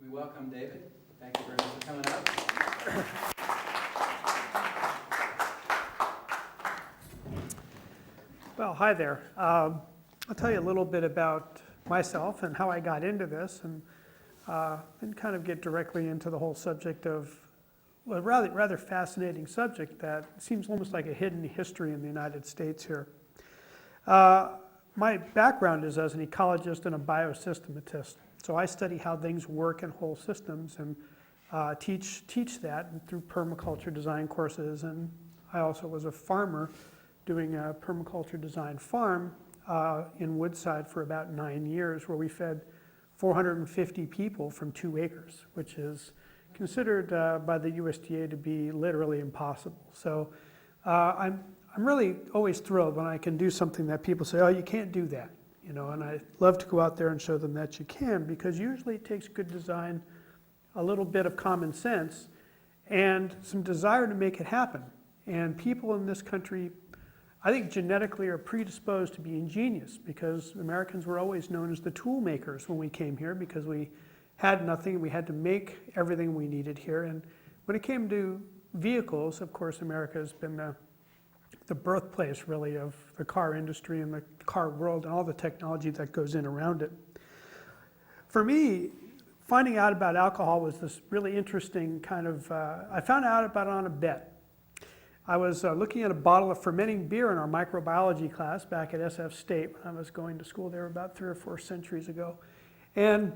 We welcome David. Thank you very much for coming up. Well, hi there. I'll tell you a little bit about myself and how I got into this, and then kind of get directly into the whole subject of a rather fascinating subject that seems almost like a hidden history in the United States here. My background is as an ecologist and a biosystematist. So I study how things work in whole systems and teach that through permaculture design courses. And I also was a farmer doing a permaculture design farm in Woodside for about 9 years, where we fed 450 people from 2 acres, which is considered by the USDA to be literally impossible. So I'm really always thrilled when I can do something that people say, oh, you can't do that. You know, and I love to go out there and show them that you can, because usually it takes good design, a little bit of common sense, and some desire to make it happen. And people in this country, I think, genetically are predisposed to be ingenious, because Americans were always known as the tool makers when we came here, because we had nothing. We had to make everything we needed here. And when it came to vehicles, of course, America has been the birthplace, really, of the car industry and the car world and all the technology that goes in around it. For me, finding out about alcohol was this really interesting kind of, I found out about it on a bet. I was looking at a bottle of fermenting beer in our microbiology class back at SF State when I was going to school there about 3 or 4 centuries ago. And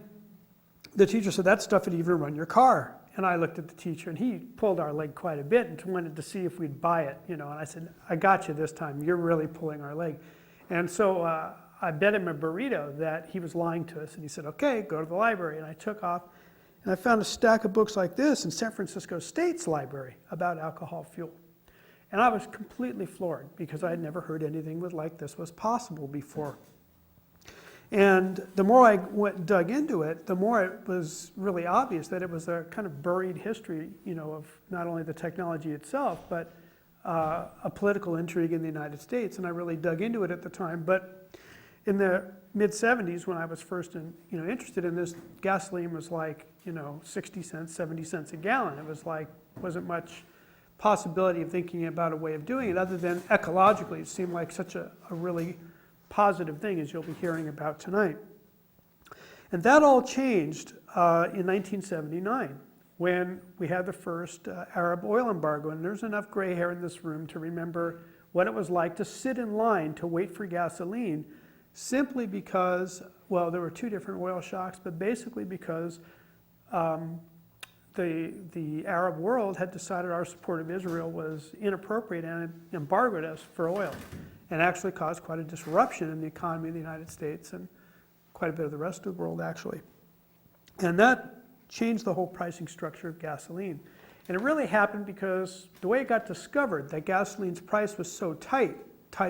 the teacher said, that stuff would even run your car. And I looked at the teacher, and he pulled our leg quite a bit and wanted to see if we'd buy it, you know. And I said, I got you this time. You're really pulling our leg. And so I bet him a burrito that he was lying to us. And he said, okay, go to the library. And I took off, and I found a stack of books like this in San Francisco State's library about alcohol fuel. And I was completely floored, because I had never heard anything like this was possible before. And the more I dug into it, the more it was really obvious that it was a kind of buried history, you know, of not only the technology itself, but a political intrigue in the United States. And I really dug into it at the time. But in the mid-'70s, when I was first interested in this, gasoline was like, 60 cents, 70 cents a gallon. It was like, wasn't much possibility of thinking about a way of doing it, other than ecologically. It seemed like such a really positive thing, as you'll be hearing about tonight. And that all changed in 1979, when we had the first Arab oil embargo. And there's enough gray hair in this room to remember what it was like to sit in line to wait for gasoline, simply because, well, there were 2 different oil shocks, but basically because the Arab world had decided our support of Israel was inappropriate and embargoed us for oil, and actually caused quite a disruption in the economy of the United States and quite a bit of the rest of the world, actually. And that changed the whole pricing structure of gasoline. And it really happened because the way it got discovered that gasoline's price was so tied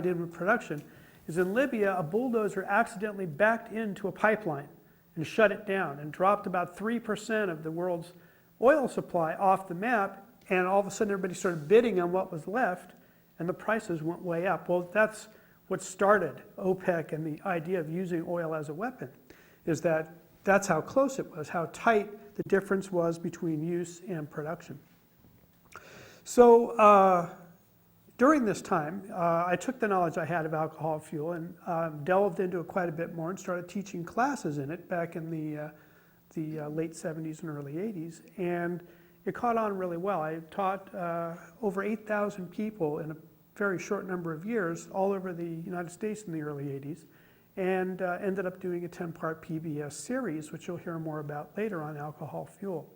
in with production, is in Libya, a bulldozer accidentally backed into a pipeline and shut it down and dropped about 3% of the world's oil supply off the map, and all of a sudden everybody started bidding on what was left, and the prices went way up. Well, that's what started OPEC and the idea of using oil as a weapon, is that that's how close it was, how tight the difference was between use and production. So during this time, I took the knowledge I had of alcohol fuel and delved into it quite a bit more and started teaching classes in it back in the late 70s and early 80s. And it caught on really well. I taught over 8,000 people in a very short number of years all over the United States in the early 80s, and ended up doing a 10-part PBS series, which you'll hear more about later on alcohol fuel.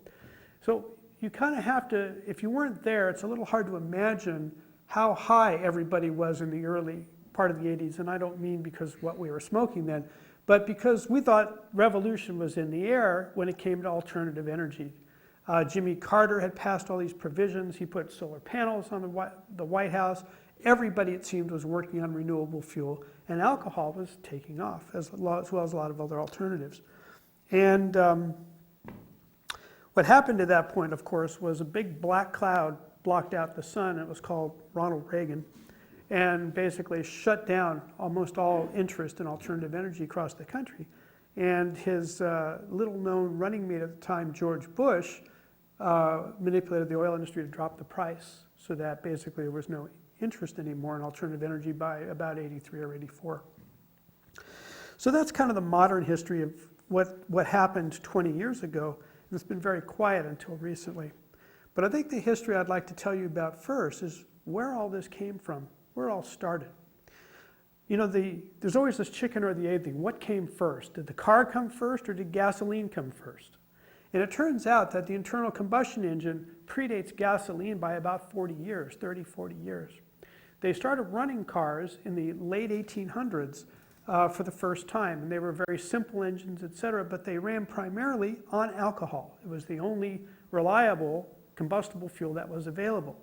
So you kind of have to, if you weren't there, it's a little hard to imagine how high everybody was in the early part of the 80s, and I don't mean because what we were smoking then, but because we thought revolution was in the air when it came to alternative energy. Jimmy Carter had passed all these provisions. He put solar panels on the White House. Everybody, it seemed, was working on renewable fuel, and alcohol was taking off, as well as a lot of other alternatives. And what happened at that point, of course, was a big black cloud blocked out the sun. It was called Ronald Reagan, and basically shut down almost all interest in alternative energy across the country. And his little-known running mate at the time, George Bush, manipulated the oil industry to drop the price so that basically there was no interest anymore in alternative energy by about 83 or 84. So that's kind of the modern history of what happened 20 years ago. And it's been very quiet until recently. But I think the history I'd like to tell you about first is where all this came from, where it all started. You know, there's always this chicken or the egg thing. What came first? Did the car come first or did gasoline come first? And it turns out that the internal combustion engine predates gasoline by about 40 years, 30, 40 years. They started running cars in the late 1800s for the first time, and they were very simple engines, etc., but they ran primarily on alcohol. It was the only reliable combustible fuel that was available.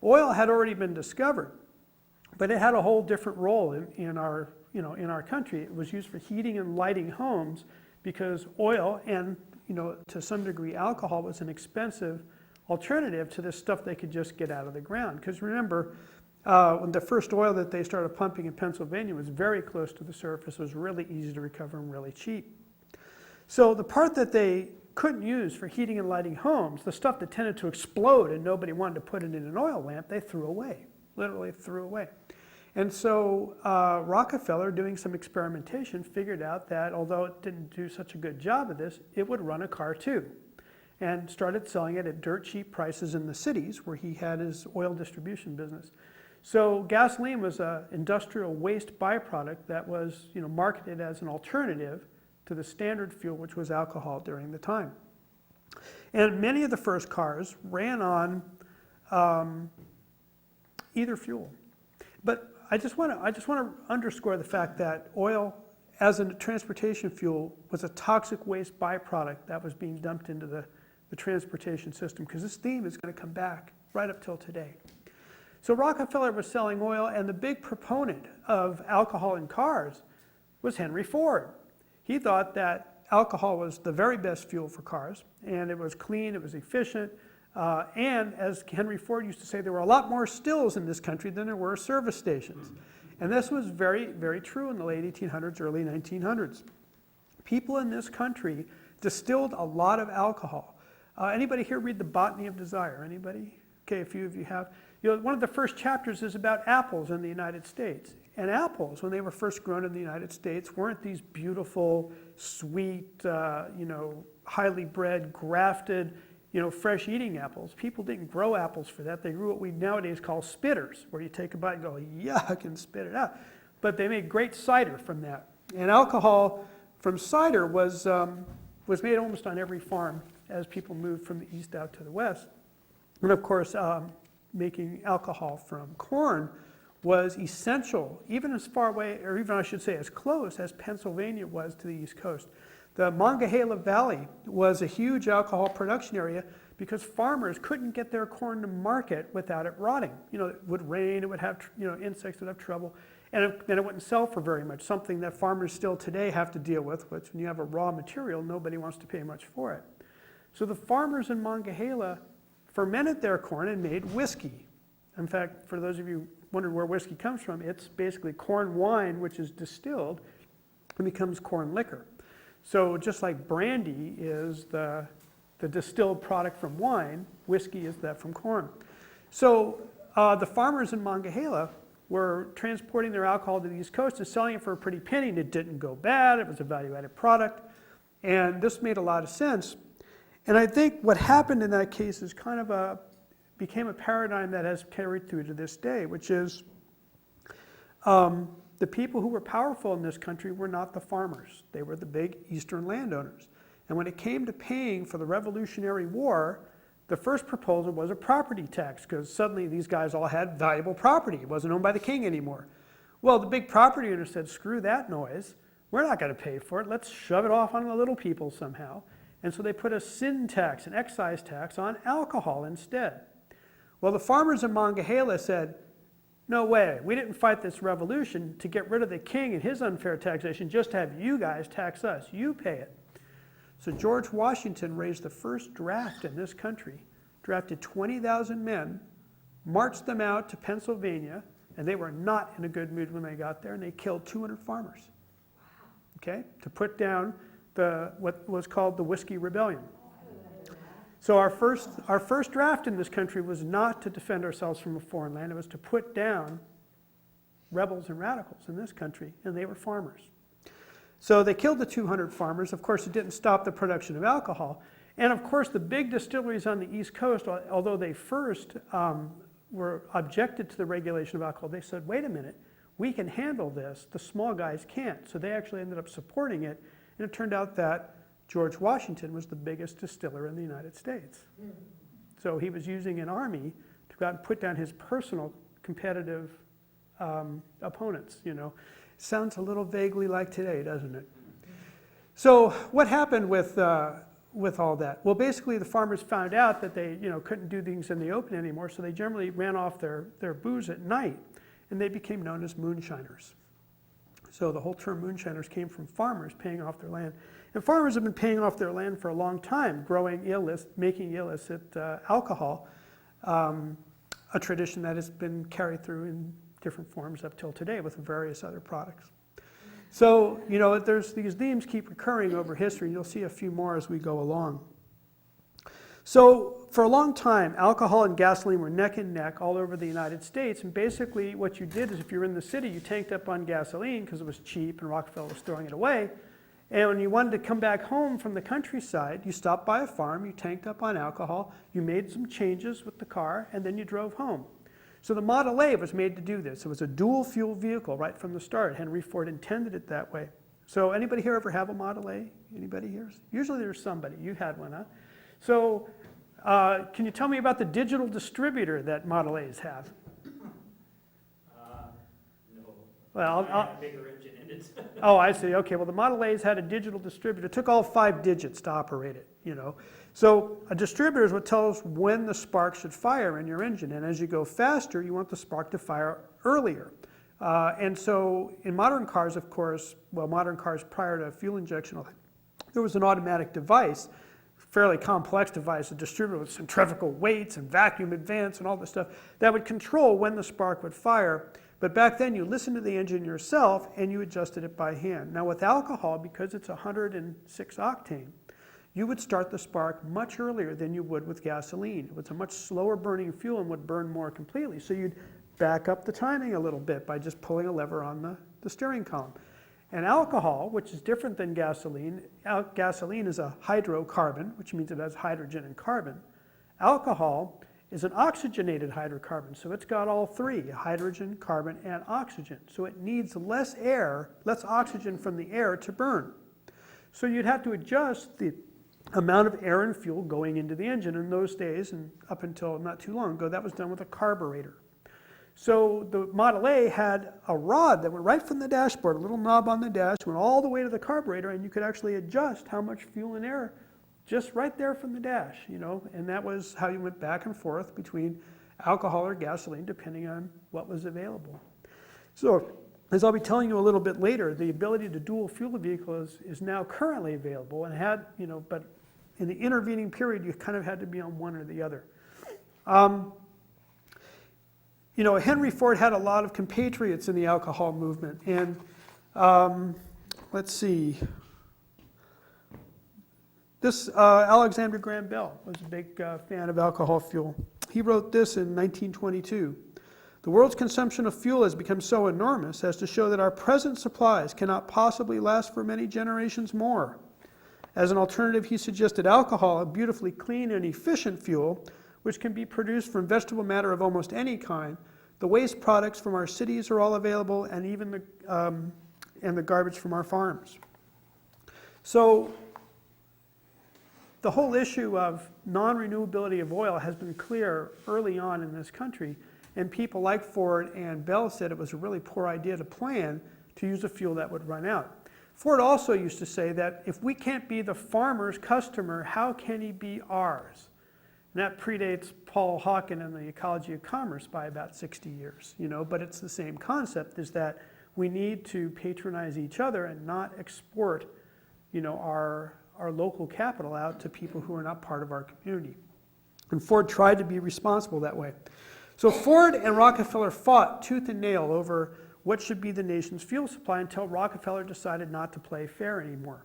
Oil had already been discovered, but it had a whole different role in our country. It was used for heating and lighting homes because oil and to some degree alcohol was an expensive alternative to this stuff they could just get out of the ground. Because remember, when the first oil that they started pumping in Pennsylvania was very close to the surface, it was really easy to recover and really cheap. So the part that they couldn't use for heating and lighting homes, the stuff that tended to explode and nobody wanted to put it in an oil lamp, they threw away, literally threw away. And so Rockefeller, doing some experimentation, figured out that although it didn't do such a good job of this, it would run a car too, and started selling it at dirt cheap prices in the cities where he had his oil distribution business. So gasoline was an industrial waste byproduct that was marketed as an alternative to the standard fuel, which was alcohol during the time. And many of the first cars ran on either fuel. But I just want to underscore the fact that oil as a transportation fuel was a toxic waste byproduct that was being dumped into the transportation system, because this theme is going to come back right up till today. So Rockefeller was selling oil, and the big proponent of alcohol in cars was Henry Ford. He thought that alcohol was the very best fuel for cars, and it was clean, it was efficient, and as Henry Ford used to say, there were a lot more stills in this country than there were service stations. And this was very, very true in the late 1800s, early 1900s. People in this country distilled a lot of alcohol. Anybody here read The Botany of Desire? Anybody? Okay, a few of you have. One of the first chapters is about apples in the United States. And apples, when they were first grown in the United States, weren't these beautiful, sweet, highly bred, grafted, fresh eating apples. People didn't grow apples for that. They grew what we nowadays call spitters, where you take a bite and go, yuck, and spit it out. But they made great cider from that. And alcohol from cider was made almost on every farm as people moved from the east out to the west. And of course, making alcohol from corn was essential, even as far away, or even I should say as close as Pennsylvania was to the East Coast. The Monongahela Valley was a huge alcohol production area because farmers couldn't get their corn to market without it rotting. It would rain, it would have, insects would have trouble, and then it wouldn't sell for very much, something that farmers still today have to deal with, which when you have a raw material, nobody wants to pay much for it. So the farmers in Monongahela fermented their corn and made whiskey. In fact, for those of you wondering where whiskey comes from, it's basically corn wine, which is distilled and becomes corn liquor. So just like brandy is the distilled product from wine, whiskey is that from corn. So the farmers in Monongahela were transporting their alcohol to the East Coast and selling it for a pretty penny. And it didn't go bad. It was a value-added product. And this made a lot of sense. And I think what happened in that case is kind of became a paradigm that has carried through to this day, which is the people who were powerful in this country were not the farmers. They were the big Eastern landowners. And when it came to paying for the Revolutionary War, the first proposal was a property tax, because suddenly these guys all had valuable property. It wasn't owned by the king anymore. Well, the big property owners said, screw that noise. We're not going to pay for it. Let's shove it off on the little people somehow. And so they put a sin tax, an excise tax, on alcohol instead. Well, the farmers in Monongahela said, no way, we didn't fight this revolution to get rid of the king and his unfair taxation, just to have you guys tax us. You pay it. So George Washington raised the first draft in this country, drafted 20,000 men, marched them out to Pennsylvania, and they were not in a good mood when they got there, and they killed 200 farmers. okay, to put down what was called the Whiskey Rebellion. So our first draft in this country was not to defend ourselves from a foreign land, it was to put down rebels and radicals in this country, and they were farmers. So they killed the 200 farmers. Of course, it didn't stop the production of alcohol. And of course, the big distilleries on the East Coast, although they first were objected to the regulation of alcohol, they said, wait a minute, we can handle this, the small guys can't. So they actually ended up supporting it, and it turned out that George Washington was the biggest distiller in the United States. So he was using an army to go out and put down his personal competitive opponents, you know. Sounds a little vaguely like today, doesn't it? So what happened with all that? Well, basically the farmers found out that they, you know, couldn't do things in the open anymore, so they generally ran off their booze at night, and they became known as moonshiners. So the whole term moonshiners came from farmers paying off their land. And farmers have been paying off their land for a long time, making illicit alcohol, a tradition that has been carried through in different forms up till today with various other products. So, you know, there's these themes keep recurring over history, and you'll see a few more as we go along. So, for a long time, alcohol and gasoline were neck and neck all over the United States, and basically what you did is if you were in the city, you tanked up on gasoline because it was cheap and Rockefeller was throwing it away, and when you wanted to come back home from the countryside, you stopped by a farm, you tanked up on alcohol, you made some changes with the car, and then you drove home. So the Model A was made to do this. It was a dual fuel vehicle right from the start. Henry Ford intended it that way. So anybody here ever have a Model A? Anybody here? Usually there's somebody. You had one, huh? So can you tell me about the digital distributor that Model A's have? No. Well, I had a bigger engine in it. Oh, I see. Okay, well, the Model A's had a digital distributor. It took all 5 digits to operate it, you know. So a distributor is what tells when the spark should fire in your engine. And as you go faster, you want the spark to fire earlier. And so in modern cars, of course, well, modern cars prior to fuel injection, there was an automatic device, fairly complex device, a distributor with centrifugal weights and vacuum advance and all this stuff that would control when the spark would fire. But back then you listened to the engine yourself and you adjusted it by hand. Now with alcohol, because it's 106 octane, you would start the spark much earlier than you would with gasoline. It was a much slower burning fuel and would burn more completely. So you'd back up the timing a little bit by just pulling a lever on the steering column. And alcohol, which is different than gasoline, gasoline is a hydrocarbon, which means it has hydrogen and carbon. Alcohol is an oxygenated hydrocarbon, so it's got all 3, hydrogen, carbon, and oxygen. So it needs less air, less oxygen from the air to burn. So you'd have to adjust the amount of air and fuel going into the engine. In those days, and up until not too long ago, that was done with a carburetor. So the Model A had a rod that went right from the dashboard, a little knob on the dash, went all the way to the carburetor, and you could actually adjust how much fuel and air just right there from the dash, you know, and that was how you went back and forth between alcohol or gasoline, depending on what was available. So, as I'll be telling you a little bit later, the ability to dual fuel a vehicle is now currently available, and had, you know, but in the intervening period, you kind of had to be on one or the other. You know, Henry Ford had a lot of compatriots in the alcohol movement, and let's see. This Alexander Graham Bell was a big fan of alcohol fuel. He wrote this in 1922. The world's consumption of fuel has become so enormous as to show that our present supplies cannot possibly last for many generations more. As an alternative, he suggested alcohol, a beautifully clean and efficient fuel, which can be produced from vegetable matter of almost any kind. The waste products from our cities are all available, and even the garbage from our farms. So the whole issue of non-renewability of oil has been clear early on in this country, and people like Ford and Bell said it was a really poor idea to plan to use a fuel that would run out. Ford also used to say that if we can't be the farmer's customer, how can he be ours? And that predates Paul Hawken and the Ecology of Commerce by about 60 years, you know, but it's the same concept, is that we need to patronize each other and not export, you know, our local capital out to people who are not part of our community. And Ford tried to be responsible that way. So Ford and Rockefeller fought tooth and nail over what should be the nation's fuel supply until Rockefeller decided not to play fair anymore.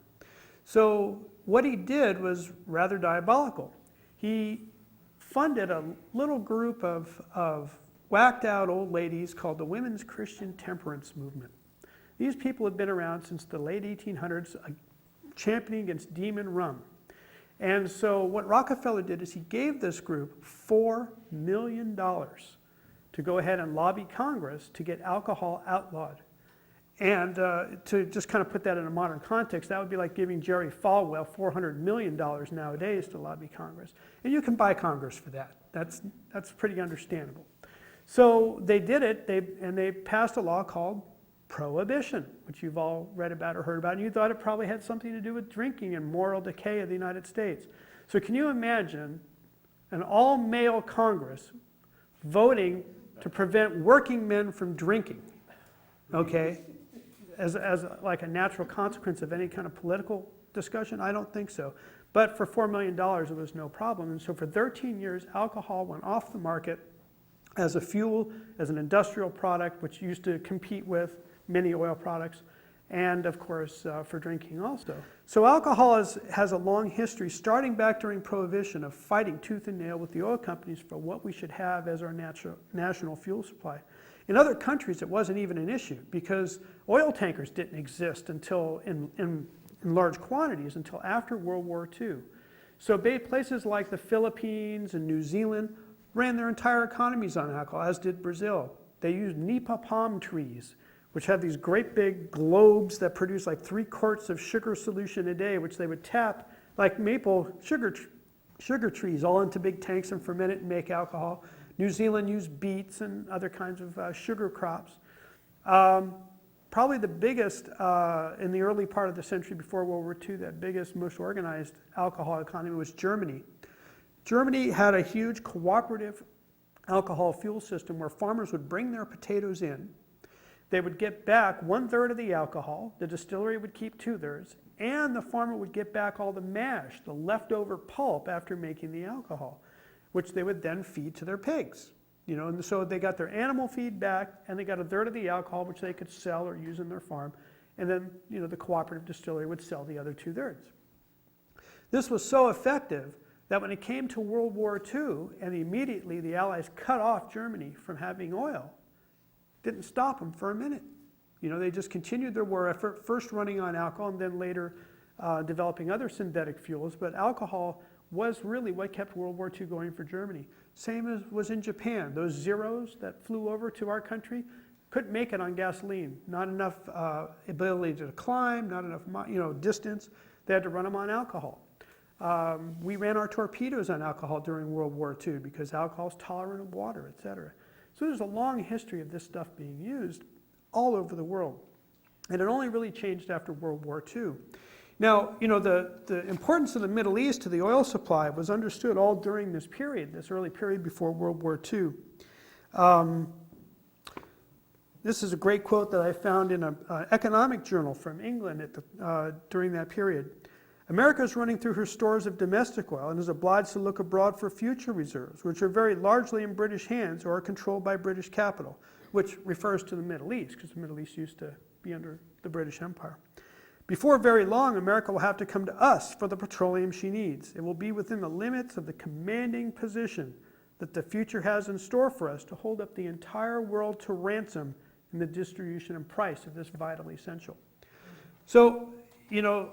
So what he did was rather diabolical. He funded a little group of whacked out old ladies called the Women's Christian Temperance Movement. These people had been around since the late 1800s, championing against demon rum. And so what Rockefeller did is he gave this group $4 million to go ahead and lobby Congress to get alcohol outlawed. And to just kind of put that in a modern context, that would be like giving Jerry Falwell $400 million nowadays to lobby Congress. And you can buy Congress for that. That's pretty understandable. So they did it, and they passed a law called Prohibition, which you've all read about or heard about, and you thought it probably had something to do with drinking and moral decay of the United States. So can you imagine an all-male Congress voting to prevent working men from drinking, okay, as like a natural consequence of any kind of political discussion? I don't think so. But for $4 million, it was no problem. And so for 13 years, alcohol went off the market as a fuel, as an industrial product, which used to compete with many oil products, and of course for drinking also. So alcohol has a long history, starting back during Prohibition, of fighting tooth and nail with the oil companies for what we should have as our national fuel supply. In other countries, it wasn't even an issue because oil tankers didn't exist until in large quantities until after World War II. So places like the Philippines and New Zealand ran their entire economies on alcohol, as did Brazil. They used nipa palm trees, which have these great big globes that produce like 3 quarts of sugar solution a day, which they would tap like maple sugar trees all into big tanks and ferment it and make alcohol. New Zealand used beets and other kinds of sugar crops. Probably the biggest in the early part of the century before World War II, that biggest, most organized alcohol economy was Germany. Germany had a huge cooperative alcohol fuel system where farmers would bring their potatoes in. They would get back 1/3 of the alcohol, the distillery would keep 2/3, and the farmer would get back all the mash, the leftover pulp after making the alcohol, which they would then feed to their pigs. And so they got their animal feed back, and they got 1/3 of the alcohol, which they could sell or use in their farm, and then the cooperative distillery would sell the other 2/3. This was so effective that when it came to World War II, and immediately the Allies cut off Germany from having oil, didn't stop them for a minute. They just continued their war effort, first running on alcohol and then later developing other synthetic fuels. But alcohol was really what kept World War II going for Germany. Same as was in Japan. Those Zeros that flew over to our country couldn't make it on gasoline. Not enough ability to climb, not enough distance. They had to run them on alcohol. We ran our torpedoes on alcohol during World War II because alcohol is tolerant of water, etc. So there's a long history of this stuff being used all over the world. And it only really changed after World War II. Now, the importance of the Middle East to the oil supply was understood all during this period, this early period before World War II. This is a great quote that I found in an economic journal from England during that period. America is running through her stores of domestic oil and is obliged to look abroad for future reserves, which are very largely in British hands or are controlled by British capital, which refers to the Middle East, because the Middle East used to be under the British Empire. Before very long, America will have to come to us for the petroleum she needs. It will be within the limits of the commanding position that the future has in store for us to hold up the entire world to ransom in the distribution and price of this vital essential. So,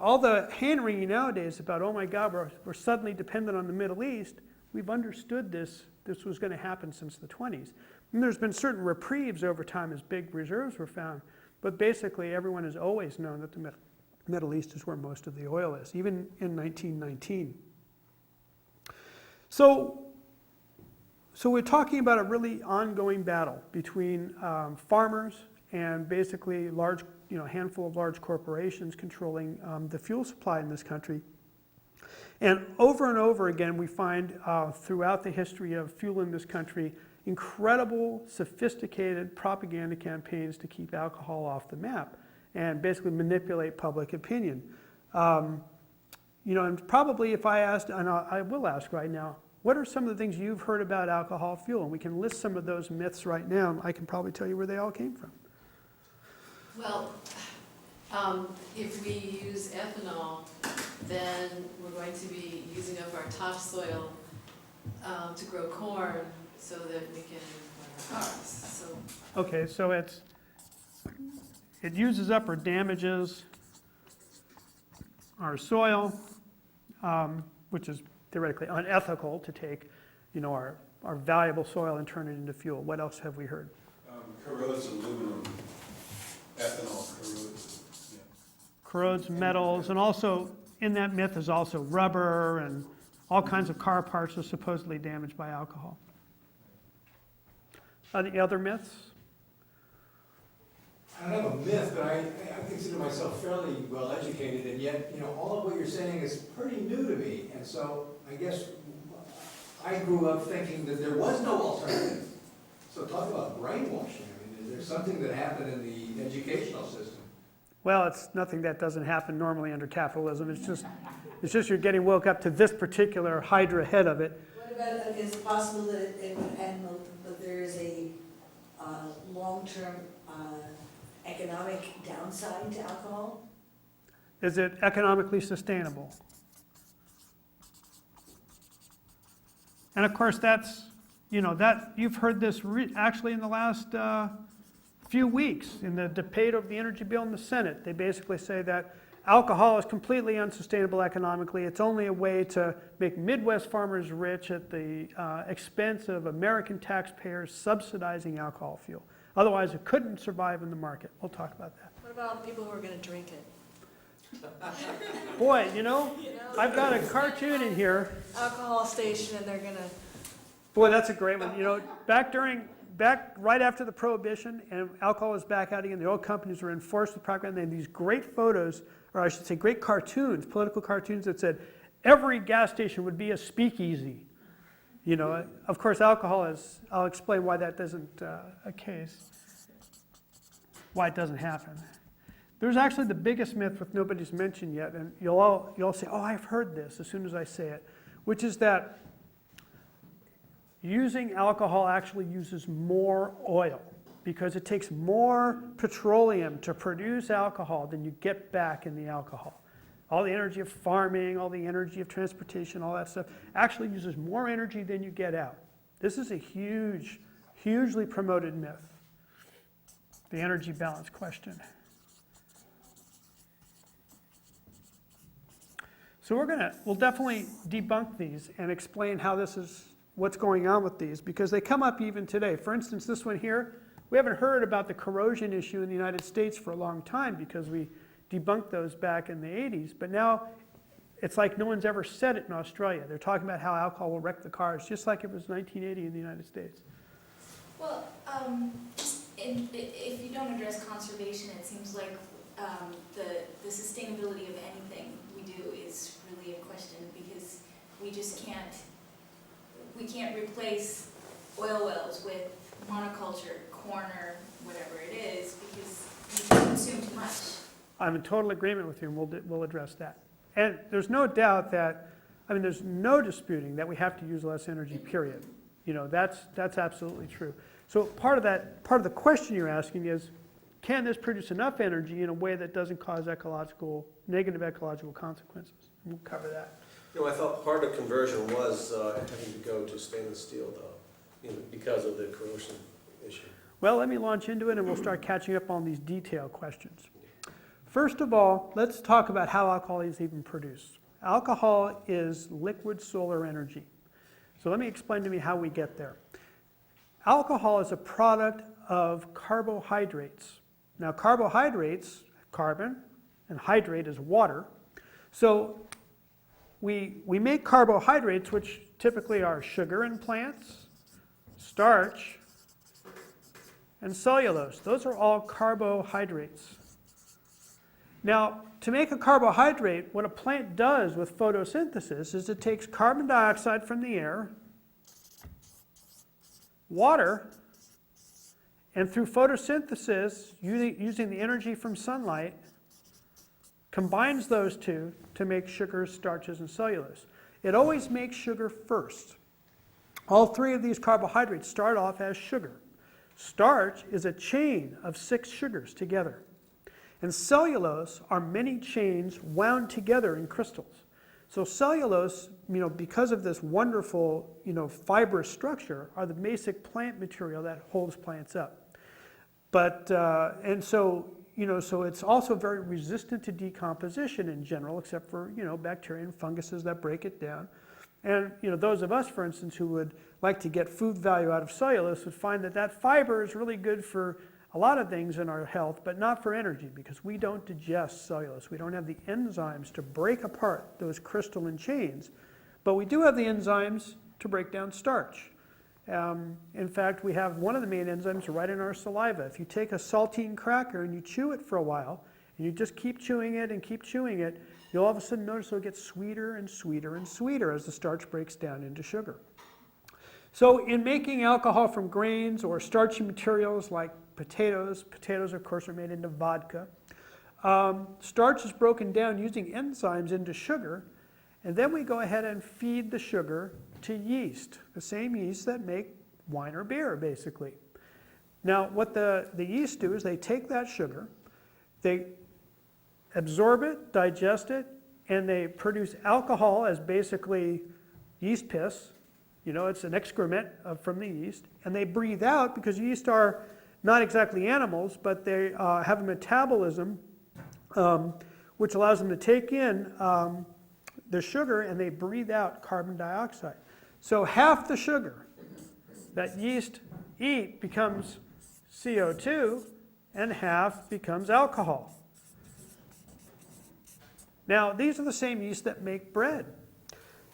all the hand-wringing nowadays about, oh my God, we're suddenly dependent on the Middle East, we've understood this was going to happen since the 20s. And there's been certain reprieves over time as big reserves were found, but basically everyone has always known that the Middle East is where most of the oil is, even in 1919. So we're talking about a really ongoing battle between farmers and basically handful of large corporations controlling the fuel supply in this country. And over again, we find throughout the history of fuel in this country, incredible, sophisticated propaganda campaigns to keep alcohol off the map and basically manipulate public opinion. And probably if I asked, and I will ask right now, what are some of the things you've heard about alcohol fuel? And we can list some of those myths right now. I can probably tell you where they all came from. Well, if we use ethanol, then we're going to be using up our topsoil to grow corn so that we can run our cars, so. Okay, so it uses up or damages our soil, which is theoretically unethical to take, our valuable soil and turn it into fuel. What else have we heard? Corrodes aluminum, ethanol corrodes. Yeah. Corrodes metals, and also in that myth is also rubber and all kinds of car parts are supposedly damaged by alcohol. Any other myths? I don't have a myth, but I consider myself fairly well educated, and yet, all of what you're saying is pretty new to me. And so I guess I grew up thinking that there was no alternative. So talk about brainwashing. I mean, is there something that happened in the educational system? Well, it's nothing that doesn't happen normally under capitalism. It's just you're getting woke up to this particular hydra head of it. What about, is it possible that it would handle, that there is a long-term economic downside to alcohol? Is it economically sustainable? And of course, that's, you've heard this actually in the last few weeks in the debate over the energy bill in the Senate. They basically say that alcohol is completely unsustainable economically. It's only a way to make Midwest farmers rich at the expense of American taxpayers subsidizing alcohol fuel. Otherwise, it couldn't survive in the market. We'll talk about that. What about people who are gonna drink it? Boy, I've got a cartoon in here. Alcohol station and they're gonna. Boy, that's a great one. Back right after the Prohibition and alcohol was back out again, the oil companies were enforced with propaganda. They had these great photos, or I should say great cartoons, political cartoons that said every gas station would be a speakeasy. Of course, alcohol is, I'll explain why that isn't a case, why it doesn't happen. There's actually the biggest myth which nobody's mentioned yet, and you'll all say, oh, I've heard this as soon as I say it, which is that using alcohol actually uses more oil because it takes more petroleum to produce alcohol than you get back in the alcohol. All the energy of farming, all the energy of transportation, all that stuff actually uses more energy than you get out. This is a hugely promoted myth, the energy balance question. So we'll definitely debunk these and explain how this is, what's going on with these, because they come up even today. For instance, this one here, we haven't heard about the corrosion issue in the United States for a long time because we debunked those back in the 80s, but now it's like no one's ever said it in Australia. They're talking about how alcohol will wreck the cars, just like it was 1980 in the United States. Well, if you don't address conservation, it seems like the sustainability of anything we do is really a question because we can't replace oil wells with monoculture, corn or whatever it is because we consume too much. I'm in total agreement with you, and we'll address that. And there's no doubt that, there's no disputing that we have to use less energy, period. That's absolutely true. So part of the question you're asking is, can this produce enough energy in a way that doesn't cause negative ecological consequences? And we'll cover that. I thought part of conversion was having to go to stainless steel, though, because of the corrosion issue. Well, let me launch into it, and we'll start catching up on these detailed questions. First of all, let's talk about how alcohol is even produced. Alcohol is liquid solar energy. So let me explain to me how we get there. Alcohol is a product of carbohydrates. Now, carbohydrates, carbon, and hydrate is water. So we make carbohydrates, which typically are sugar in plants, starch, and cellulose. Those are all carbohydrates. Now, to make a carbohydrate, what a plant does with photosynthesis is it takes carbon dioxide from the air, water, and through photosynthesis, using the energy from sunlight, combines those two to make sugars, starches, and cellulose. It always makes sugar first. All three of these carbohydrates start off as sugar. Starch is a chain of 6 sugars together. And cellulose are many chains wound together in crystals. So cellulose, because of this wonderful, fibrous structure, are the basic plant material that holds plants up. But, so it's also very resistant to decomposition in general, except for, bacteria and funguses that break it down. And, those of us, for instance, who would like to get food value out of cellulose would find that fiber is really good for a lot of things in our health, but not for energy, because we don't digest cellulose. We don't have the enzymes to break apart those crystalline chains, but we do have the enzymes to break down starch. In fact, we have one of the main enzymes right in our saliva. If you take a saltine cracker and you chew it for a while, and you just keep chewing it and keep chewing it, you'll all of a sudden notice it'll get sweeter and sweeter and sweeter as the starch breaks down into sugar. So in making alcohol from grains or starchy materials like potatoes of course are made into vodka, starch is broken down using enzymes into sugar, and then we go ahead and feed the sugar to yeast, the same yeast that make wine or beer, basically. Now, what the yeast do is they take that sugar, they absorb it, digest it, and they produce alcohol as basically yeast piss. It's an excrement from the yeast, and they breathe out, because yeast are not exactly animals, but they have a metabolism which allows them to take in the sugar, and they breathe out carbon dioxide. So half the sugar that yeast eat becomes CO2, and half becomes alcohol. Now, these are the same yeast that make bread.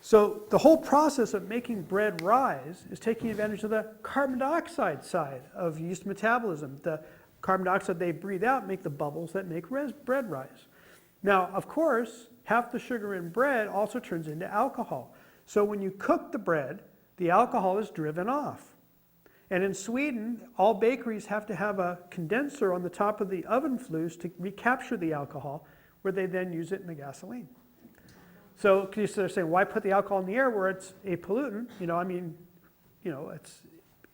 So the whole process of making bread rise is taking advantage of the carbon dioxide side of yeast metabolism. The carbon dioxide they breathe out make the bubbles that make bread rise. Now, of course, half the sugar in bread also turns into alcohol. So when you cook the bread, the alcohol is driven off. And in Sweden, all bakeries have to have a condenser on the top of the oven flues to recapture the alcohol, where they then use it in the gasoline. So they're saying, why put the alcohol in the air where it's a pollutant?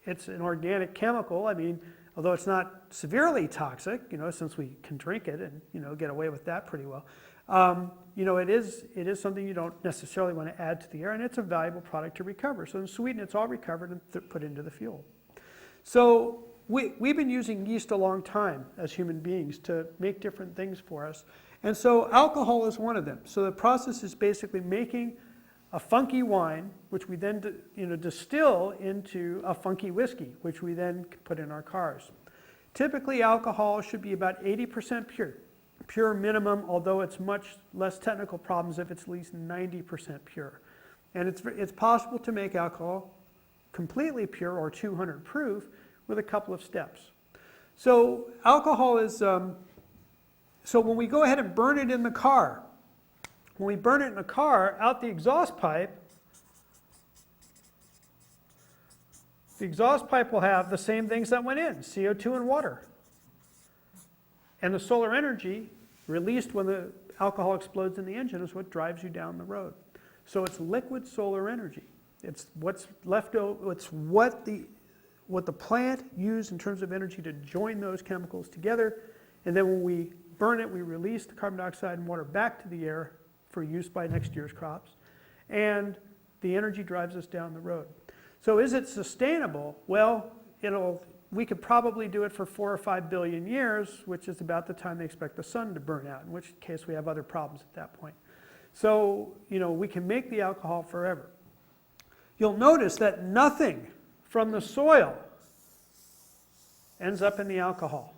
It's an organic chemical. Although it's not severely toxic, since we can drink it and get away with that pretty well. It is something you don't necessarily want to add to the air, and it's a valuable product to recover. So in Sweden, it's all recovered and put into the fuel. So we've been using yeast a long time as human beings to make different things for us. And so alcohol is one of them. So the process is basically making a funky wine, which we then distill into a funky whiskey, which we then put in our cars. Typically, alcohol should be about 80% pure minimum, although it's much less technical problems if it's at least 90% pure. And it's possible to make alcohol completely pure or 200 proof with a couple of steps. So alcohol is, so when we go ahead and burn it in the car, out the exhaust pipe will have the same things that went in, CO2 and water. And the solar energy released when the alcohol explodes in the engine is what drives you down the road. So it's liquid solar energy. It's what's left over, it's what the plant used in terms of energy to join those chemicals together. And then when we burn it, we release the carbon dioxide and water back to the air for use by next year's crops. And the energy drives us down the road. So is it sustainable? Well, we could probably do it for 4 or 5 billion years, which is about the time they expect the sun to burn out, in which case we have other problems at that point. So, we can make the alcohol forever. You'll notice that nothing from the soil ends up in the alcohol.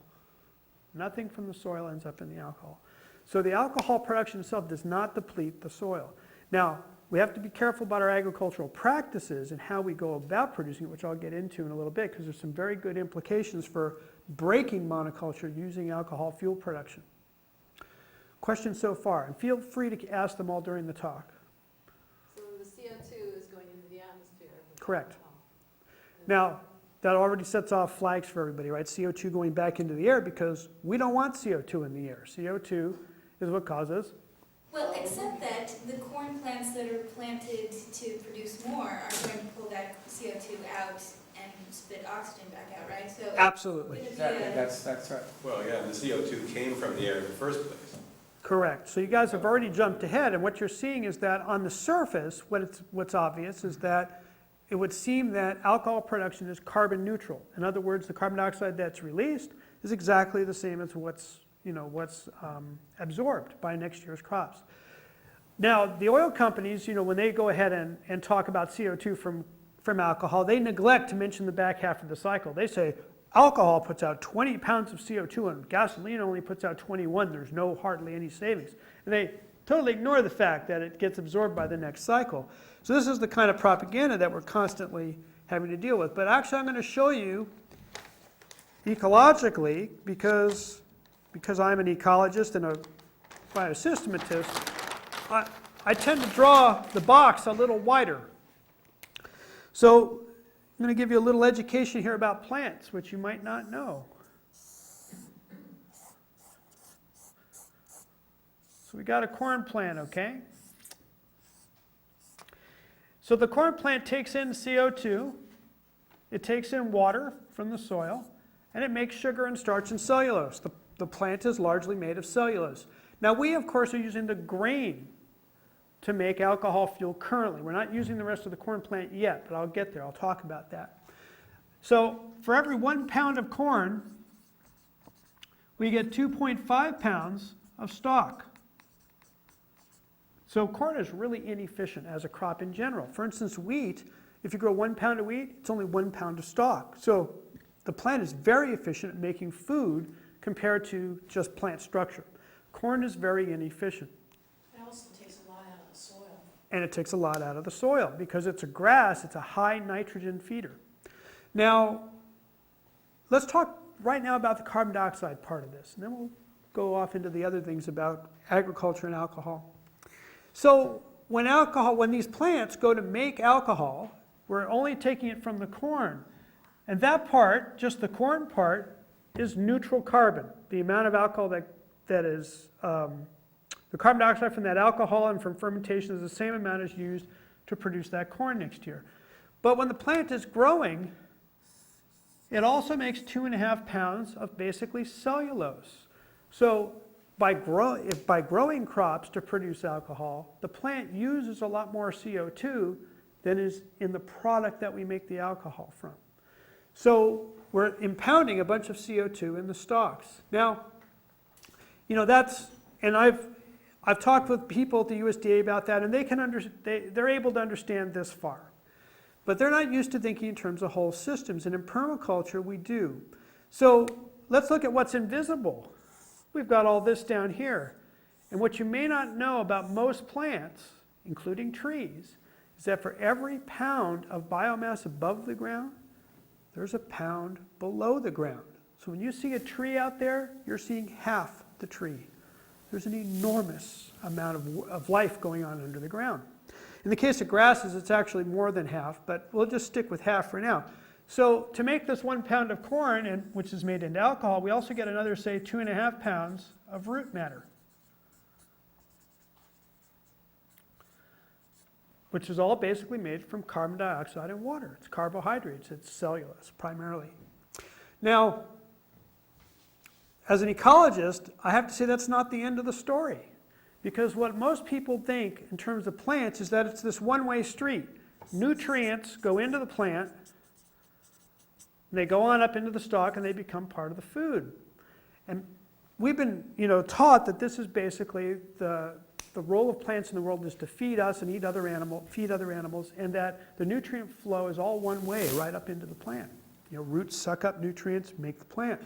Nothing from the soil ends up in the alcohol. So the alcohol production itself does not deplete the soil. Now, we have to be careful about our agricultural practices and how we go about producing it, which I'll get into in a little bit, because there's some very good implications for breaking monoculture using alcohol fuel production. Questions so far? And feel free to ask them all during the talk. So the CO2 is going into the atmosphere. Correct. Now, that already sets off flags for everybody, right? CO2 going back into the air, because we don't want CO2 in the air. CO2 is what causes. Well, except that the corn plants that are planted to produce more are going to pull that CO2 out and spit oxygen back out, right? So Absolutely. it's gonna be Exactly, that's right. Well, yeah, and the CO2 came from the air in the first place. Correct. So you guys have already jumped ahead, and what you're seeing is that on the surface, what's obvious is that it would seem that alcohol production is carbon neutral. In other words, the carbon dioxide that's released is exactly the same as what's absorbed by next year's crops. Now, the oil companies, when they go ahead and talk about CO2 from alcohol, they neglect to mention the back half of the cycle. They say alcohol puts out 20 pounds of CO2 and gasoline only puts out 21. There's hardly any savings. And they totally ignore the fact that it gets absorbed by the next cycle. So this is the kind of propaganda that we're constantly having to deal with. But actually I'm going to show you ecologically, because I'm an ecologist and a biosystematist, I tend to draw the box a little wider. So I'm going to give you a little education here about plants, which you might not know. So we got a corn plant, okay? So the corn plant takes in CO2, it takes in water from the soil, and it makes sugar and starch and cellulose. The plant is largely made of cellulose. Now we, of course, are using the grain to make alcohol fuel currently. We're not using the rest of the corn plant yet, but I'll get there. I'll talk about that. So for every 1 pound of corn, we get 2.5 pounds of stalk. So corn is really inefficient as a crop in general. For instance, wheat, if you grow 1 pound of wheat, it's only 1 pound of stalk. So the plant is very efficient at making food compared to just plant structure. Corn is very inefficient. It also takes a lot out of the soil. And it takes a lot out of the soil because it's a grass, it's a high nitrogen feeder. Now, let's talk right now about the carbon dioxide part of this, and then we'll go off into the other things about agriculture and alcohol. So when these plants go to make alcohol, we're only taking it from the corn. And that part, just the corn part, is neutral carbon. The amount of alcohol that is, the carbon dioxide from that alcohol and from fermentation is the same amount as used to produce that corn next year. But when the plant is growing, it also makes 2.5 pounds of basically cellulose. So by growing crops to produce alcohol, the plant uses a lot more CO2 than is in the product that we make the alcohol from. So we're impounding a bunch of CO2 in the stalks. Now, and I've talked with people at the USDA about that, and they're able to understand this far. But they're not used to thinking in terms of whole systems, and in permaculture we do. So let's look at what's invisible. We've got all this down here. And what you may not know about most plants, including trees, is that for every pound of biomass above the ground, there's a pound below the ground. So when you see a tree out there, you're seeing half the tree. There's an enormous amount of life going on under the ground. In the case of grasses, it's actually more than half, but we'll just stick with half for now. So to make this 1 pound of corn, which is made into alcohol, we also get another, say, 2.5 pounds of root matter, which is all basically made from carbon dioxide and water. It's carbohydrates, it's cellulose primarily. Now, as an ecologist, I have to say that's not the end of the story. Because what most people think in terms of plants is that it's this one-way street. Nutrients go into the plant, they go on up into the stalk, and they become part of the food. And we've been taught that this is basically the role of plants in the world is to feed us and feed other animals, and that the nutrient flow is all one way right up into the plant. Roots suck up nutrients, make the plant.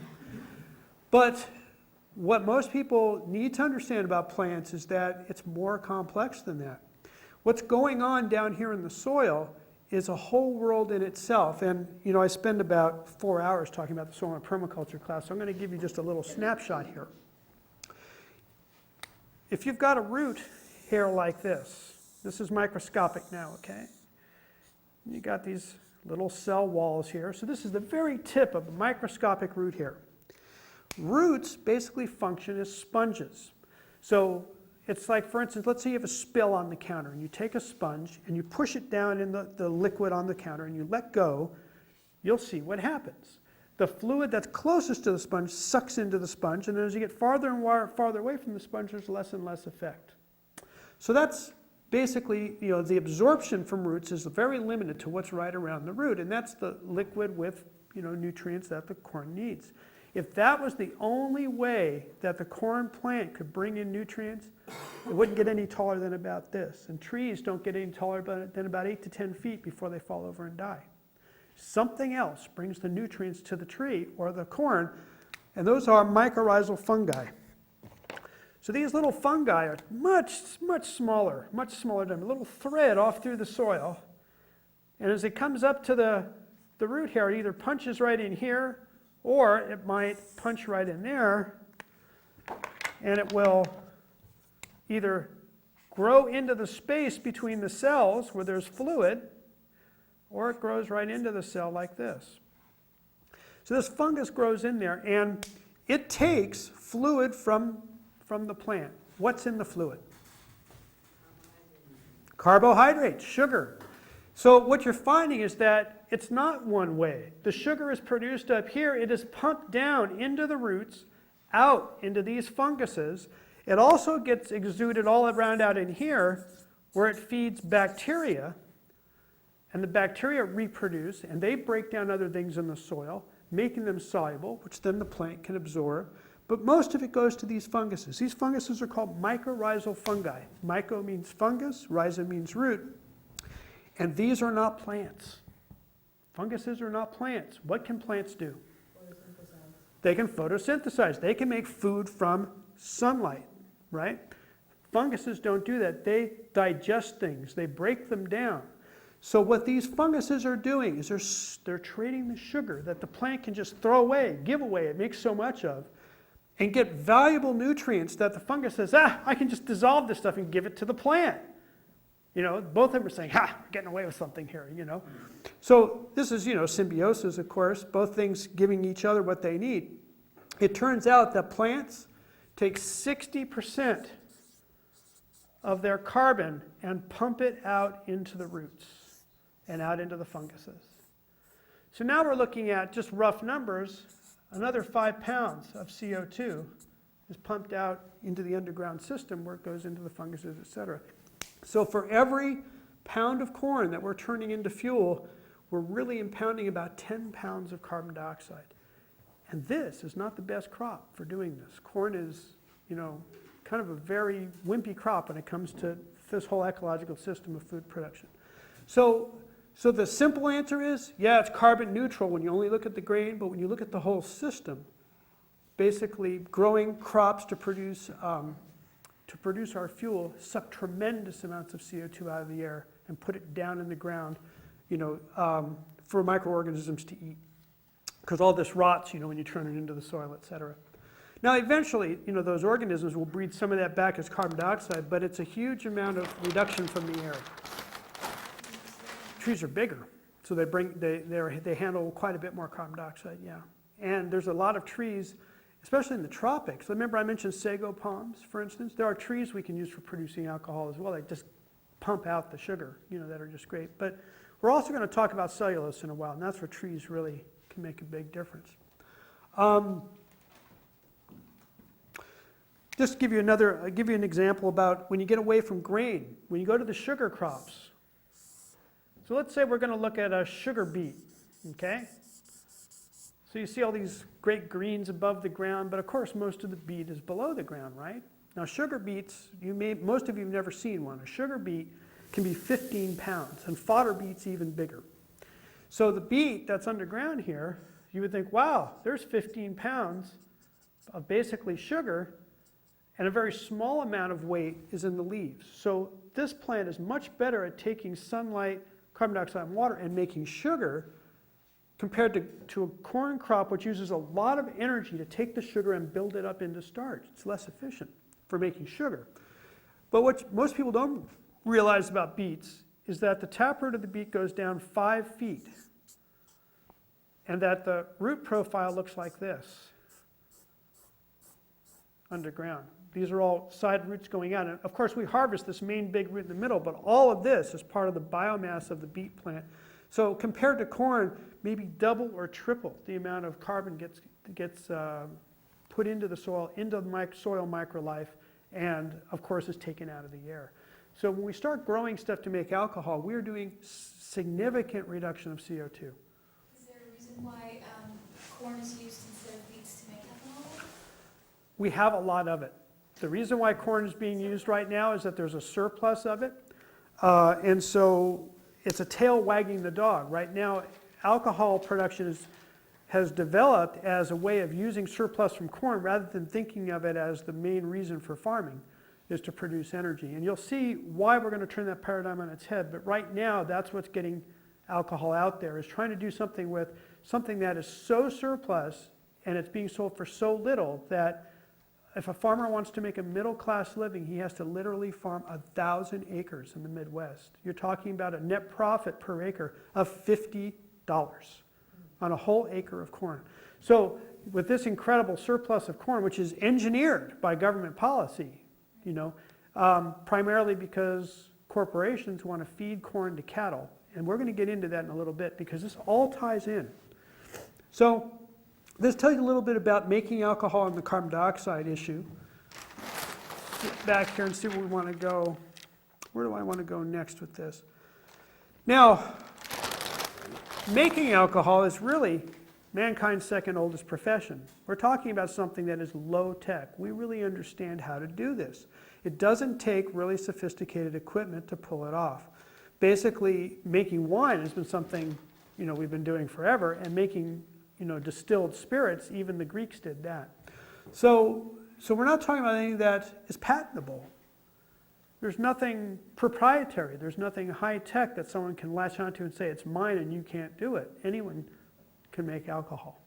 But what most people need to understand about plants is that it's more complex than that. What's going on down here in the soil is a whole world in itself. And I spend about 4 hours talking about the soil in a permaculture class, so I'm going to give you just a little snapshot here. If you've got a root hair like this is microscopic now, okay? You got these little cell walls here. So this is the very tip of a microscopic root hair. Roots basically function as sponges. So it's like, for instance, let's say you have a spill on the counter, and you take a sponge and you push it down in the liquid on the counter and you let go, you'll see what happens. The fluid that's closest to the sponge sucks into the sponge, and then as you get farther and farther away from the sponge, there's less and less effect. So that's basically, the absorption from roots is very limited to what's right around the root, and that's the liquid with, nutrients that the corn needs. If that was the only way that the corn plant could bring in nutrients, it wouldn't get any taller than about this. And trees don't get any taller than about 8 to 10 feet before they fall over and die. Something else brings the nutrients to the tree or the corn, and those are mycorrhizal fungi. So these little fungi are much smaller than a little thread off through the soil. And as it comes up to the root hair, it either punches right in here, or it might punch right in there, and it will either grow into the space between the cells where there's fluid, or it grows right into the cell like this. So this fungus grows in there, and it takes fluid from the plant. What's in the fluid? Carbohydrates, sugar. So what you're finding is that it's not one way. The sugar is produced up here. It is pumped down into the roots, out into these funguses. It also gets exuded all around out in here, where it feeds bacteria. And the bacteria reproduce, and they break down other things in the soil, making them soluble, which then the plant can absorb. But most of it goes to these funguses. These funguses are called mycorrhizal fungi. Myco means fungus, rhiza means root. And these are not plants. Funguses are not plants. What can plants do? They can photosynthesize. They can make food from sunlight, right? Funguses don't do that. They digest things. They break them down. So what these funguses are doing is they're trading the sugar that the plant can just throw away, give away, it makes so much of, and get valuable nutrients that the fungus says, I can just dissolve this stuff and give it to the plant. Both of them are saying, we're getting away with something here, So this is, symbiosis, of course, both things giving each other what they need. It turns out that plants take 60% of their carbon and pump it out into the roots and out into the funguses. So now we're looking at just rough numbers. Another 5 pounds of CO2 is pumped out into the underground system where it goes into the funguses, etc. So for every pound of corn that we're turning into fuel, we're really impounding about 10 pounds of carbon dioxide. And this is not the best crop for doing this. Corn is, kind of a very wimpy crop when it comes to this whole ecological system of food production. So the simple answer is, it's carbon neutral when you only look at the grain, but when you look at the whole system, basically growing crops to produce our fuel suck tremendous amounts of CO2 out of the air and put it down in the ground, for microorganisms to eat. Because all this rots, when you turn it into the soil, etc. Now, eventually, those organisms will breathe some of that back as carbon dioxide, but it's a huge amount of reduction from the air. Trees are bigger, so they handle quite a bit more carbon dioxide, And there's a lot of trees, especially in the tropics. Remember I mentioned sago palms, for instance? There are trees we can use for producing alcohol as well. They just pump out the sugar, that are just great. But we're also going to talk about cellulose in a while, and that's where trees really can make a big difference. Just give you an example about when you get away from grain, when you go to the sugar crops. So let's say we're going to look at a sugar beet, okay? So you see all these great greens above the ground, but of course most of the beet is below the ground, right? Now sugar beets, most of you have never seen one. A sugar beet can be 15 pounds, and fodder beets even bigger. So the beet that's underground here, you would think, wow, there's 15 pounds of basically sugar, and a very small amount of weight is in the leaves. So this plant is much better at taking sunlight, carbon dioxide, and water and making sugar compared to a corn crop which uses a lot of energy to take the sugar and build it up into starch. It's less efficient for making sugar. But what most people don't realize about beets is that the taproot of the beet goes down 5 feet and that the root profile looks like this underground. These are all side roots going out. And of course, we harvest this main big root in the middle, but all of this is part of the biomass of the beet plant. So compared to corn, maybe double or triple the amount of carbon gets put into the soil, into the soil microlife, and of course is taken out of the air. So when we start growing stuff to make alcohol, we're doing significant reduction of CO2. Is there a reason why corn is used instead of beets to make ethanol? We have a lot of it. The reason why corn is being used right now is that there's a surplus of it. And so it's a tail wagging the dog. Right now, alcohol production has developed as a way of using surplus from corn rather than thinking of it as the main reason for farming is to produce energy. And you'll see why we're going to turn that paradigm on its head. But right now, that's what's getting alcohol out there, is trying to do something with something that is so surplus and it's being sold for so little that if a farmer wants to make a middle-class living, he has to literally farm 1,000 acres in the Midwest. You're talking about a net profit per acre of $50 on a whole acre of corn. So with this incredible surplus of corn, which is engineered by government policy, primarily because corporations want to feed corn to cattle. And we're going to get into that in a little bit because this all ties in. So this tells you a little bit about making alcohol and the carbon dioxide issue. Get back here and see where we want to go. Where do I want to go next with this? Now, making alcohol is really mankind's second oldest profession. We're talking about something that is low tech. We really understand how to do this. It doesn't take really sophisticated equipment to pull it off. Basically, making wine has been something we've been doing forever, and making distilled spirits, even the Greeks did that. So we're not talking about anything that is patentable. There's nothing proprietary. There's nothing high tech that someone can latch onto and say it's mine and you can't do it. Anyone can make alcohol.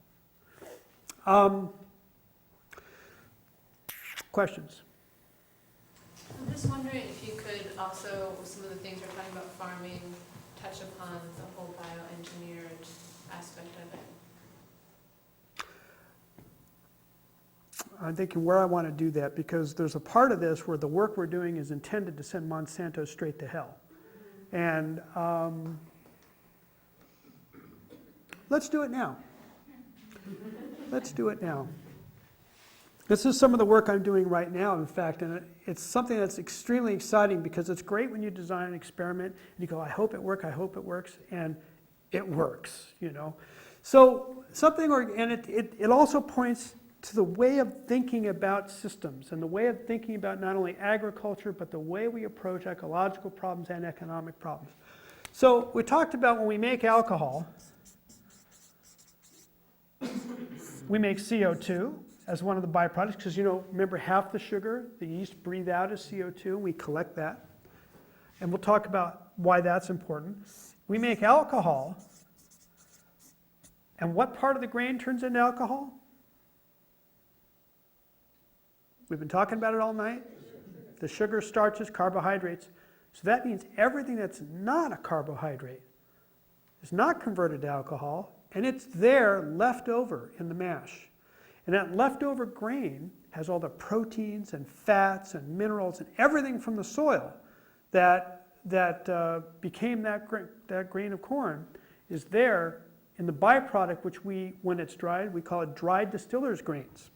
Questions? I'm just wondering if you could also, with some of the things we're talking about farming, touch upon the whole bioengineered aspect of it. I'm thinking where I want to do that, because there's a part of this where the work we're doing is intended to send Monsanto straight to hell. And let's do it now. Let's do it now. This is some of the work I'm doing right now, in fact, and it's something that's extremely exciting because it's great when you design an experiment and you go, I hope it works, and it works, So something, and it also points to the way of thinking about systems and the way of thinking about not only agriculture, but the way we approach ecological problems and economic problems. So we talked about when we make alcohol, we make CO2 as one of the byproducts, because remember, half the sugar the yeast breathe out is CO2, and we collect that. And we'll talk about why that's important. We make alcohol, and what part of the grain turns into alcohol? We've been talking about it all night. The sugar, starches, carbohydrates. So that means everything that's not a carbohydrate is not converted to alcohol, and it's there left over in the mash. And that leftover grain has all the proteins and fats and minerals and everything from the soil that became that grain of corn is there in the byproduct, which when it's dried, we call it dried distiller's grains.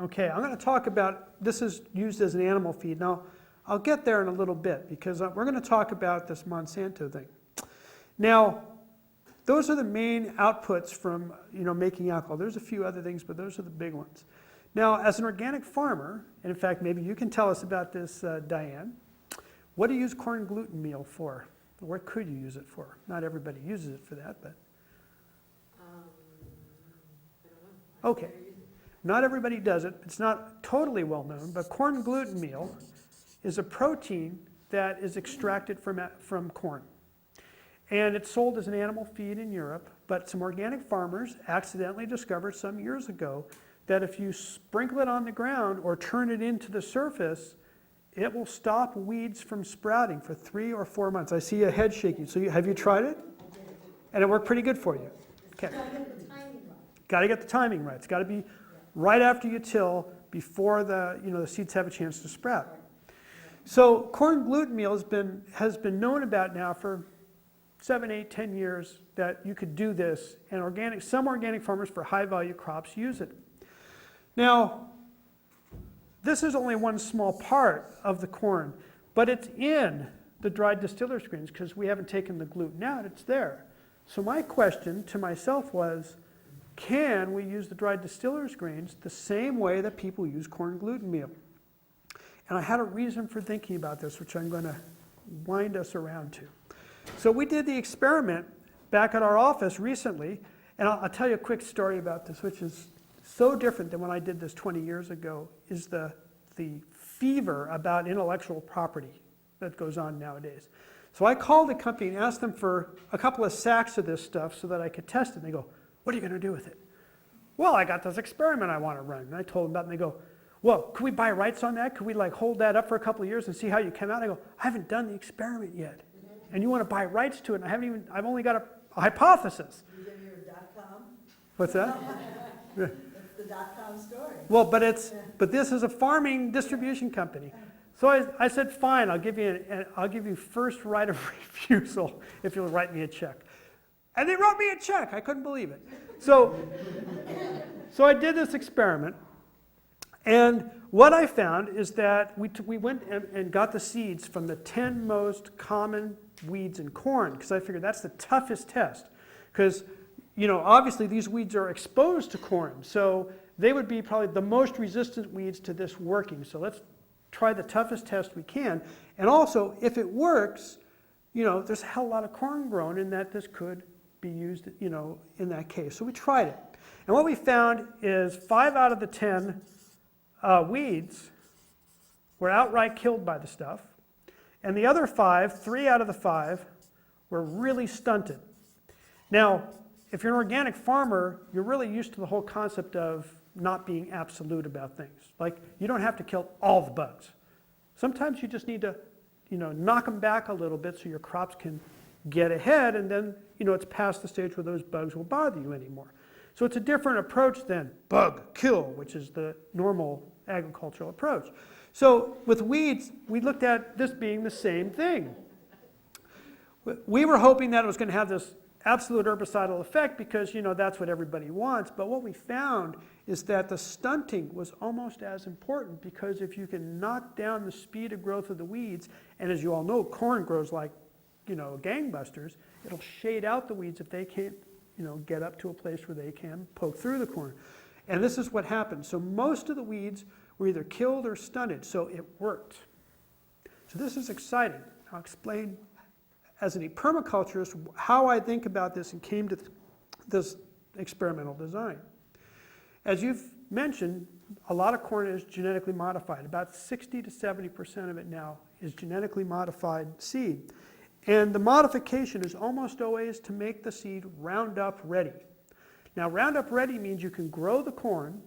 Okay, I'm going to talk about, this is used as an animal feed. Now, I'll get there in a little bit because we're going to talk about this Monsanto thing. Now, those are the main outputs from making alcohol. There's a few other things, but those are the big ones. Now, as an organic farmer, and in fact, maybe you can tell us about this, Diane, what do you use corn gluten meal for? What could you use it for? Not everybody uses it for that, but. I don't know. Okay. Not everybody does it. It's not totally well known, but corn gluten meal is a protein that is extracted from corn. And it's sold as an animal feed in Europe, but some organic farmers accidentally discovered some years ago that if you sprinkle it on the ground or turn it into the surface, it will stop weeds from sprouting for 3 or 4 months. I see a head shaking. So have you tried it? And it worked pretty good for you. Okay. Got to get the timing right. It's got to be right after you till, before the seeds have a chance to sprout. So corn gluten meal has been known about now for 7, 8, 10 years that you could do this, and some organic farmers for high value crops use it. Now, this is only one small part of the corn, but it's in the dried distillers grains because we haven't taken the gluten out, it's there. So my question to myself was, can we use the dried distillers grains the same way that people use corn gluten meal? And I had a reason for thinking about this, which I'm going to wind us around to. So we did the experiment back at our office recently, and I'll tell you a quick story about this, which is so different than when I did this 20 years ago, is the fever about intellectual property that goes on nowadays. So I called the company and asked them for a couple of sacks of this stuff so that I could test it. And they go, what are you going to do with it? Well, I got this experiment I want to run. And I told them about it, and they go, well, could we buy rights on that? Could we like hold that up for a couple of years and see how you come out? I go, I haven't done the experiment yet. And you want to buy rights to it, and I've only got a hypothesis. You give your .com? What's that? That's the .com story. Well, but this is a farming distribution company. So I said, fine, I'll give you first right of refusal if you'll write me a check. And they wrote me a check. I couldn't believe it. So I did this experiment, and what I found is that we went and got the seeds from the 10 most common weeds in corn, because I figured that's the toughest test. Because, obviously these weeds are exposed to corn, so they would be probably the most resistant weeds to this working. So let's try the toughest test we can. And also, if it works, there's a hell of a lot of corn grown in that this could be used, in that case. So we tried it. And what we found is 5 out of the 10 weeds were outright killed by the stuff. And the other 5, 3 out of the 5, were really stunted. Now, if you're an organic farmer, you're really used to the whole concept of not being absolute about things. Like, you don't have to kill all the bugs. Sometimes you just need to, knock them back a little bit so your crops can get ahead, and then, it's past the stage where those bugs will bother you anymore. So it's a different approach than bug kill, which is the normal agricultural approach. So with weeds, we looked at this being the same thing. We were hoping that it was going to have this absolute herbicidal effect because, that's what everybody wants. But what we found is that the stunting was almost as important, because if you can knock down the speed of growth of the weeds, and as you all know, corn grows like, gangbusters, it'll shade out the weeds if they can't, get up to a place where they can poke through the corn. And this is what happened. So most of the weeds were either killed or stunted, so it worked. So this is exciting. I'll explain as a permaculturist how I think about this and came to this experimental design. As you've mentioned, a lot of corn is genetically modified. About 60 to 70% of it now is genetically modified seed. And the modification is almost always to make the seed Roundup ready. Now, Roundup ready means you can grow the corn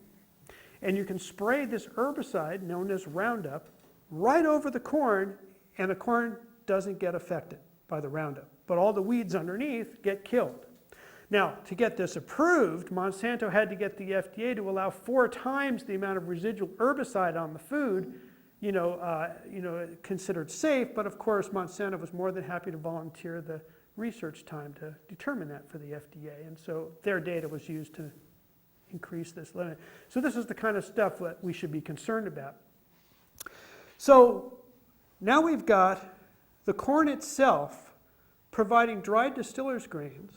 and you can spray this herbicide known as Roundup right over the corn, and the corn doesn't get affected by the Roundup, but all the weeds underneath get killed. Now, to get this approved, Monsanto had to get the FDA to allow 4 times the amount of residual herbicide on the food, considered safe, but of course Monsanto was more than happy to volunteer the research time to determine that for the FDA, and so their data was used to increase this limit. So this is the kind of stuff that we should be concerned about. So now we've got the corn itself providing dried distillers grains,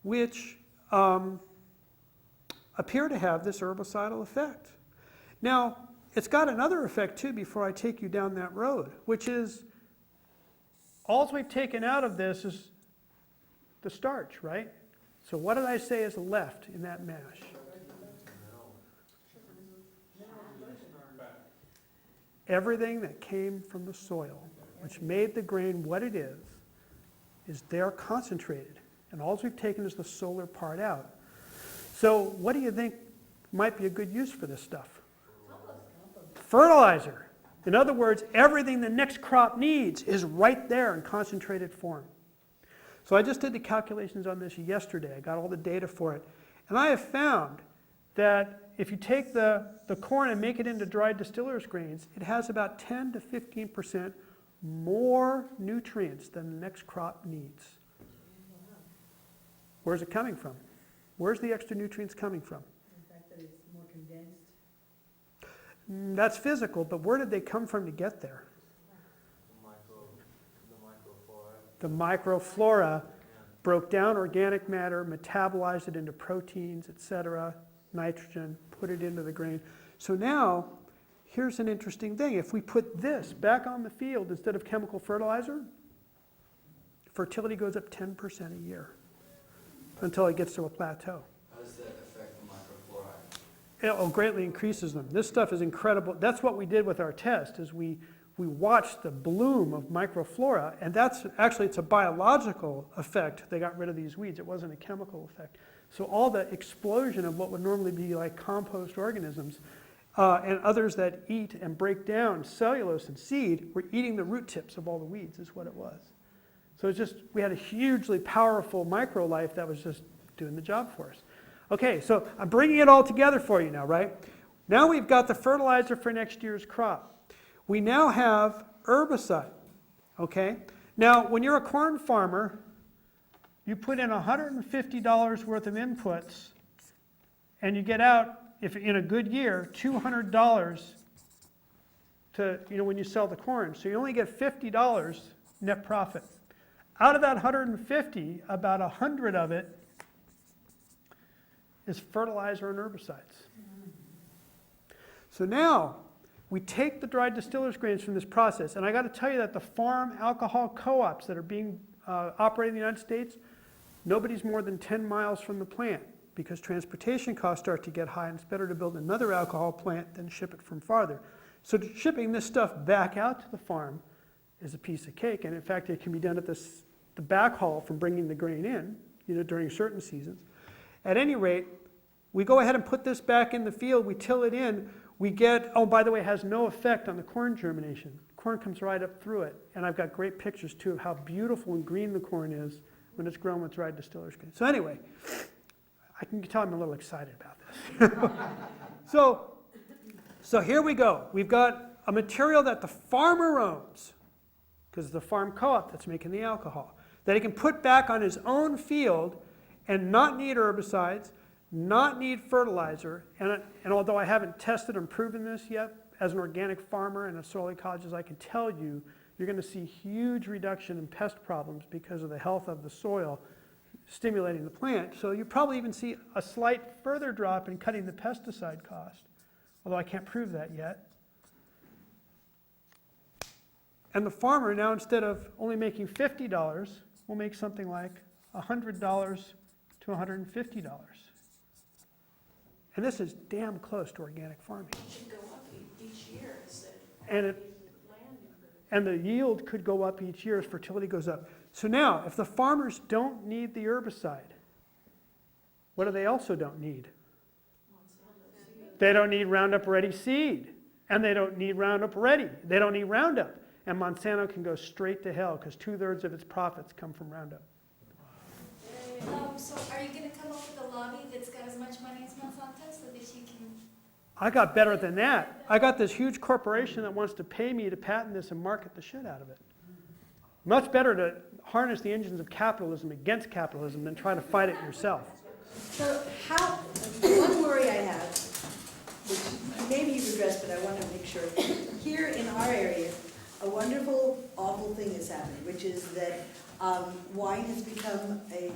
which appear to have this herbicidal effect. Now, it's got another effect too before I take you down that road, which is all we've taken out of this is the starch, right? So what did I say is left in that mash? Everything that came from the soil, which made the grain what it is there concentrated. And all we've taken is the solar part out. So what do you think might be a good use for this stuff? Fertilizer. In other words, everything the next crop needs is right there in concentrated form. So I just did the calculations on this yesterday. I got all the data for it. And I have found that if you take the corn and make it into dried distillers grains, it has about 10 to 15% more nutrients than the next crop needs. Where's it coming from? Where's the extra nutrients coming from? The fact that it's more condensed. That's physical, but where did they come from to get there? The microflora broke down organic matter, metabolized it into proteins, etc., nitrogen, put it into the grain. So now, here's an interesting thing. If we put this back on the field instead of chemical fertilizer, fertility goes up 10% a year until it gets to a plateau. How does that affect the microflora? It greatly increases them. This stuff is incredible. That's what we did with our test, is we watched the bloom of microflora, and that's actually, it's a biological effect. They got rid of these weeds. It wasn't a chemical effect. So all the explosion of what would normally be like compost organisms and others that eat and break down cellulose and seed were eating the root tips of all the weeds is what it was. So it's just, we had a hugely powerful micro-life that was just doing the job for us. Okay, so I'm bringing it all together for you now, right? Now we've got the fertilizer for next year's crop. We now have herbicide, okay? Now, when you're a corn farmer, you put in $150 worth of inputs, and you get out, if in a good year, $200 to, when you sell the corn. So you only get $50 net profit. Out of that 150, about 100 of it is fertilizer and herbicides. So now, we take the dried distillers grains from this process, and I got to tell you that the farm alcohol co-ops that are being operated in the United States, nobody's more than 10 miles from the plant because transportation costs start to get high, and it's better to build another alcohol plant than ship it from farther. So shipping this stuff back out to the farm is a piece of cake, and in fact, it can be done at the backhaul from bringing the grain in, during certain seasons. At any rate, we go ahead and put this back in the field, we till it in. We get, oh, by the way, it has no effect on the corn germination. Corn comes right up through it. And I've got great pictures, too, of how beautiful and green the corn is when it's grown with dried distillers grains. So anyway, I can tell I'm a little excited about this. So here we go. We've got a material that the farmer owns, because it's the farm co-op that's making the alcohol, that he can put back on his own field and not need herbicides, not need fertilizer, and although I haven't tested and proven this yet, as an organic farmer and a soil ecologist, I can tell you, you're going to see huge reduction in pest problems because of the health of the soil stimulating the plant. So you probably even see a slight further drop in cutting the pesticide cost, although I can't prove that yet. And the farmer now, instead of only making $50, will make something like $100 to $150. And this is damn close to organic farming. It should go up each year as And the yield could go up each year as fertility goes up. So now, if the farmers don't need the herbicide, what do they also don't need? They don't need Roundup Ready seed. And they don't need Roundup Ready. They don't need Roundup. And Monsanto can go straight to hell because 2/3 of its profits come from Roundup. So are you going to come up with a lobby that's got as much money as Monsanto so that you can... I got better than that. I got this huge corporation that wants to pay me to patent this and market the shit out of it. Much better to harness the engines of capitalism against capitalism than try to fight it yourself. So one worry I have, which maybe you've addressed, but I want to make sure. Here in our area, a wonderful, awful thing is happening, which is that wine has become a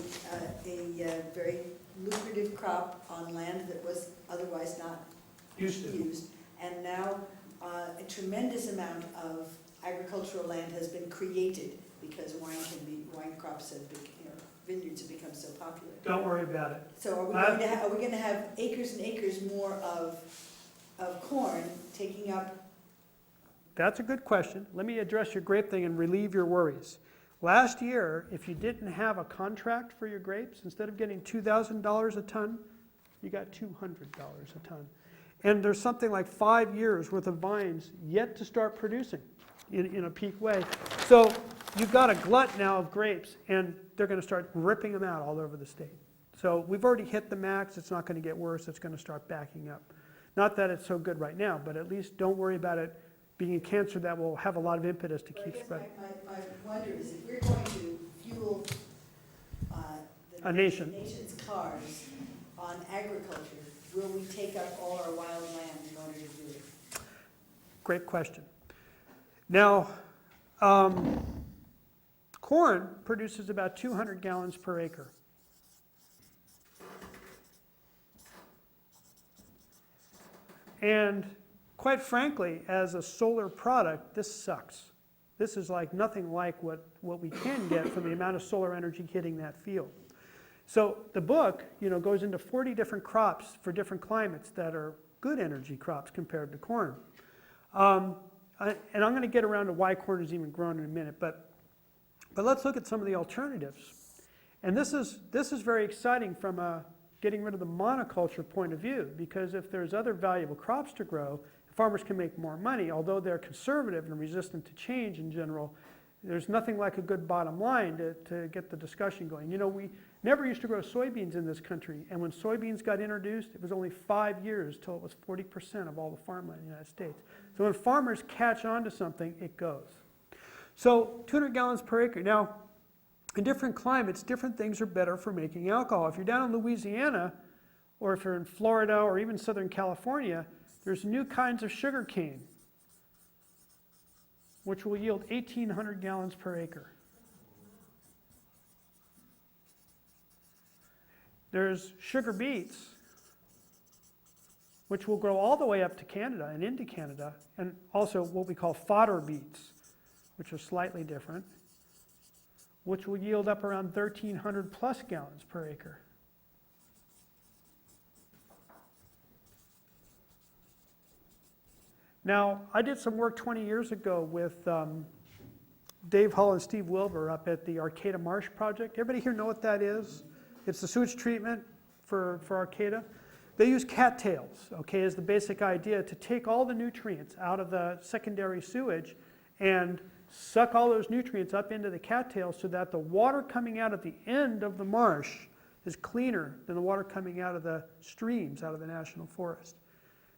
very lucrative crop on land that was otherwise not used. And now a tremendous amount of agricultural land has been created because wine crops have been, vineyards have become so popular. Don't worry about it. So are we going to have acres and acres more of corn taking up? That's a good question. Let me address your grape thing and relieve your worries. Last year, if you didn't have a contract for your grapes, instead of getting $2,000 a ton, you got $200 a ton. And there's something like 5 years worth of vines yet to start producing in a peak way. So you've got a glut now of grapes, and they're going to start ripping them out all over the state. So we've already hit the max, it's not going to get worse, it's going to start backing up. Not that it's so good right now, but at least don't worry about it being a cancer that will have a lot of impetus to But I keep guess spreading. my wonder is if we're going to fuel A nation. nation's cars on agriculture, will we take up all our wild land in order to do it? Great question. Now, corn produces about 200 gallons per acre. And quite frankly, as a solar product, this sucks. This is like nothing like what we can get from the amount of solar energy hitting that field. So the book, goes into 40 different crops for different climates that are good energy crops compared to corn. And I'm going to get around to why corn is even grown in a minute, but let's look at some of the alternatives. And this is very exciting from a getting rid of the monoculture point of view, because if there's other valuable crops to grow, farmers can make more money. Although they're conservative and resistant to change in general, there's nothing like a good bottom line to get the discussion going. We never used to grow soybeans in this country, and when soybeans got introduced, it was only 5 years till it was 40% of all the farmland in the United States. So when farmers catch on to something, it goes. So 200 gallons per acre. Now, in different climates, different things are better for making alcohol. If you're down in Louisiana, or if you're in Florida, or even Southern California, there's new kinds of sugar cane, which will yield 1,800 gallons per acre. There's sugar beets, which will grow all the way up to Canada and into Canada, and also what we call fodder beets, which are slightly different, which will yield up around 1,300 plus gallons per acre. Now, I did some work 20 years ago with Dave Hull and Steve Wilbur up at the Arcata Marsh Project. Everybody here know what that is? It's the sewage treatment for Arcata. They use cattails, okay, as the basic idea to take all the nutrients out of the secondary sewage and suck all those nutrients up into the cattails so that the water coming out at the end of the marsh is cleaner than the water coming out of the streams, out of the national forest.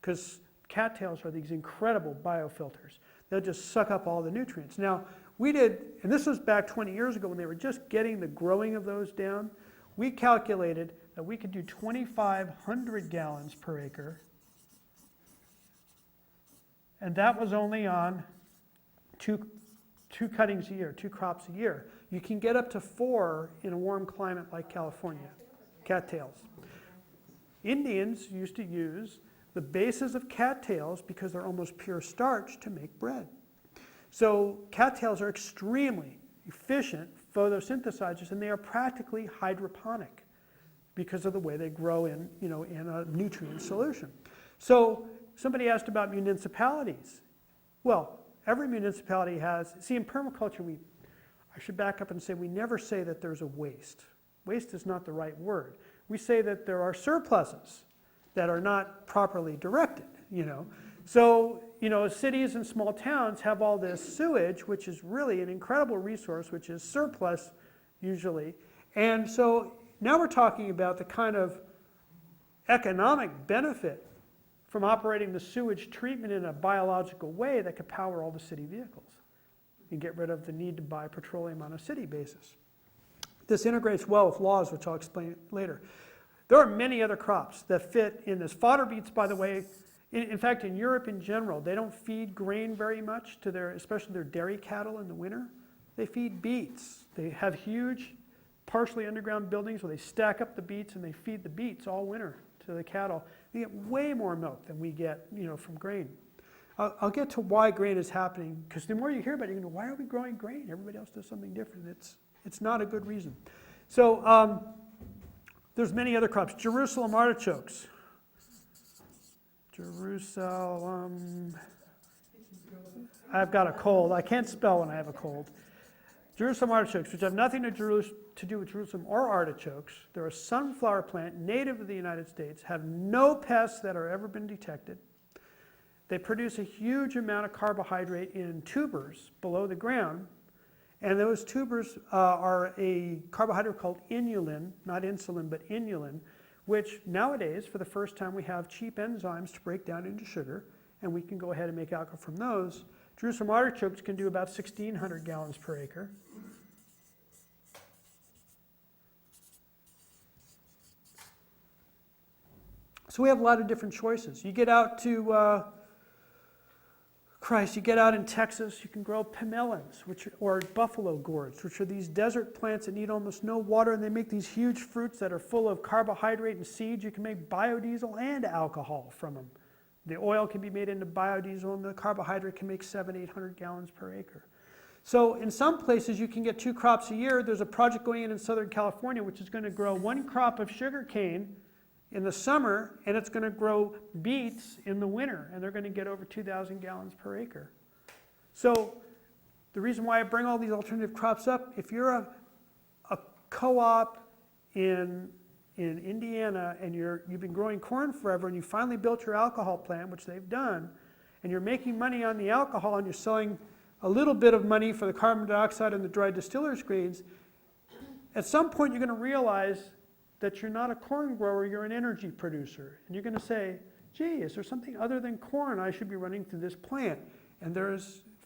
Because cattails are these incredible biofilters. They'll just suck up all the nutrients. Now, we did, and this was back 20 years ago when they were just getting the growing of those down, we calculated that we could do 2,500 gallons per acre, and that was only on two cuttings a year, 2 crops a year. You can get up to 4 in a warm climate like California, cattails. Indians used to use the bases of cattails because they're almost pure starch to make bread. So cattails are extremely efficient photosynthesizers, and they are practically hydroponic because of the way they grow in a nutrient solution. So somebody asked about municipalities. Well, every municipality has, see, in permaculture, I should back up and say we never say that there's a waste. Waste is not the right word. We say that there are surpluses that are not properly directed, So, cities and small towns have all this sewage, which is really an incredible resource, which is surplus usually. And so now we're talking about the kind of economic benefit from operating the sewage treatment in a biological way that could power all the city vehicles and get rid of the need to buy petroleum on a city basis. This integrates well with laws, which I'll explain later. There are many other crops that fit in this. Fodder beets, by the way, in fact, in Europe in general, they don't feed grain very much to especially their dairy cattle in the winter. They feed beets. They have huge, partially underground buildings where they stack up the beets and they feed the beets all winter to the cattle. They get way more milk than we get, from grain. I'll get to why grain is happening, because the more you hear about it, you go, why are we growing grain? Everybody else does something different. It's not a good reason. So there's many other crops. Jerusalem artichokes. Jerusalem. I've got a cold. I can't spell when I have a cold. Jerusalem artichokes, which have nothing to do with Jerusalem or artichokes. They're a sunflower plant native to the United States, have no pests that have ever been detected. They produce a huge amount of carbohydrate in tubers below the ground, And those tubers are a carbohydrate called inulin, not insulin, but inulin, which nowadays, for the first time, we have cheap enzymes to break down into sugar, and we can go ahead and make alcohol from those. Jerusalem artichokes can do about 1,600 gallons per acre. So we have a lot of different choices. You get out to, you get out in Texas, you can grow pimelons, or buffalo gourds, which are these desert plants that need almost no water, and they make these huge fruits that are full of carbohydrate and seeds. You can make biodiesel and alcohol from them. The oil can be made into biodiesel, and the carbohydrate can make 700-800 gallons per acre. So in some places, you can get 2 crops a year. There's a project going in Southern California, which is going to grow 1 crop of sugar cane in the summer, and it's going to grow beets in the winter, and they're going to get over 2,000 gallons per acre. So the reason why I bring all these alternative crops up, if you're a co-op in Indiana and you've been growing corn forever and you finally built your alcohol plant, which they've done, and you're making money on the alcohol and you're selling a little bit of money for the carbon dioxide and the dry distillers grains, at some point you're going to realize that you're not a corn grower, you're an energy producer. And you're going to say, gee, is there something other than corn I should be running through this plant? And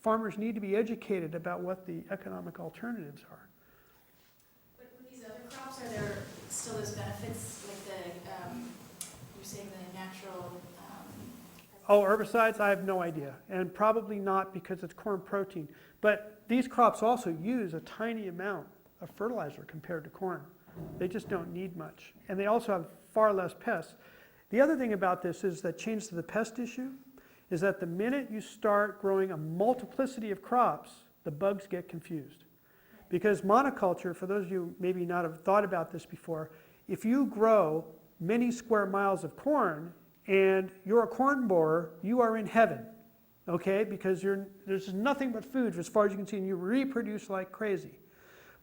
farmers need to be educated about what the economic alternatives are. But with these other crops, are there still those benefits, like you're saying the natural? Oh, herbicides? I have no idea. And probably not because it's corn protein. But these crops also use a tiny amount of fertilizer compared to corn. They just don't need much. And they also have far less pests. The other thing about this is that change to the pest issue is that the minute you start growing a multiplicity of crops, the bugs get confused. Because monoculture, for those of you who maybe not have thought about this before, if you grow many square miles of corn and you're a corn borer, you are in heaven, okay? Because there's nothing but food as far as you can see, and you reproduce like crazy.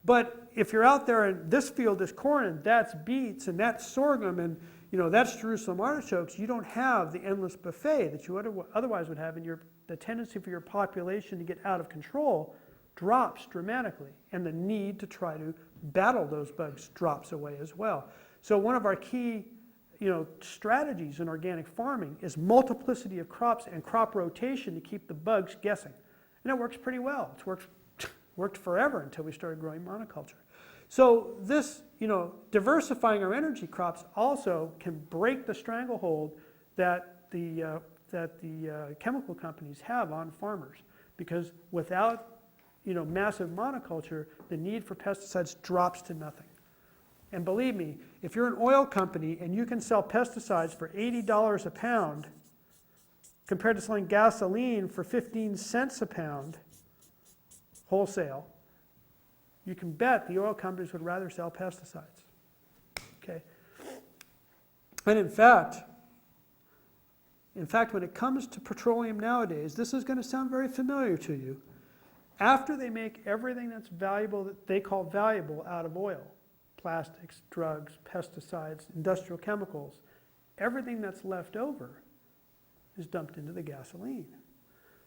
But if you're out there and this field is corn and that's beets and that's sorghum and that's Jerusalem artichokes, you don't have the endless buffet that you otherwise would have, and the tendency for your population to get out of control drops dramatically, and the need to try to battle those bugs drops away as well. So one of our key strategies in organic farming is multiplicity of crops and crop rotation to keep the bugs guessing. And it works pretty well. It's worked forever until we started growing monoculture. So this, diversifying our energy crops also can break the stranglehold that the chemical companies have on farmers. Because without, massive monoculture, the need for pesticides drops to nothing. And believe me, if you're an oil company and you can sell pesticides for $80 a pound compared to selling gasoline for 15 cents a pound, wholesale, you can bet the oil companies would rather sell pesticides. Okay? And in fact, when it comes to petroleum nowadays, this is going to sound very familiar to you. After they make everything that's valuable, that they call valuable, out of oil, plastics, drugs, pesticides, industrial chemicals, everything that's left over is dumped into the gasoline.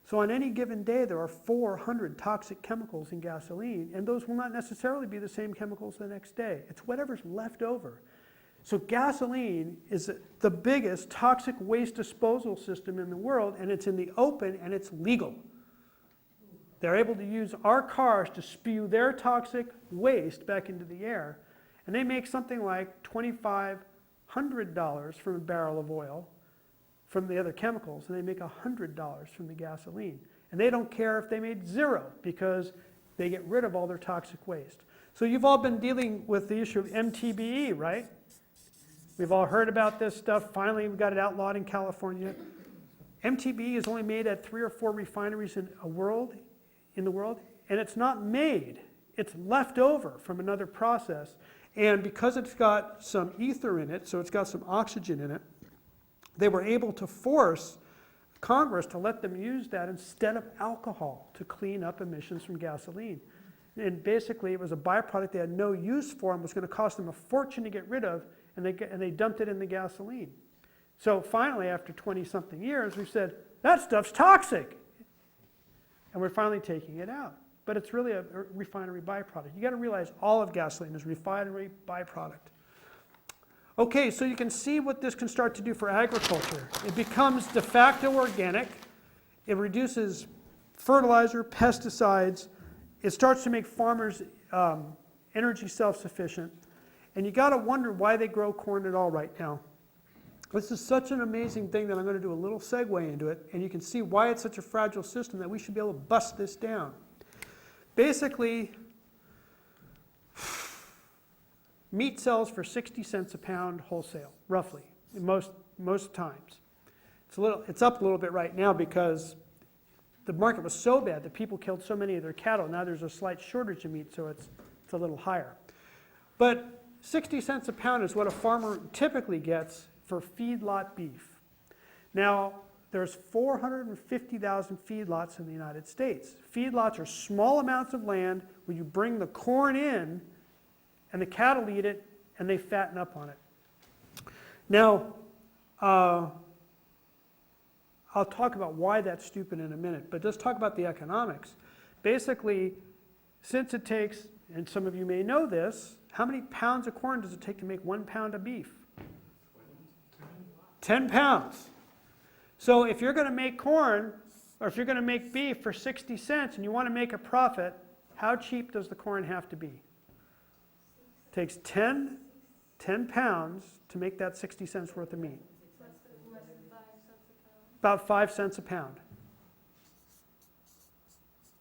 So on any given day, there are 400 toxic chemicals in gasoline, and those will not necessarily be the same chemicals the next day. It's whatever's left over. So gasoline is the biggest toxic waste disposal system in the world, and it's in the open, and it's legal. They're able to use our cars to spew their toxic waste back into the air, and they make something like $2,500 from a barrel of oil from the other chemicals, and they make $100 from the gasoline. And they don't care if they made $0 because they get rid of all their toxic waste. So you've all been dealing with the issue of MTBE, right? We've all heard about this stuff. Finally, we got it outlawed in California. MTBE is only made at 3 or 4 refineries in the world, and it's not made. It's left over from another process. And because it's got some ether in it, so it's got some oxygen in it, they were able to force Congress to let them use that instead of alcohol to clean up emissions from gasoline. And basically, it was a byproduct they had no use for and was going to cost them a fortune to get rid of, and they dumped it in the gasoline. So finally, after 20-something years, we said, that stuff's toxic. And we're finally taking it out. but it's really a refinery byproduct. You got to realize all of gasoline is refinery byproduct. Okay, so you can see what this can start to do for agriculture. It becomes de facto organic. It reduces fertilizer, pesticides. It starts to make farmers energy self-sufficient. And you got to wonder why they grow corn at all right now. This is such an amazing thing that I'm going to do a little segue into it, and you can see why it's such a fragile system that we should be able to bust this down. Basically, meat sells for 60 cents a pound wholesale, roughly, most times. It's up a little bit right now because the market was so bad that people killed so many of their cattle. Now there's a slight shortage of meat, so it's a little higher. But 60 cents a pound is what a farmer typically gets for feedlot beef. Now, there's 450,000 feedlots in the United States. Feedlots are small amounts of land where you bring the corn in and the cattle eat it and they fatten up on it. Now, I'll talk about why that's stupid in a minute, but let's talk about the economics. Basically, since it takes, and some of you may know this, how many pounds of corn does it take to make 1 pound of beef? 10 pounds. So if you're going to make corn, or if you're going to make beef for 60 cents and you want to make a profit, how cheap does the corn have to be? It takes 10 pounds to make that 60 cents worth of meat. About 5 cents a pound.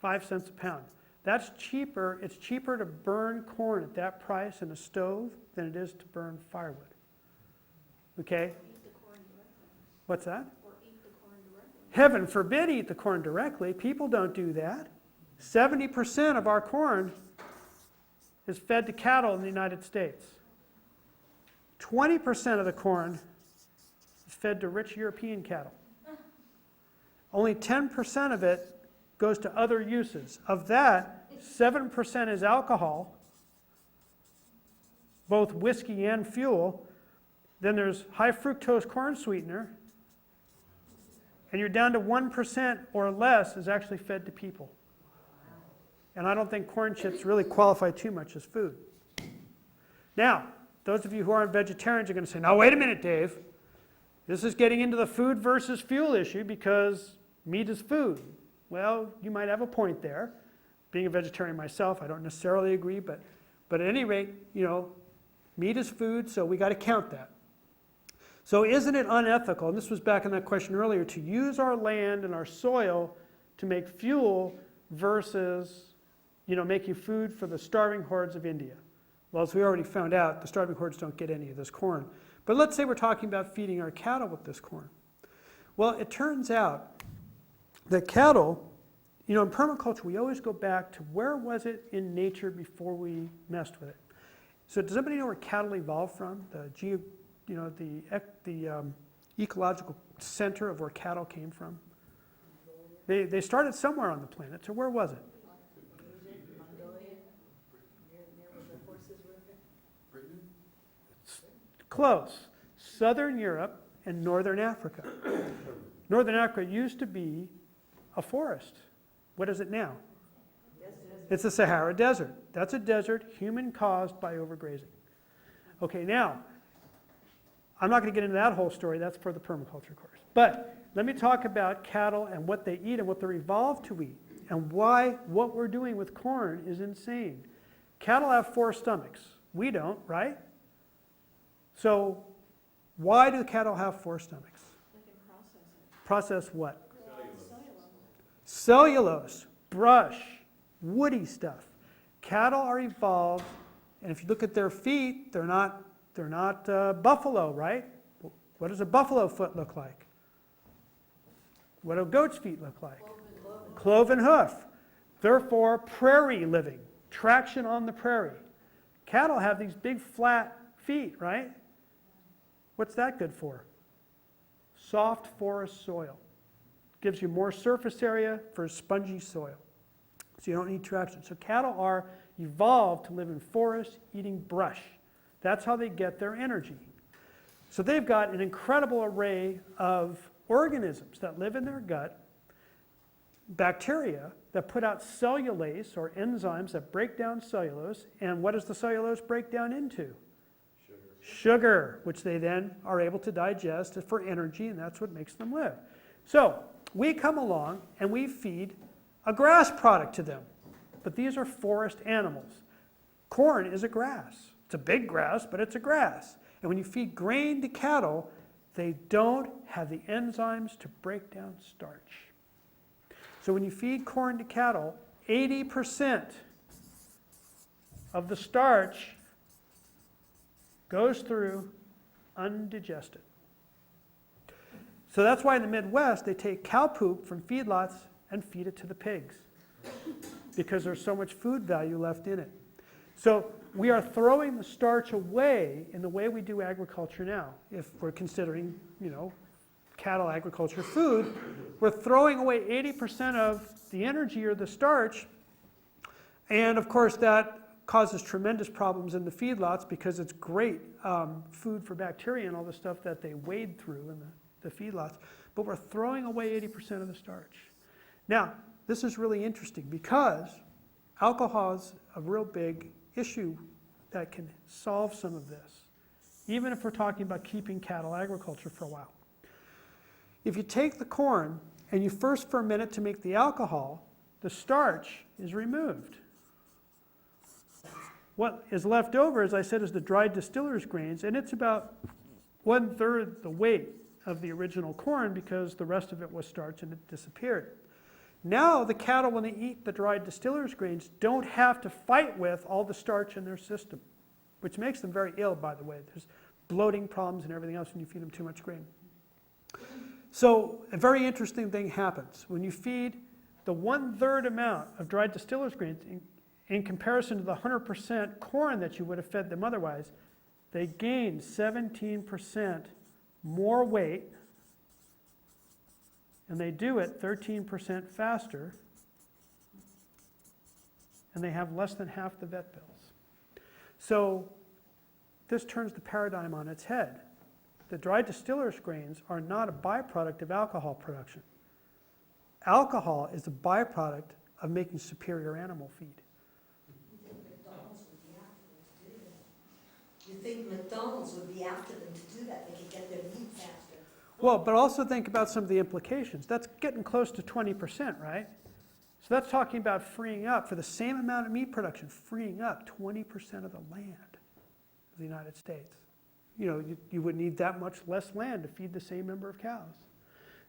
5 cents a pound. That's cheaper. It's cheaper to burn corn at that price in a stove than it is to burn firewood. Okay? What's that? Or eat the corn directly. Heaven forbid eat the corn directly. People don't do that. 70% of our corn is fed to cattle in the United States. 20% of the corn is fed to rich European cattle. Only 10% of it goes to other uses. Of that, 7% is alcohol, both whiskey and fuel. Then there's high fructose corn sweetener, and you're down to 1% or less is actually fed to people. And I don't think corn chips really qualify too much as food. Now, those of you who aren't vegetarians are going to say, now wait a minute, Dave. This is getting into the food versus fuel issue because meat is food. Well, you might have a point there. Being a vegetarian myself, I don't necessarily agree, but at any rate, meat is food, so we got to count that. So isn't it unethical, and this was back in that question earlier, to use our land and our soil to make fuel versus, making food for the starving hordes of India? Well, as we already found out, the starving hordes don't get any of this corn. But let's say we're talking about feeding our cattle with this corn. Well, it turns out that cattle, in permaculture, we always go back to where was it in nature before we messed with it. So does anybody know where cattle evolved from? The ecological center of where cattle came from? They started somewhere on the planet, so where was it? Close. Southern Europe and Northern Africa. Northern Africa used to be a forest. What is it now? It's the Sahara Desert. That's a desert human-caused by overgrazing. Okay, now, I'm not going to get into that whole story. That's for the permaculture course. But let me talk about cattle and what they eat and what they're evolved to eat and why what we're doing with corn is insane. Cattle have 4 stomachs. We don't, right? So why do cattle have 4 stomachs? They can process it. Process what? Cellulose. Cellulose, brush, woody stuff. Cattle are evolved, and if you look at their feet, they're not buffalo, right? What does a buffalo foot look like? What do goat's feet look like? Cloven hoof. Therefore, prairie living, traction on the prairie. Cattle have these big flat feet, right? What's that good for? Soft forest soil. Gives you more surface area for spongy soil. So you don't need traction. So cattle are evolved to live in forests eating brush. That's how they get their energy. So they've got an incredible array of organisms that live in their gut bacteria that put out cellulase, or enzymes that break down cellulose. And what does the cellulose break down into? Sugar, which they then are able to digest for energy, and that's what makes them live. So we come along and we feed a grass product to them. But these are forest animals. Corn is a grass. It's a big grass, but it's a grass. And when you feed grain to cattle, they don't have the enzymes to break down starch. So when you feed corn to cattle, 80% of the starch goes through undigested. So that's why in the Midwest they take cow poop from feedlots and feed it to the pigs, because there's so much food value left in it. So we are throwing the starch away in the way we do agriculture now. If we're considering, cattle agriculture food, we're throwing away 80% of the energy or the starch, and of course that causes tremendous problems in the feedlots because it's great food for bacteria and all the stuff that they wade through in the feedlots, but we're throwing away 80% of the starch. Now, this is really interesting because alcohol is a real big issue that can solve some of this, even if we're talking about keeping cattle agriculture for a while. If you take the corn and you first ferment it to make the alcohol, the starch is removed. What is left over, as I said, is the dried distiller's grains, and it's about 1/3 the weight of the original corn because the rest of it was starch and it disappeared. Now the cattle, when they eat the dried distiller's grains, don't have to fight with all the starch in their system, which makes them very ill, by the way. There's bloating problems and everything else when you feed them too much grain. So a very interesting thing happens. When you feed the 1/3 amount of dried distiller's grains in comparison to the 100% corn that you would have fed them otherwise, they gain 17% more weight, and they do it 13% faster, and they have less than half the vet bills. So this turns the paradigm on its head. The dried distiller's grains are not a byproduct of alcohol production. Alcohol is a byproduct of making superior animal feed. You think McDonald's would be after them to do that? They could get their meat faster. Well, but also think about some of the implications. That's getting close to 20%, right? So that's talking about freeing up, for the same amount of meat production, freeing up 20% of the land of the United States. You would need that much less land to feed the same number of cows.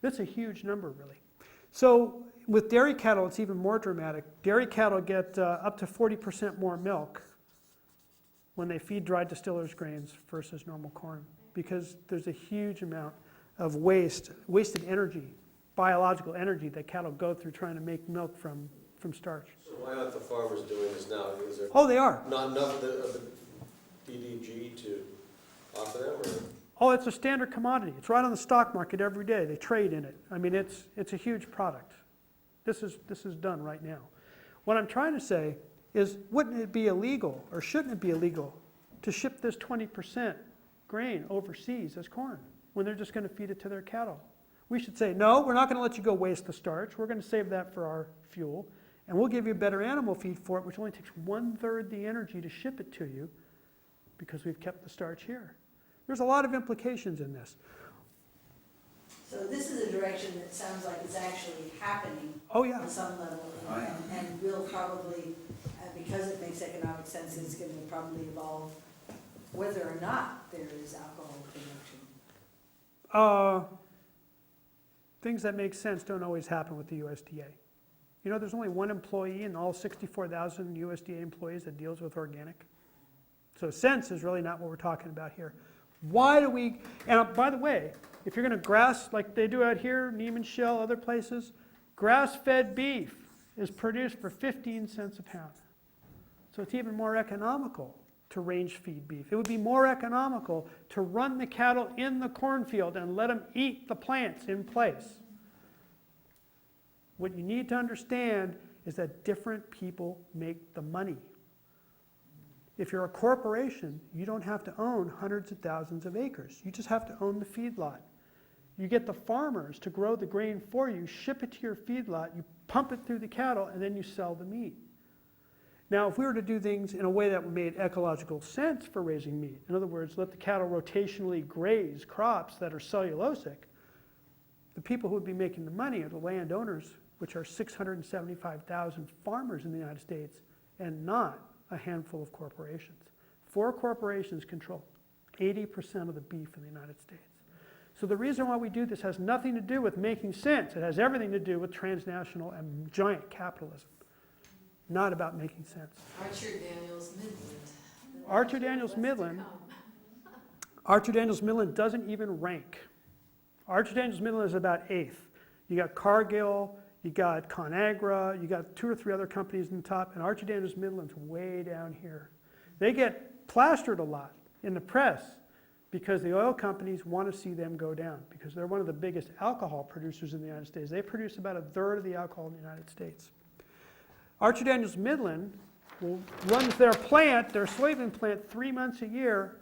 That's a huge number, really. So with dairy cattle, it's even more dramatic. Dairy cattle get up to 40% more milk when they feed dried distiller's grains versus normal corn, because there's a huge amount of wasted energy, biological energy that cattle go through trying to make milk from starch. So why aren't the farmers doing this now? Is there Oh, they are. not enough of the DDG to offer them, or? Oh, it's a standard commodity. It's right on the stock market every day. They trade in it. I mean, it's a huge product. This is done right now. What I'm trying to say is, wouldn't it be illegal, or shouldn't it be illegal, to ship this 20% grain overseas as corn when they're just going to feed it to their cattle? We should say, no, we're not going to let you go waste the starch. We're going to save that for our fuel, and we'll give you better animal feed for it, which only takes 1/3 the energy to ship it to you because we've kept the starch here. There's a lot of implications in this. So this is a direction that sounds like it's actually happening Oh, yeah. on some level, and will probably, because it makes economic sense, it's going to probably evolve whether or not there is alcohol production. Things that make sense don't always happen with the USDA. There's only one employee in all 64,000 USDA employees that deals with organic. So sense is really not what we're talking about here. Why do we, and by the way, if you're going to grass, like they do out here, Neiman Shell, other places, grass-fed beef is produced for 15 cents a pound. So it's even more economical to range feed beef. It would be more economical to run the cattle in the cornfield and let them eat the plants in place. What you need to understand is that different people make the money. If you're a corporation, you don't have to own hundreds of thousands of acres. You just have to own the feedlot. You get the farmers to grow the grain for you, ship it to your feedlot, you pump it through the cattle, and then you sell the meat. Now, if we were to do things in a way that made ecological sense for raising meat, in other words, let the cattle rotationally graze crops that are cellulosic, the people who would be making the money are the landowners, which are 675,000 farmers in the United States, and not a handful of corporations. 4 corporations control 80% of the beef in the United States. So the reason why we do this has nothing to do with making sense. It has everything to do with transnational and giant capitalism. Not about making sense. Archer Daniels Midland. Archer Daniels What's to Midland. come? Archer Daniels Midland doesn't even rank. Archer Daniels Midland is about 8th. You got Cargill, you got ConAgra, you got 2 or 3 other companies in the top, and Archer Daniels Midland's way down here. They get plastered a lot in the press because the oil companies want to see them go down because they're one of the biggest alcohol producers in the United States. They produce about 1/3 of the alcohol in the United States. Archer Daniels Midland runs their plant, their soybean plant, 3 months a year,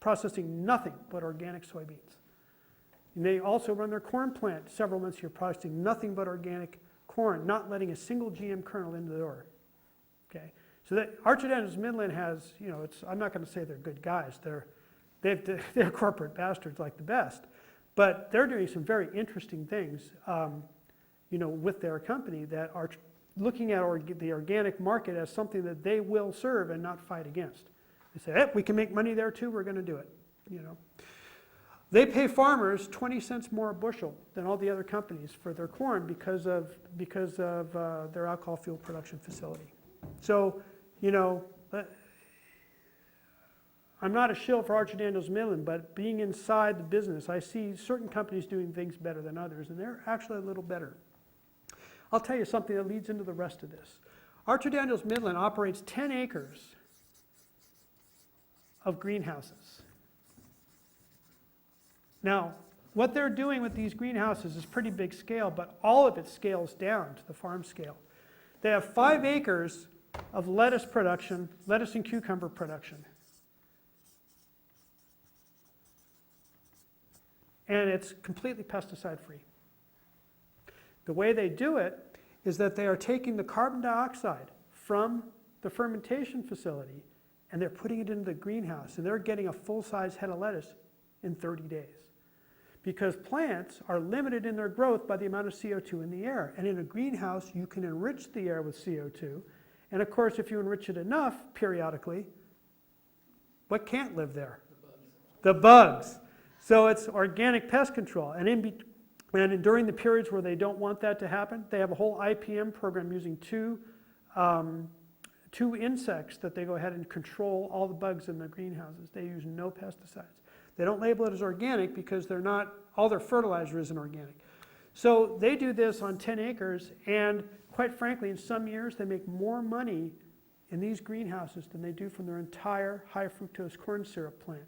processing nothing but organic soybeans. And they also run their corn plant several months a year, processing nothing but organic corn, not letting a single GM kernel into the door. Okay, so that Archer Daniels Midland has, you know, I'm not going to say they're good guys. They're corporate bastards like the best, but they're doing some very interesting things, you know, with their company that are looking at the organic market as something that they will serve and not fight against. They say, hey, we can make money there too, we're going to do it. You know, they pay farmers 20 cents more a bushel than all the other companies for their corn because of their alcohol fuel production facility. So, you know, I'm not a shill for Archer Daniels Midland, but being inside the business, I see certain companies doing things better than others, and they're actually a little better. I'll tell you something that leads into the rest of this. Archer Daniels Midland operates 10 acres of greenhouses. Now, what they're doing with these greenhouses is pretty big scale, but all of it scales down to the farm scale. They have 5 acres of lettuce production, lettuce and cucumber production. And it's completely pesticide-free. The way they do it is that they are taking the carbon dioxide from the fermentation facility and they're putting it into the greenhouse, and they're getting a full-size head of lettuce in 30 days. Because plants are limited in their growth by the amount of CO2 in the air. And in a greenhouse, you can enrich the air with CO2. And of course, if you enrich it enough periodically, what can't live there? The bugs. So it's organic pest control. And during the periods where they don't want that to happen, they have a whole IPM program using two insects that they go ahead and control all the bugs in the greenhouses. They use no pesticides. They don't label it as organic because all their fertilizer isn't organic. So they do this on 10 acres, and quite frankly, in some years, they make more money in these greenhouses than they do from their entire high fructose corn syrup plant.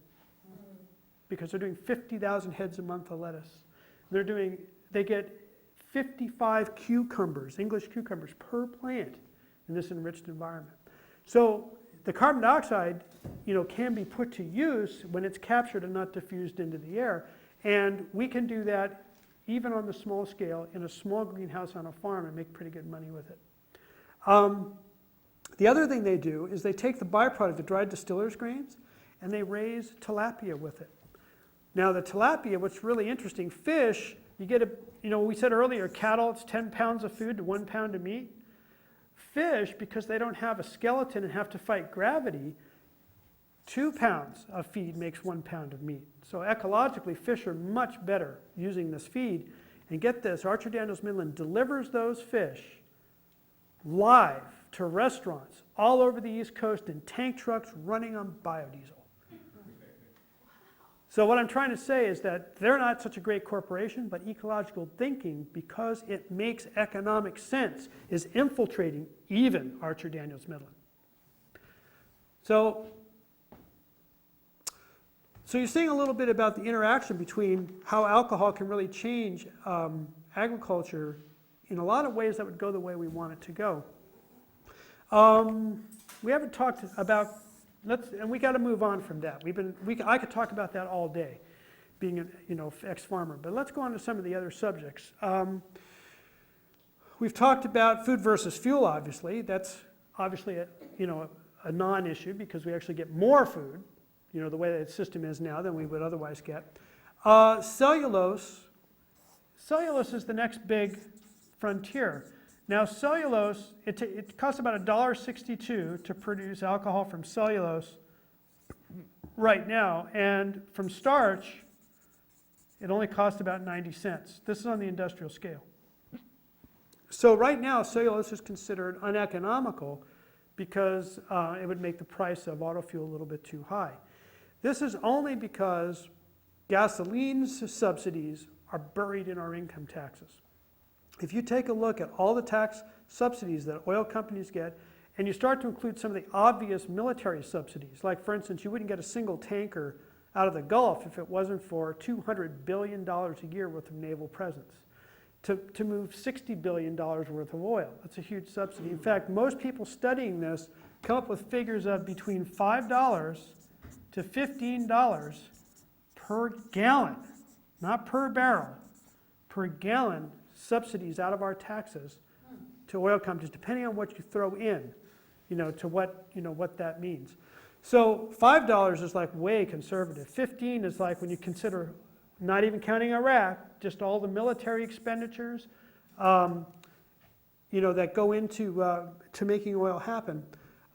Because they're doing 50,000 heads a month of lettuce. They get 55 cucumbers, English cucumbers, per plant in this enriched environment. So the carbon dioxide, can be put to use when it's captured and not diffused into the air. And we can do that even on the small scale in a small greenhouse on a farm and make pretty good money with it. The other thing they do is they take the byproduct, the dried distiller's grains, and they raise tilapia with it. Now the tilapia, what's really interesting, fish, you get we said earlier, cattle, it's 10 pounds of food to 1 pound of meat. Fish, because they don't have a skeleton and have to fight gravity, 2 pounds of feed makes 1 pound of meat. So ecologically, fish are much better using this feed. And get this, Archer Daniels Midland delivers those fish live to restaurants all over the East Coast in tank trucks running on biodiesel. So what I'm trying to say is that they're not such a great corporation, but ecological thinking, because it makes economic sense, is infiltrating even Archer Daniels Midland. So you're seeing a little bit about the interaction between how alcohol can really change agriculture in a lot of ways that would go the way we want it to go. We haven't talked about, and we got to move on from that. I could talk about that all day. being an ex-farmer. But let's go on to some of the other subjects. We've talked about food versus fuel, obviously. That's obviously a non-issue because we actually get more food, the way that system is now than we would otherwise get. Cellulose is the next big frontier. Now cellulose, it costs about $1.62 to produce alcohol from cellulose right now, and from starch, it only costs about 90 cents. This is on the industrial scale. So right now, cellulose is considered uneconomical because it would make the price of auto fuel a little bit too high. This is only because gasoline's subsidies are buried in our income taxes. If you take a look at all the tax subsidies that oil companies get, and you start to include some of the obvious military subsidies, like for instance, you wouldn't get a single tanker out of the Gulf if it wasn't for $200 billion a year worth of naval presence. To move $60 billion worth of oil, that's a huge subsidy. In fact, most people studying this come up with figures of between $5 to $15 per gallon, not per barrel, per gallon subsidies out of our taxes to oil companies, depending on what you throw in, to what that means. So $5 is like way conservative. 15 is like when you consider not even counting Iraq, just all the military expenditures, that go into to making oil happen.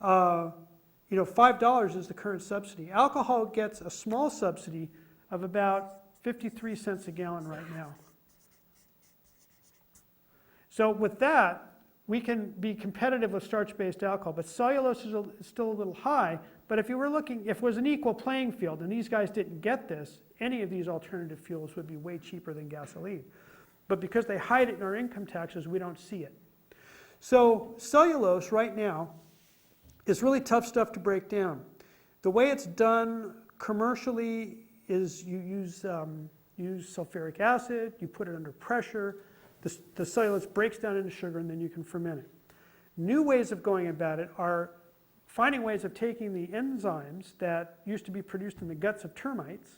$5 is the current subsidy. Alcohol gets a small subsidy of about 53 cents a gallon right now. So with that, we can be competitive with starch-based alcohol, but cellulose is still a little high. But if it was an equal playing field, and these guys didn't get this, any of these alternative fuels would be way cheaper than gasoline. But because they hide it in our income taxes, we don't see it. So cellulose right now is really tough stuff to break down. The way it's done commercially is you use sulfuric acid, you put it under pressure, the cellulose breaks down into sugar, and then you can ferment it. New ways of going about it are finding ways of taking the enzymes that used to be produced in the guts of termites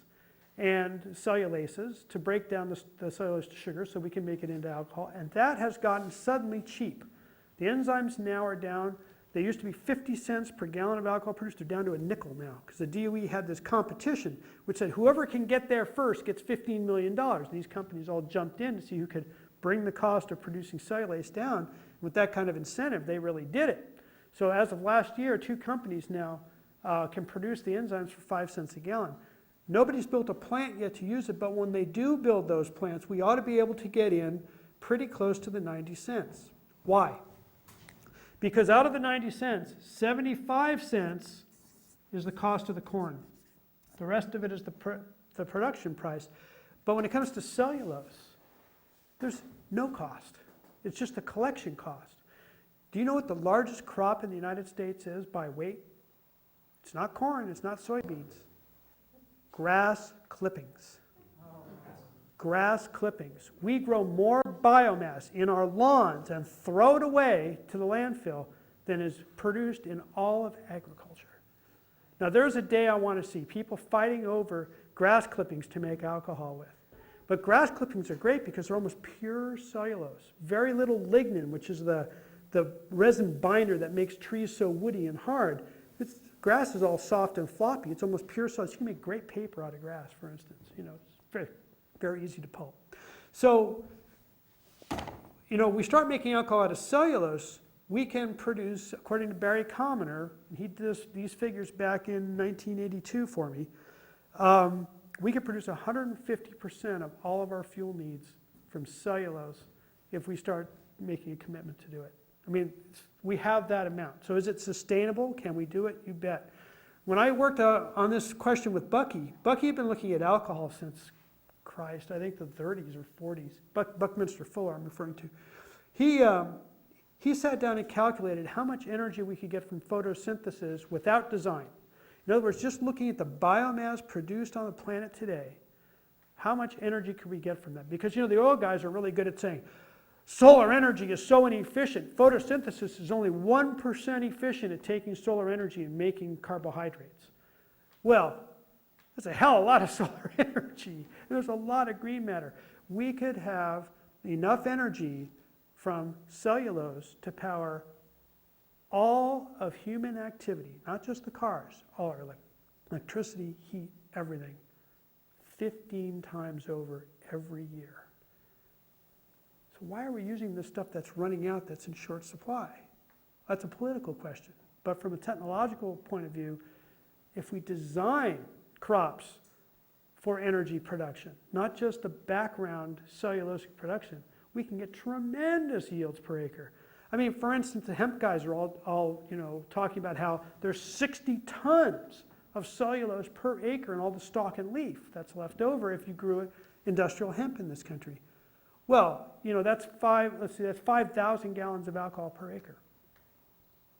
and cellulases to break down the cellulose to sugar so we can make it into alcohol, and that has gotten suddenly cheap. The enzymes now are down. They used to be 50 cents per gallon of alcohol produced. They're down to a nickel now because the DOE had this competition which said whoever can get there first gets $15 million. And these companies all jumped in to see who could bring the cost of producing cellulose down. With that kind of incentive, they really did it. So as of last year, 2 companies now can produce the enzymes for 5 cents a gallon. Nobody's built a plant yet to use it, but when they do build those plants, we ought to be able to get in pretty close to the 90 cents. Why? Because out of the 90 cents, 75 cents is the cost of the corn. The rest of it is the production price. But when it comes to cellulose, there's no cost. It's just a collection cost. Do you know what the largest crop in the United States is by weight? It's not corn, it's not soybeans. Grass clippings. Grass clippings. We grow more biomass in our lawns and throw it away to the landfill than is produced in all of agriculture. Now there's a day I want to see people fighting over grass clippings to make alcohol with. But grass clippings are great because they're almost pure cellulose. Very little lignin, which is the resin binder that makes trees so woody and hard. Grass is all soft and floppy. It's almost pure cellulose. You can make great paper out of grass, for instance. It's very, very easy to pulp. So, we start making alcohol out of cellulose, we can produce, according to Barry Commoner, and he did these figures back in 1982 for me, we can produce 150% of all of our fuel needs from cellulose if we start making a commitment to do it. I mean, we have that amount. So is it sustainable? Can we do it? You bet. When I worked on this question with Bucky had been looking at alcohol since, Christ, I think the 30s or 40s. Buckminster Fuller I'm referring to. He sat down and calculated how much energy we could get from photosynthesis without design. In other words, just looking at the biomass produced on the planet today, how much energy could we get from that? Because the oil guys are really good at saying, solar energy is so inefficient. Photosynthesis is only 1% efficient at taking solar energy and making carbohydrates. Well, That's a hell of a lot of solar energy. There's a lot of green matter. We could have enough energy from cellulose to power all of human activity, not just the cars, all our electricity, heat, everything, 15 times over every year. So why are we using this stuff that's running out, that's in short supply? That's a political question. But from a technological point of view, if we design crops for energy production, not just a background cellulosic production, we can get tremendous yields per acre. I mean, for instance, the hemp guys are all talking about how there's 60 tons of cellulose per acre in all the stalk and leaf that's left over if you grew industrial hemp in this country. Well, that's 5,000 gallons of alcohol per acre,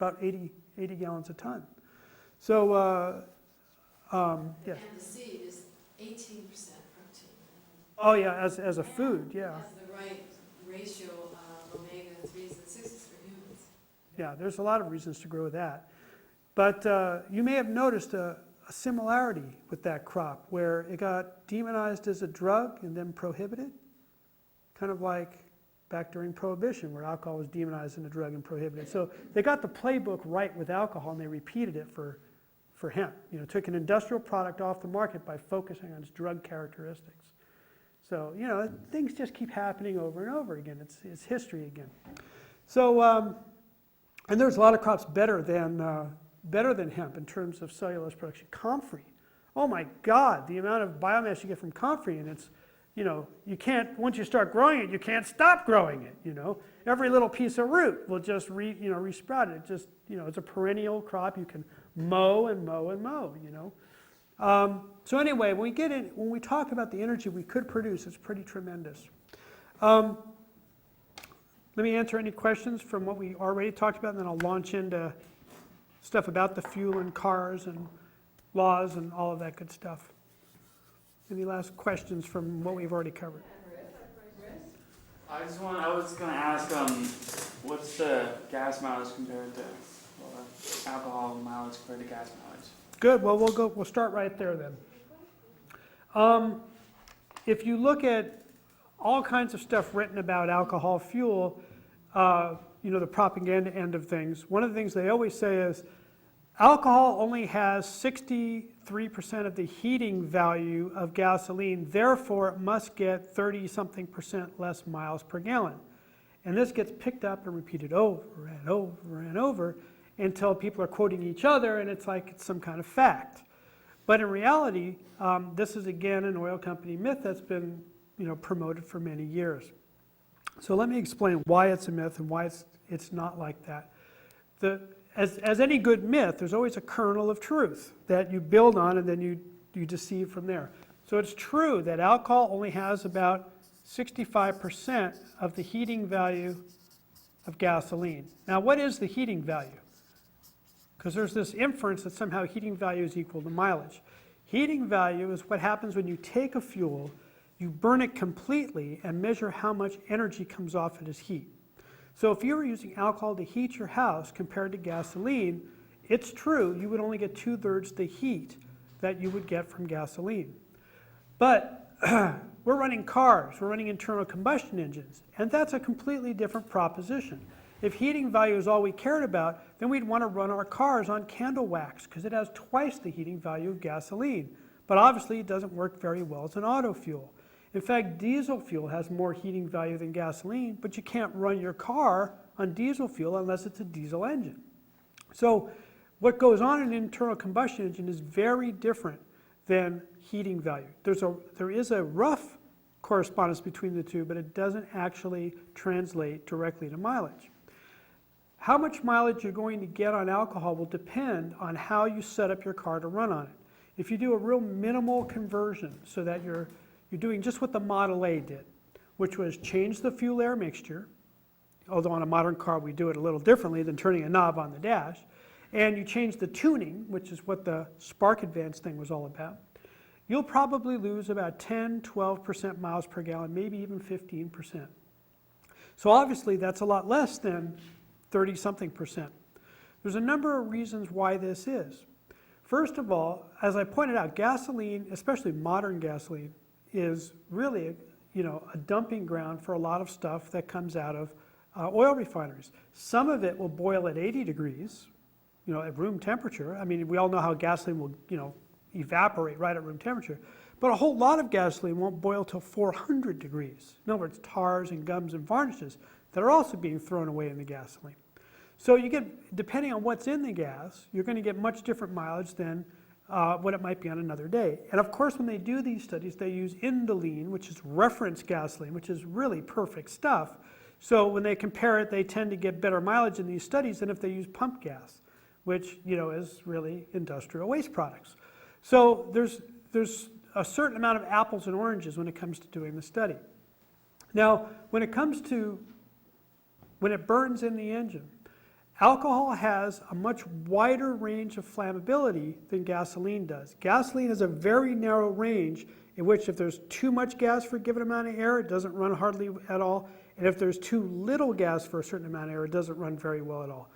about 80 gallons a ton. So, yes. And the seed is 18% protein. Oh yeah, as a food, yeah. It has the right ratio of omega-3s and 6s for humans. Yeah, there's a lot of reasons to grow that. But you may have noticed a similarity with that crop where it got demonized as a drug and then prohibited. Kind of like back during Prohibition where alcohol was demonized as a drug and prohibited. So they got the playbook right with alcohol and they repeated it for hemp. Took an industrial product off the market by focusing on its drug characteristics. So, things just keep happening over and over again. It's history again. So, and there's a lot of crops better than hemp in terms of cellulose production. Comfrey. Oh my God, the amount of biomass you get from comfrey, and it's, you can't, once you start growing it, you can't stop growing it, Every little piece of root will just resprout it. It just, it's a perennial crop. You can mow and mow and mow, So anyway, when we talk about the energy we could produce, it's pretty tremendous. Let me answer any questions from what we already talked about, and then I'll launch into stuff about the fuel and cars and laws and all of that good stuff. Any last questions from what we've already covered? I was going to ask, what's the gas mileage compared to, alcohol mileage compared to gas mileage? Good. Well, we'll start right there then. If you look at all kinds of stuff written about alcohol fuel, the propaganda end of things, one of the things they always say is alcohol only has 63% of the heating value of gasoline, therefore it must get 30-something% less miles per gallon. And this gets picked up and repeated over and over and over until people are quoting each other and it's like it's some kind of fact. But in reality, this is again an oil company myth that's been promoted for many years. So let me explain why it's a myth and why it's not like that. As any good myth, there's always a kernel of truth that you build on and then you deceive from there. So it's true that alcohol only has about 65% of the heating value of gasoline. Now, what is the heating value? Because there's this inference that somehow heating value is equal to mileage. Heating value is what happens when you take a fuel, you burn it completely, and measure how much energy comes off it as heat. So if you were using alcohol to heat your house compared to gasoline, it's true you would only get 2/3 the heat that you would get from gasoline. But we're running cars, we're running internal combustion engines, and that's a completely different proposition. If heating value is all we cared about, then we'd want to run our cars on candle wax because it has twice the heating value of gasoline. But obviously it doesn't work very well as an auto fuel. In fact, diesel fuel has more heating value than gasoline, but you can't run your car on diesel fuel unless it's a diesel engine. So what goes on in an internal combustion engine is very different than heating value. There is a rough correspondence between the two, but it doesn't actually translate directly to mileage. How much mileage you're going to get on alcohol will depend on how you set up your car to run on it. If you do a real minimal conversion so that you're doing just what the Model A did, which was change the fuel air mixture, although on a modern car we do it a little differently than turning a knob on the dash, and you change the tuning, which is what the Spark Advance thing was all about, you'll probably lose about 10-12% miles per gallon, maybe even 15%. So obviously that's a lot less than 30-something%. There's a number of reasons why this is. First of all, as I pointed out, gasoline, especially modern gasoline, is really, a dumping ground for a lot of stuff that comes out of oil refineries. Some of it will boil at 80 degrees, at room temperature. I mean, we all know how gasoline will, evaporate right at room temperature. But a whole lot of gasoline won't boil till 400 degrees. In other words, tars and gums and varnishes that are also being thrown away in the gasoline. So you get, depending on what's in the gas, you're going to get much different mileage than what it might be on another day. And of course, when they do these studies, they use indolene, which is reference gasoline, which is really perfect stuff. So when they compare it, they tend to get better mileage in these studies than if they use pump gas, which is really industrial waste products. So there's a certain amount of apples and oranges when it comes to doing the study. Now, when it burns in the engine, alcohol has a much wider range of flammability than gasoline does. Gasoline has a very narrow range in which if there's too much gas for a given amount of air, it doesn't run hardly at all. And if there's too little gas for a certain amount of air, it doesn't run very well at all.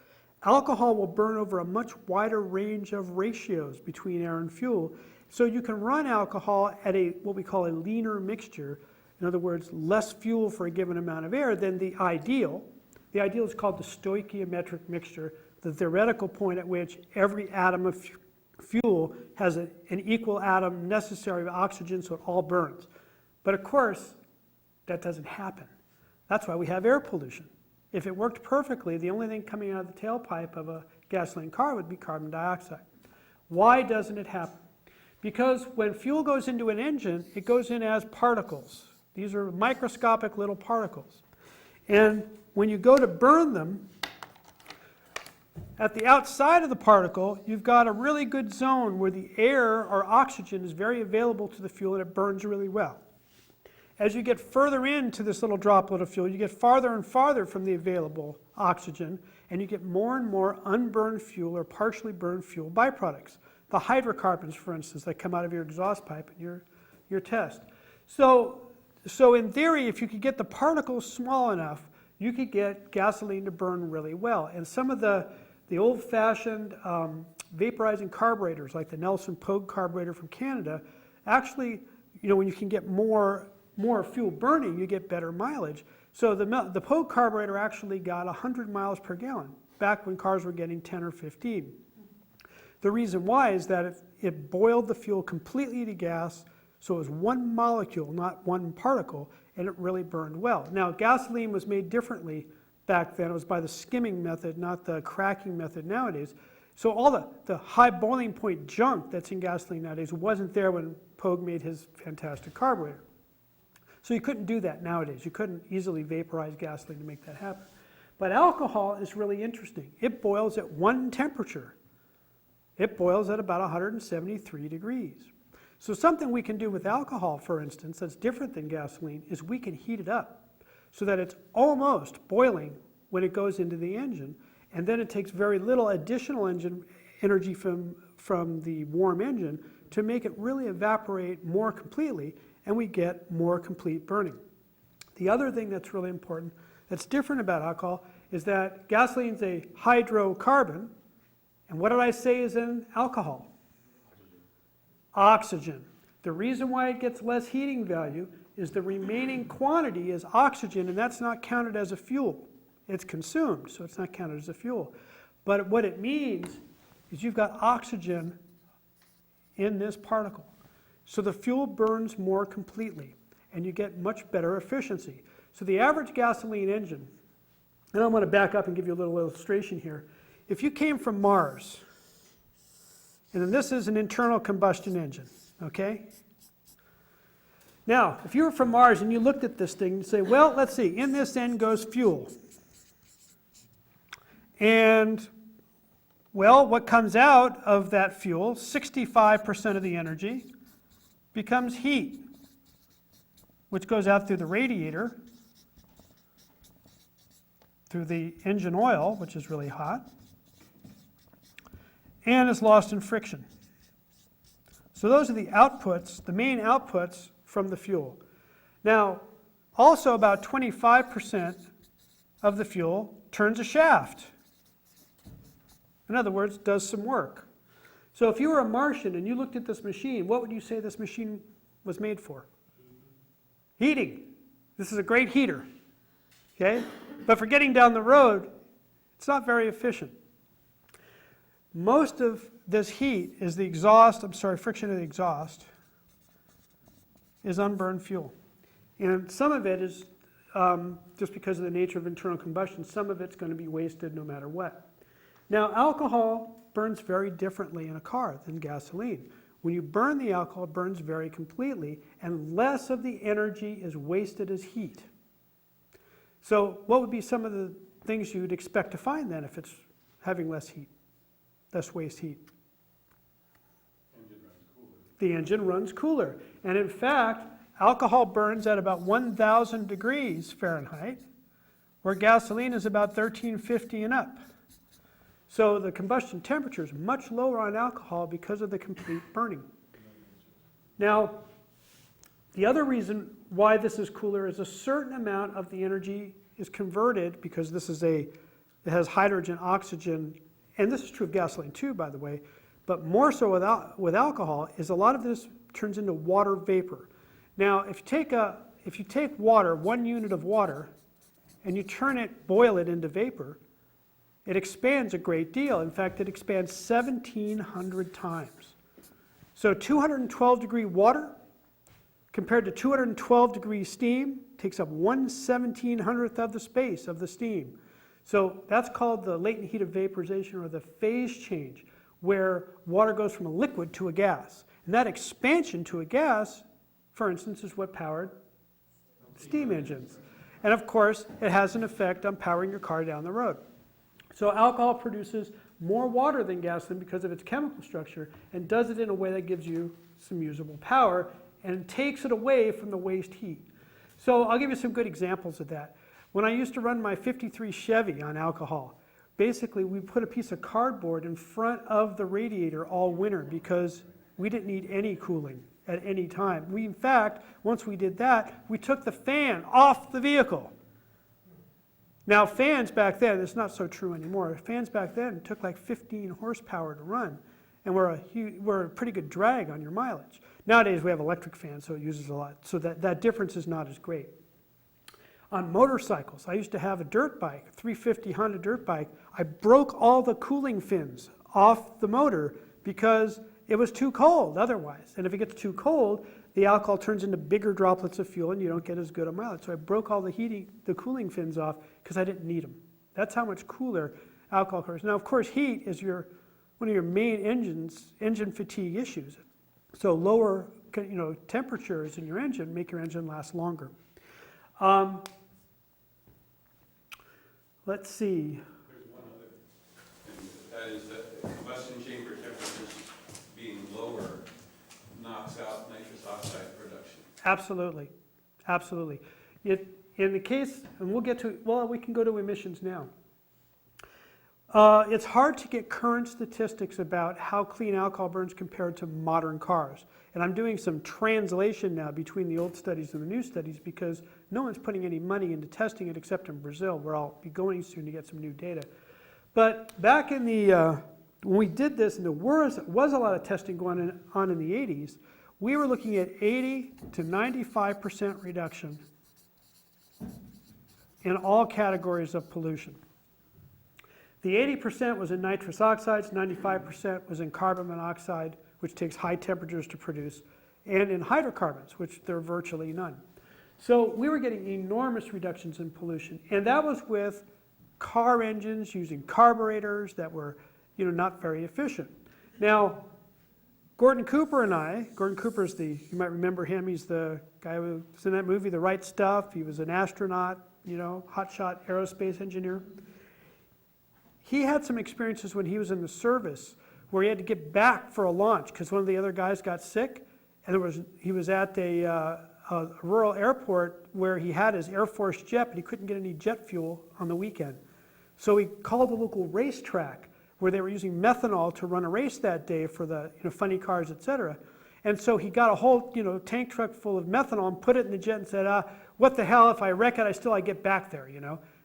Alcohol will burn over a much wider range of ratios between air and fuel. So you can run alcohol at what we call a leaner mixture. In other words, less fuel for a given amount of air than the ideal. The ideal is called the stoichiometric mixture, the theoretical point at which every atom of fuel has an equal atom necessary of oxygen, so it all burns. But of course, that doesn't happen. That's why we have air pollution. If it worked perfectly, the only thing coming out of the tailpipe of a gasoline car would be carbon dioxide. Why doesn't it happen? Because when fuel goes into an engine, it goes in as particles. These are microscopic little particles. And when you go to burn them, at the outside of the particle, you've got a really good zone where the air or oxygen is very available to the fuel and it burns really well. As you get further into this little droplet of fuel, you get farther and farther from the available oxygen, and you get more and more unburned fuel or partially burned fuel byproducts. The hydrocarbons, for instance, that come out of your exhaust pipe in your test. So in theory, if you could get the particles small enough, you could get gasoline to burn really well. And some of the old-fashioned vaporizing carburetors, like the Nelson Pogue carburetor from Canada, actually, when you can get more fuel burning, you get better mileage. So the Pogue carburetor actually got 100 miles per gallon, back when cars were getting 10 or 15. The reason why is that it boiled the fuel completely to gas, so it was one molecule, not one particle, and it really burned well. Now, gasoline was made differently back then. It was by the skimming method, not the cracking method nowadays. So all the high boiling point junk that's in gasoline nowadays wasn't there when Pogue made his fantastic carburetor. So you couldn't do that nowadays. You couldn't easily vaporize gasoline to make that happen. But alcohol is really interesting. It boils at one temperature. It boils at about 173 degrees. So something we can do with alcohol, for instance, that's different than gasoline, is we can heat it up so that it's almost boiling when it goes into the engine, and then it takes very little additional engine energy from the warm engine to make it really evaporate more completely, and we get more complete burning. The other thing that's really important, that's different about alcohol, is that gasoline is a hydrocarbon, and what did I say is in alcohol? Oxygen. The reason why it gets less heating value is the remaining quantity is oxygen, and that's not counted as a fuel. It's consumed, so it's not counted as a fuel. But what it means is you've got oxygen in this particle. So the fuel burns more completely, and you get much better efficiency. So the average gasoline engine, and I'm going to back up and give you a little illustration here. If you came from Mars, and then this is an internal combustion engine, okay? Now, if you were from Mars and you looked at this thing and say, well, let's see, in this end goes fuel. And, well, what comes out of that fuel, 65% of the energy, becomes heat, which goes out through the radiator, through the engine oil, which is really hot, and is lost in friction. So those are the outputs, the main outputs from the fuel. Now, also about 25% of the fuel turns a shaft. In other words, does some work. So if you were a Martian and you looked at this machine, what would you say this machine was made for? Heating. This is a great heater. Okay? But for getting down the road, it's not very efficient. Most of this heat is the exhaust, friction of the exhaust is unburned fuel. And some of it is, just because of the nature of internal combustion, some of it's going to be wasted no matter what. Now, alcohol burns very differently in a car than gasoline. When you burn the alcohol, it burns very completely, and less of the energy is wasted as heat. So what would be some of the things you'd expect to find then if it's having less heat, less waste heat? The engine runs cooler. And in fact, alcohol burns at about 1,000 degrees Fahrenheit, where gasoline is about 1350 and up. So the combustion temperature is much lower on alcohol because of the complete burning. Now, the other reason why this is cooler is a certain amount of the energy is converted, because it has hydrogen, oxygen, and this is true of gasoline too, by the way, but more so with alcohol, is a lot of this turns into water vapor. Now, if you take water, 1 unit of water, and you boil it into vapor, it expands a great deal. In fact, it expands 1,700 times. So 212 degree water compared to 212 degree steam takes up 1/1700th of the space of the steam. So that's called the latent heat of vaporization, or the phase change, where water goes from a liquid to a gas. And that expansion to a gas, for instance, is what powered steam engines. And of course, it has an effect on powering your car down the road. So alcohol produces more water than gasoline because of its chemical structure, and does it in a way that gives you some usable power and takes it away from the waste heat. So I'll give you some good examples of that. When I used to run my 53 Chevy on alcohol, basically we put a piece of cardboard in front of the radiator all winter because we didn't need any cooling at any time. In fact, once we did that, we took the fan off the vehicle. Now, fans back then, it's not so true anymore. Fans back then took like 15 horsepower to run, and were a pretty good drag on your mileage. Nowadays, we have electric fans, so it uses a lot. So that difference is not as great. On motorcycles, I used to have a dirt bike, a 350 Honda dirt bike. I broke all the cooling fins off the motor because it was too cold otherwise. And if it gets too cold, the alcohol turns into bigger droplets of fuel and you don't get as good a mileage. So I broke all the cooling fins off because I didn't need them. That's how much cooler alcohol cars. Now, of course, heat is one of your main engine fatigue issues. So lower temperatures in your engine make your engine last longer. Let's see. There's one other thing, that is that the combustion chamber temperatures being lower knocks out nitrous oxide production. Absolutely, absolutely. In the case, and we can go to emissions now. It's hard to get current statistics about how clean alcohol burns compared to modern cars. And I'm doing some translation now between the old studies and the new studies because no one's putting any money into testing it except in Brazil, where I'll be going soon to get some new data. But back in when we did this, and there was a lot of testing going on in the 80s, we were looking at 80 to 95% reduction in all categories of pollution. The 80% was in nitrous oxides, 95% was in carbon monoxide, which takes high temperatures to produce, and in hydrocarbons, which there are virtually none. So we were getting enormous reductions in pollution, and that was with car engines using carburetors that were not very efficient. Now, Gordon Cooper is you might remember him, he's the guy who was in that movie, The Right Stuff. He was an astronaut, hotshot aerospace engineer. He had some experiences when he was in the service where he had to get back for a launch because one of the other guys got sick, and he was at a rural airport where he had his Air Force jet, but he couldn't get any jet fuel on the weekend. So he called the local racetrack where they were using methanol to run a race that day for the funny cars, etc. And so he got a whole tank truck full of methanol and put it in the jet and said, what the hell, if I wreck it, I get back there,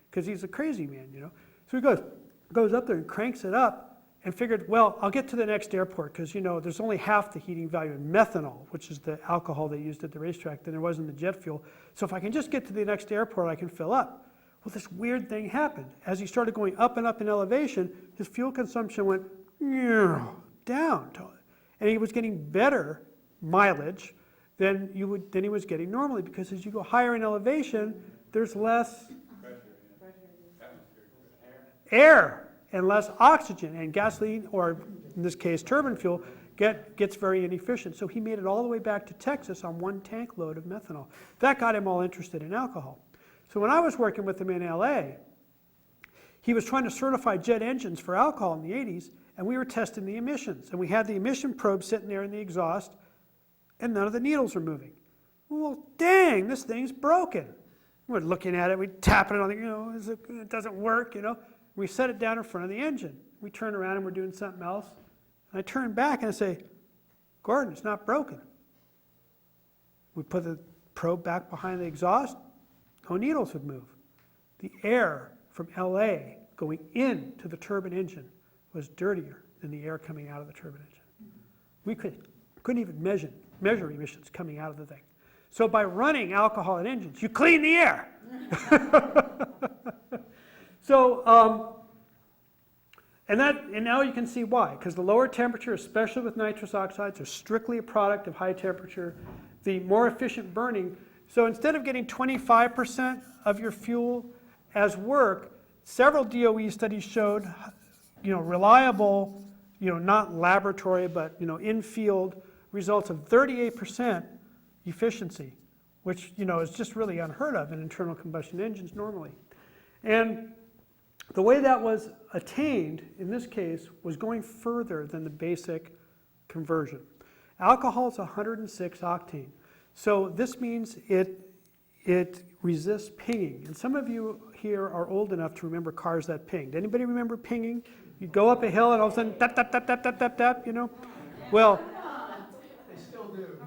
because he's a crazy man, So he goes up there and cranks it up, and figured, well, I'll get to the next airport because, there's only half the heating value in methanol, which is the alcohol they used at the racetrack, than there was in the jet fuel. So if I can just get to the next airport, I can fill up. Well, this weird thing happened. As he started going up and up in elevation, his fuel consumption went down. And he was getting better mileage than he was getting normally, because as you go higher in elevation, there's less air and less oxygen, and gasoline, or in this case turbine fuel, gets very inefficient. So he made it all the way back to Texas on one tank load of methanol. That got him all interested in alcohol. So when I was working with him in LA, he was trying to certify jet engines for alcohol in the 80s, and we were testing the emissions. And we had the emission probe sitting there in the exhaust, and none of the needles are moving. Well, dang, this thing's broken. We're looking at it, we're tapping it on the, it doesn't work, We set it down in front of the engine. We turn around and we're doing something else. And I turn back and I say, Gordon, it's not broken. We put the probe back behind the exhaust, no needles would move. The air from LA going into the turbine engine was dirtier than the air coming out of the turbine engine. We couldn't even measure emissions coming out of the thing. So by running alcohol in engines, you clean the air. So, and now you can see why. Because the lower temperature, especially with nitrous oxides, are strictly a product of high temperature. The more efficient burning. So instead of getting 25% of your fuel as work, several DOE studies showed, reliable, not laboratory, but in-field results of 38% efficiency, which is just really unheard of in internal combustion engines normally. And the way that was attained in this case was going further than the basic conversion. Alcohol is 106 octane. So this means it resists pinging. And some of you here are old enough to remember cars that pinged. Anybody remember pinging? You'd go up a hill and all of a sudden, tap, tap, tap, tap, tap, tap, tap, Well, They still do.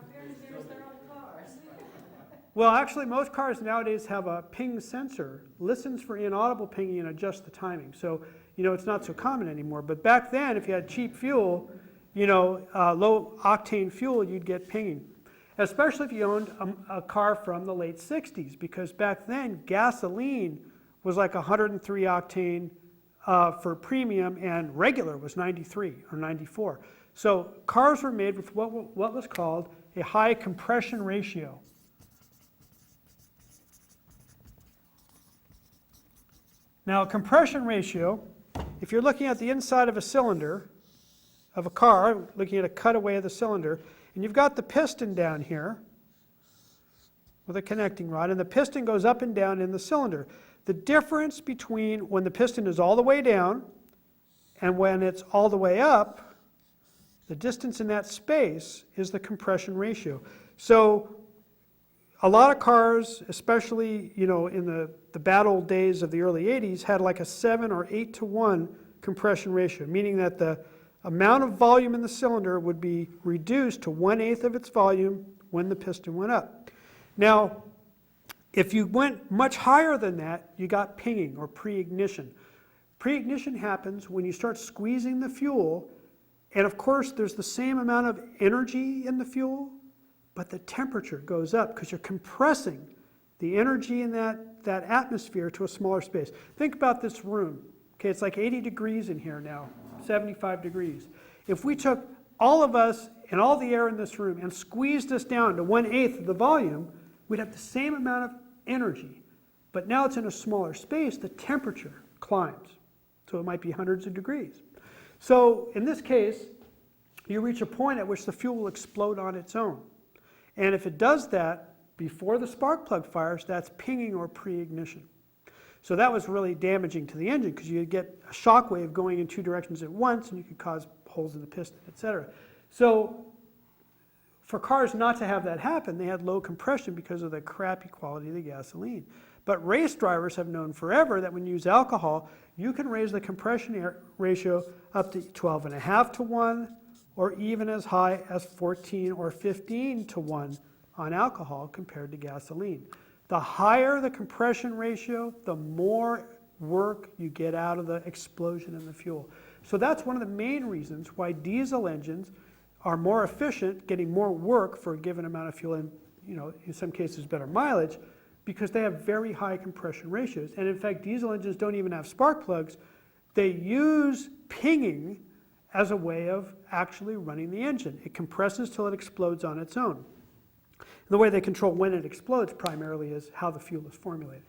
well, actually, most cars nowadays have a ping sensor, listens for inaudible pinging and adjusts the timing. So, it's not so common anymore. But back then, if you had cheap fuel, low octane fuel, you'd get pinging. Especially if you owned a car from the late 60s, because back then, gasoline was like 103 octane for premium, and regular was 93 or 94. So cars were made with what was called a high compression ratio. Now, a compression ratio, if you're looking at the inside of a cylinder of a car, looking at a cutaway of the cylinder, and you've got the piston down here with a connecting rod, and the piston goes up and down in the cylinder. The difference between when the piston is all the way down and when it's all the way up, the distance in that space is the compression ratio. So a lot of cars, especially in the bad old days of the early 80s, had like a 7 or 8 to 1 compression ratio, meaning that the amount of volume in the cylinder would be reduced to 1/8 of its volume when the piston went up. Now, if you went much higher than that, you got pinging or pre-ignition. Pre-ignition happens when you start squeezing the fuel, and of course there's the same amount of energy in the fuel, but the temperature goes up because you're compressing the energy in that atmosphere to a smaller space. Think about this room. Okay, it's like 80 degrees in here now, 75 degrees. If we took all of us and all the air in this room and squeezed us down to 1/8 of the volume, we'd have the same amount of energy. But now it's in a smaller space, the temperature climbs. So it might be hundreds of degrees. So in this case, you reach a point at which the fuel will explode on its own. And if it does that before the spark plug fires, that's pinging or pre-ignition. So that was really damaging to the engine because you'd get a shock wave going in two directions at once and you could cause holes in the piston, etc. So for cars not to have that happen, they had low compression because of the crappy quality of the gasoline. But race drivers have known forever that when you use alcohol, you can raise the compression ratio up to 12.5 to 1, or even as high as 14 or 15 to 1 on alcohol compared to gasoline. The higher the compression ratio, the more work you get out of the explosion in the fuel. So that's one of the main reasons why diesel engines are more efficient, getting more work for a given amount of fuel and, in some cases better mileage, because they have very high compression ratios. And in fact, diesel engines don't even have spark plugs. They use pinging as a way of actually running the engine. It compresses till it explodes on its own. And the way they control when it explodes primarily is how the fuel is formulated.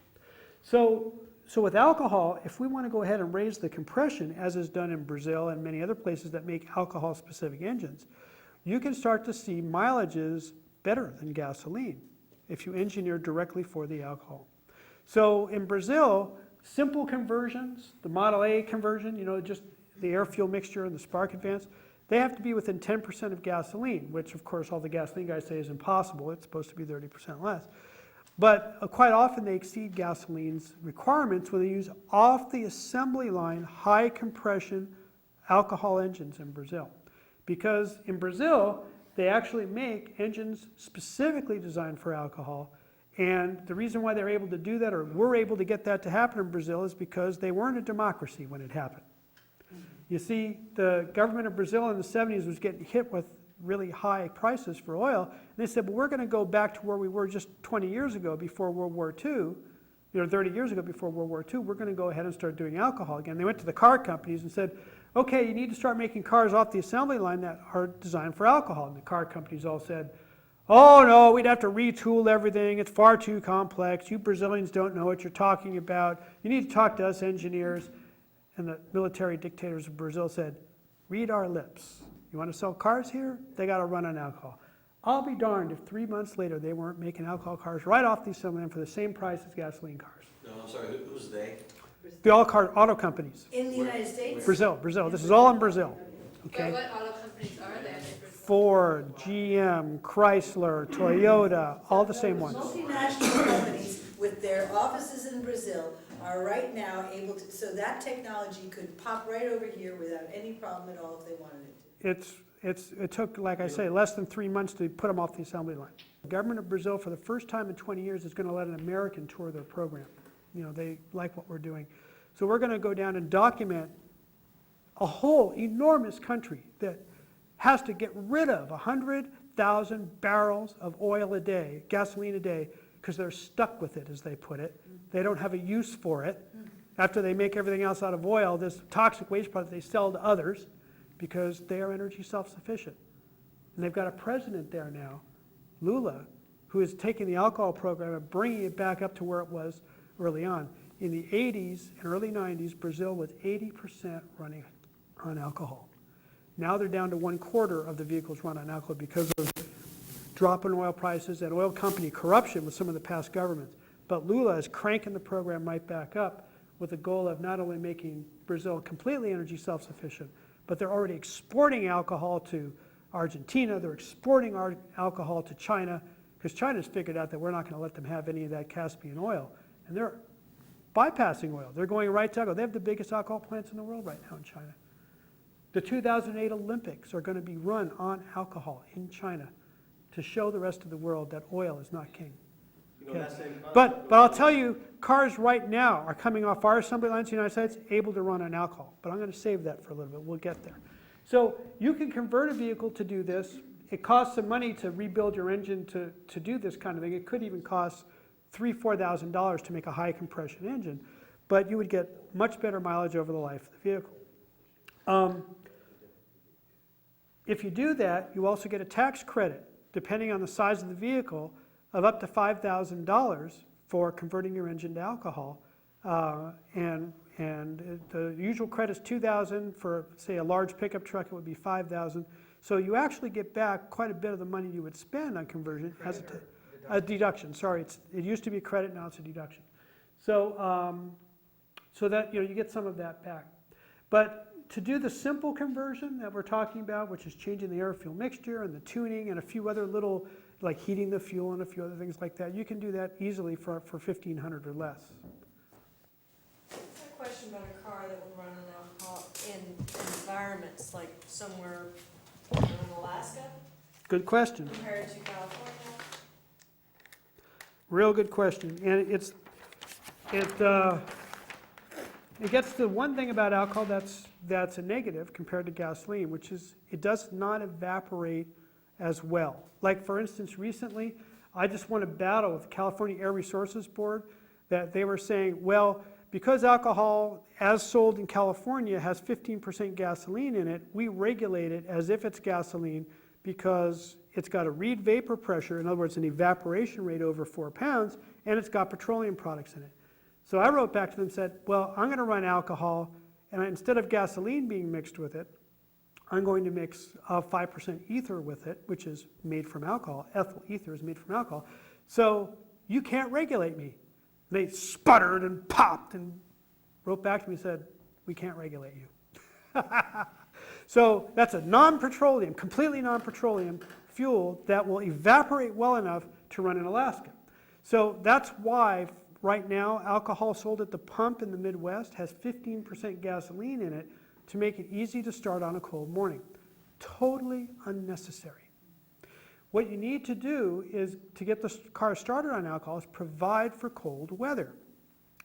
So with alcohol, if we want to go ahead and raise the compression, as is done in Brazil and many other places that make alcohol-specific engines, you can start to see mileages better than gasoline if you engineer directly for the alcohol. So in Brazil, simple conversions, the Model A conversion, just the air-fuel mixture and the spark advance, they have to be within 10% of gasoline, which of course all the gasoline guys say is impossible. It's supposed to be 30% less. But quite often they exceed gasoline's requirements when they use off the assembly line high compression alcohol engines in Brazil. Because in Brazil, they actually make engines specifically designed for alcohol. And the reason why they're able to do that, or were able to get that to happen in Brazil, is because they weren't a democracy when it happened. You see, the government of Brazil in the 70s was getting hit with really high prices for oil. And they said, well, we're going to go back to where we were just 20 years ago before World War II, 30 years ago before World War II, we're going to go ahead and start doing alcohol again. They went to the car companies and said, okay, you need to start making cars off the assembly line that are designed for alcohol. And the car companies all said, oh no, we'd have to retool everything. It's far too complex. You Brazilians don't know what you're talking about. You need to talk to us engineers. And the military dictators of Brazil said, read our lips. You want to sell cars here? They got to run on alcohol. I'll be darned if 3 months later they weren't making alcohol cars right off the assembly line for the same price as gasoline cars. No, I'm sorry, who's they? The auto companies. In the United States? Brazil. This is all in Brazil. Okay. But what auto companies are there? Ford, GM, Chrysler, Toyota, all the same ones. Multinational companies with their offices in Brazil are right now able to, so that technology could pop right over here without any problem at all if they wanted it to. It took, like I say, less than 3 months to put them off the assembly line. The government of Brazil, for the first time in 20 years, is going to let an American tour their program. They like what we're doing. So we're going to go down and document a whole enormous country that has to get rid of 100,000 barrels of oil a day, gasoline a day, because they're stuck with it, as they put it. They don't have a use for it. After they make everything else out of oil, this toxic waste product they sell to others because they are energy self-sufficient. And they've got a president there now, Lula, who is taking the alcohol program and bringing it back up to where it was early on. In the 80s and early 90s, Brazil was 80% running on alcohol. Now they're down to 1/4 of the vehicles run on alcohol because of drop in oil prices and oil company corruption with some of the past governments. But Lula is cranking the program right back up with the goal of not only making Brazil completely energy self-sufficient, but they're already exporting alcohol to Argentina, they're exporting alcohol to China, because China's figured out that we're not going to let them have any of that Caspian oil. And they're bypassing oil. They're going right to alcohol. They have the biggest alcohol plants in the world right now in China. The 2008 Olympics are going to be run on alcohol in China to show the rest of the world that oil is not king. Okay. But I'll tell you, cars right now are coming off our assembly lines in the United States able to run on alcohol. But I'm going to save that for a little bit. We'll get there. So you can convert a vehicle to do this. It costs some money to rebuild your engine to do this kind of thing. It could even cost $3,000 to $4,000 to make a high compression engine. But you would get much better mileage over the life of the vehicle. If you do that, you also get a tax credit, depending on the size of the vehicle, of up to $5,000 for converting your engine to alcohol. And the usual credit is $2,000. For, say, a large pickup truck, it would be $5,000. So you actually get back quite a bit of the money you would spend on conversion as a deduction. Sorry, it used to be a credit, now it's a deduction. So, so that you get some of that back. But to do the simple conversion that we're talking about, which is changing the air-fuel mixture and the tuning and a few other little, like heating the fuel and a few other things like that, you can do that easily for $1,500 or less. It's a question about a car that would run on alcohol in environments like somewhere in Alaska Good question. compared to California. Real good question. And It gets to one thing about alcohol that's a negative compared to gasoline, which is it does not evaporate as well. Like for instance, recently, I just won a battle with the California Air Resources Board that they were saying, well, because alcohol as sold in California has 15% gasoline in it, we regulate it as if it's gasoline because it's got a Reid vapor pressure, in other words, an evaporation rate over 4 pounds, and it's got petroleum products in it. So I wrote back to them and said, well, I'm going to run alcohol, and instead of gasoline being mixed with it, I'm going to mix 5% ether with it, which is made from alcohol. Ethyl ether is made from alcohol. So you can't regulate me. They sputtered and popped and wrote back to me and said, we can't regulate you. So that's a non-petroleum, completely non-petroleum fuel that will evaporate well enough to run in Alaska. So that's why right now alcohol sold at the pump in the Midwest has 15% gasoline in it to make it easy to start on a cold morning. Totally unnecessary. What you need to do is, to get the car started on alcohol, is provide for cold weather.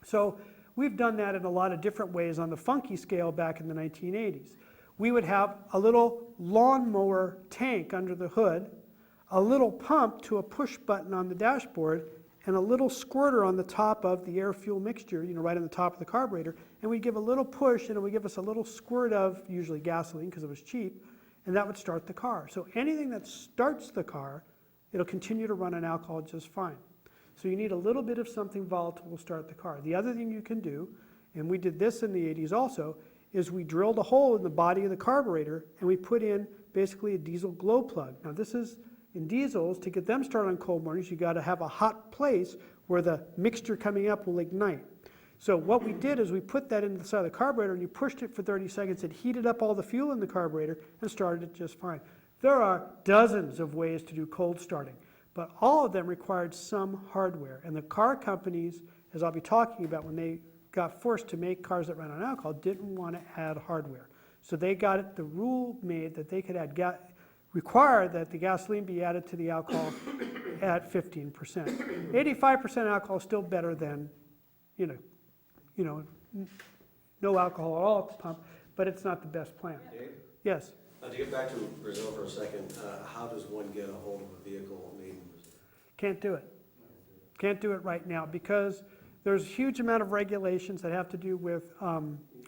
So we've done that in a lot of different ways on the funky scale back in the 1980s. We would have a little lawnmower tank under the hood, a little pump to a push button on the dashboard, and a little squirter on the top of the air-fuel mixture, right on the top of the carburetor, and we'd give a little push, and it would give us a little squirt of, usually gasoline because it was cheap, and that would start the car. So anything that starts the car, it'll continue to run on alcohol just fine. So you need a little bit of something volatile to start the car. The other thing you can do, and we did this in the 80s also, is we drilled a hole in the body of the carburetor, and we put in basically a diesel glow plug. Now this is, in diesels, to get them started on cold mornings, you got to have a hot place where the mixture coming up will ignite. So what we did is we put that into the side of the carburetor, and you pushed it for 30 seconds. It heated up all the fuel in the carburetor and started it just fine. There are dozens of ways to do cold starting, but all of them required some hardware. And the car companies, as I'll be talking about, when they got forced to make cars that ran on alcohol, didn't want to add hardware. So they got it, the rule made that they could add required that the gasoline be added to the alcohol at 15%. 85% alcohol is still better than, no alcohol at all at the pump, but it's not the best plan. Dave? Yes? To get back to Brazil for a second, how does one get a hold of a vehicle made in Brazil? Can't do it. Can't do it right now because there's a huge amount of regulations that have to do with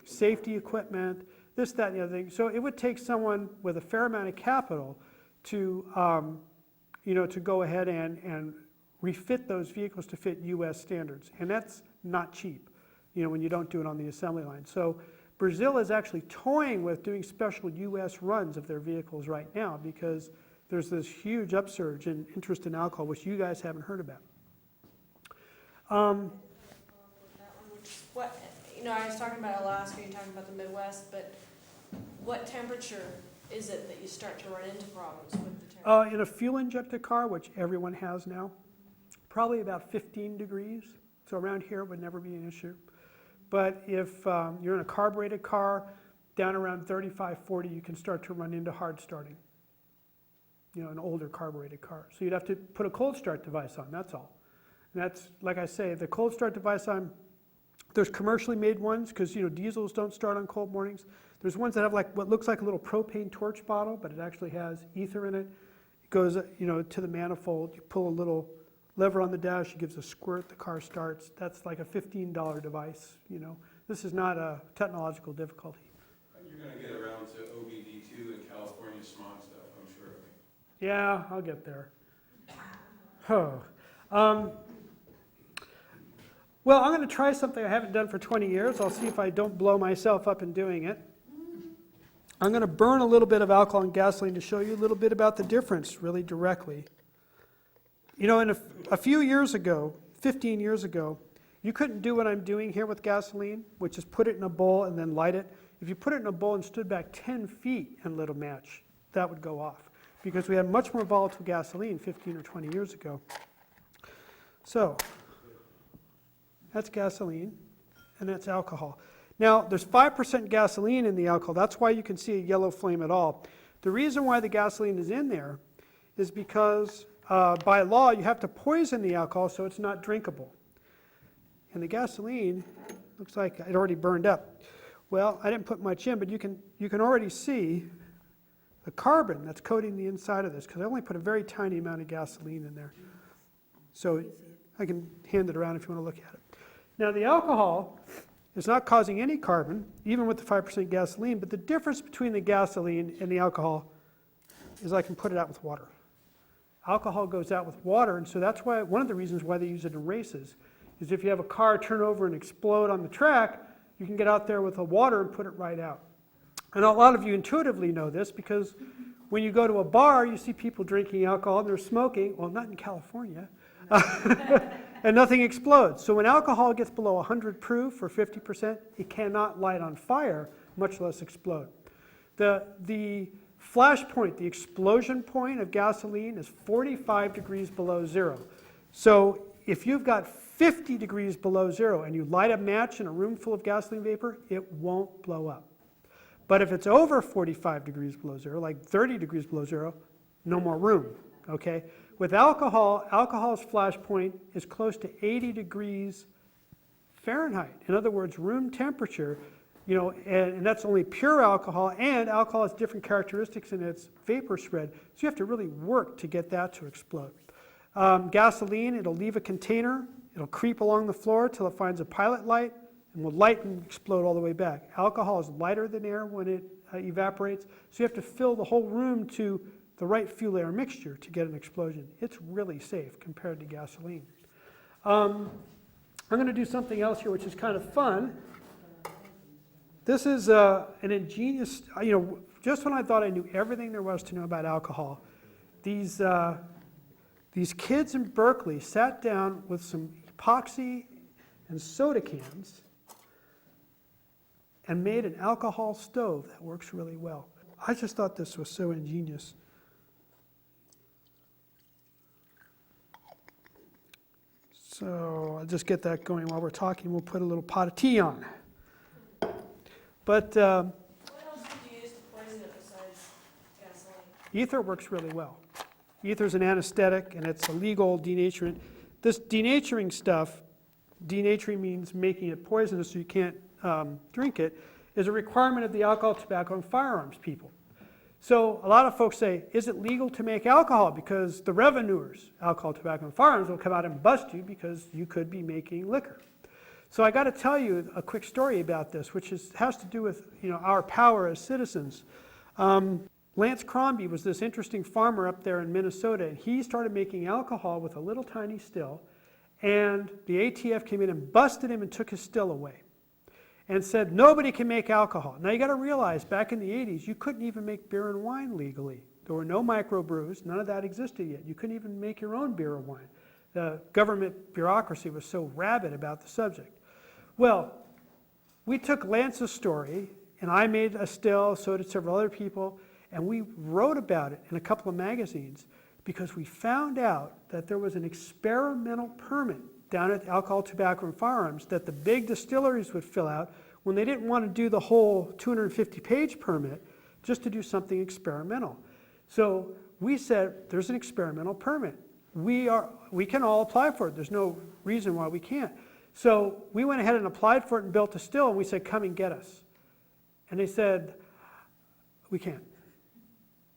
safety equipment, this, that, and the other thing. So it would take someone with a fair amount of capital to, to go ahead and refit those vehicles to fit U.S. standards. And that's not cheap, when you don't do it on the assembly line. So Brazil is actually toying with doing special U.S. runs of their vehicles right now because there's this huge upsurge in interest in alcohol, which you guys haven't heard about. What, I was talking about Alaska, you're talking about the Midwest, but what temperature is it that you start to run into problems with the temperature? In a fuel-injected car, which everyone has now, probably about 15 degrees. So around here it would never be an issue. But if you're in a carbureted car, down around 35, 40, you can start to run into hard starting. An older carbureted car. So you'd have to put a cold start device on, that's all. And that's, like I say, the cold start device there's commercially made ones because, diesels don't start on cold mornings. There's ones that have what looks like a little propane torch bottle, but it actually has ether in it. It goes, to the manifold. You pull a little lever on the dash, it gives a squirt, the car starts. That's like a $15 device, This is not a technological difficulty. You're going to get around to OBD2 and California smog stuff, I'm sure. Yeah, I'll get there. Well, I'm going to try something I haven't done for 20 years. I'll see if I don't blow myself up in doing it. I'm going to burn a little bit of alcohol and gasoline to show you a little bit about the difference really directly. In a few years ago, 15 years ago, you couldn't do what I'm doing here with gasoline, which is put it in a bowl and then light it. If you put it in a bowl and stood back 10 feet and lit a match, that would go off because we had much more volatile gasoline 15 or 20 years ago. So that's gasoline, and that's alcohol. Now, there's 5% gasoline in the alcohol. That's why you can see a yellow flame at all. The reason why the gasoline is in there is because by law, you have to poison the alcohol so it's not drinkable. And the gasoline, looks like it already burned up. Well, I didn't put much in, but you can already see the carbon that's coating the inside of this, because I only put a very tiny amount of gasoline in there. So I can hand it around if you want to look at it. Now the alcohol is not causing any carbon, even with the 5% gasoline, but the difference between the gasoline and the alcohol is I can put it out with water. Alcohol goes out with water, and so that's why, one of the reasons why they use it in races, is if you have a car turn over and explode on the track, you can get out there with the water and put it right out. And a lot of you intuitively know this, because when you go to a bar, you see people drinking alcohol and they're smoking, well, not in California, and nothing explodes. So when alcohol gets below 100 proof or 50%, it cannot light on fire, much less explode. The flash point, the explosion point of gasoline is 45 degrees below zero. So if you've got 50 degrees below zero and you light a match in a room full of gasoline vapor, it won't blow up. But if it's over 45 degrees below zero, like 30 degrees below zero, no more room, okay? With alcohol, alcohol's flash point is close to 80 degrees Fahrenheit. In other words, room temperature, you know, and that's only pure alcohol, and alcohol has different characteristics in its vapor spread, so you have to really work to get that to explode. Gasoline, it'll leave a container, it'll creep along the floor till it finds a pilot light, and will light and explode all the way back. Alcohol is lighter than air when it evaporates, so you have to fill the whole room to the right fuel-air mixture to get an explosion. It's really safe compared to gasoline. I'm going to do something else here which is kind of fun. This is an ingenious, you know, just when I thought I knew everything there was to know about alcohol, these kids in Berkeley sat down with some epoxy and soda cans and made an alcohol stove that works really well. I just thought this was so ingenious. So I'll just get that going while we're talking. We'll put a little pot of tea on. But What else would you use to poison it besides gasoline? ether works really well. Ether is an anesthetic, and it's a legal denaturant. This denaturing stuff, denaturing means making it poisonous so you can't drink it, is a requirement of the alcohol, tobacco, and firearms people. So a lot of folks say, is it legal to make alcohol? Because the revenuers, alcohol, tobacco, and firearms, will come out and bust you because you could be making liquor. So I got to tell you a quick story about this, which has to do with, you know, our power as citizens. Lance Crombie was this interesting farmer up there in Minnesota, and he started making alcohol with a little tiny still, and the ATF came in and busted him and took his still away and said, nobody can make alcohol. Now you got to realize, back in the 80s, you couldn't even make beer and wine legally. There were no microbrews, none of that existed yet. You couldn't even make your own beer or wine. The government bureaucracy was so rabid about the subject. Well, we took Lance's story, and I made a still, so did several other people, and we wrote about it in a couple of magazines because we found out that there was an experimental permit down at Alcohol, Tobacco, and Firearms that the big distilleries would fill out when they didn't want to do the whole 250-page permit, just to do something experimental. So we said, there's an experimental permit. We can all apply for it. There's no reason why we can't. So we went ahead and applied for it and built a still, and we said, come and get us. And they said, we can't.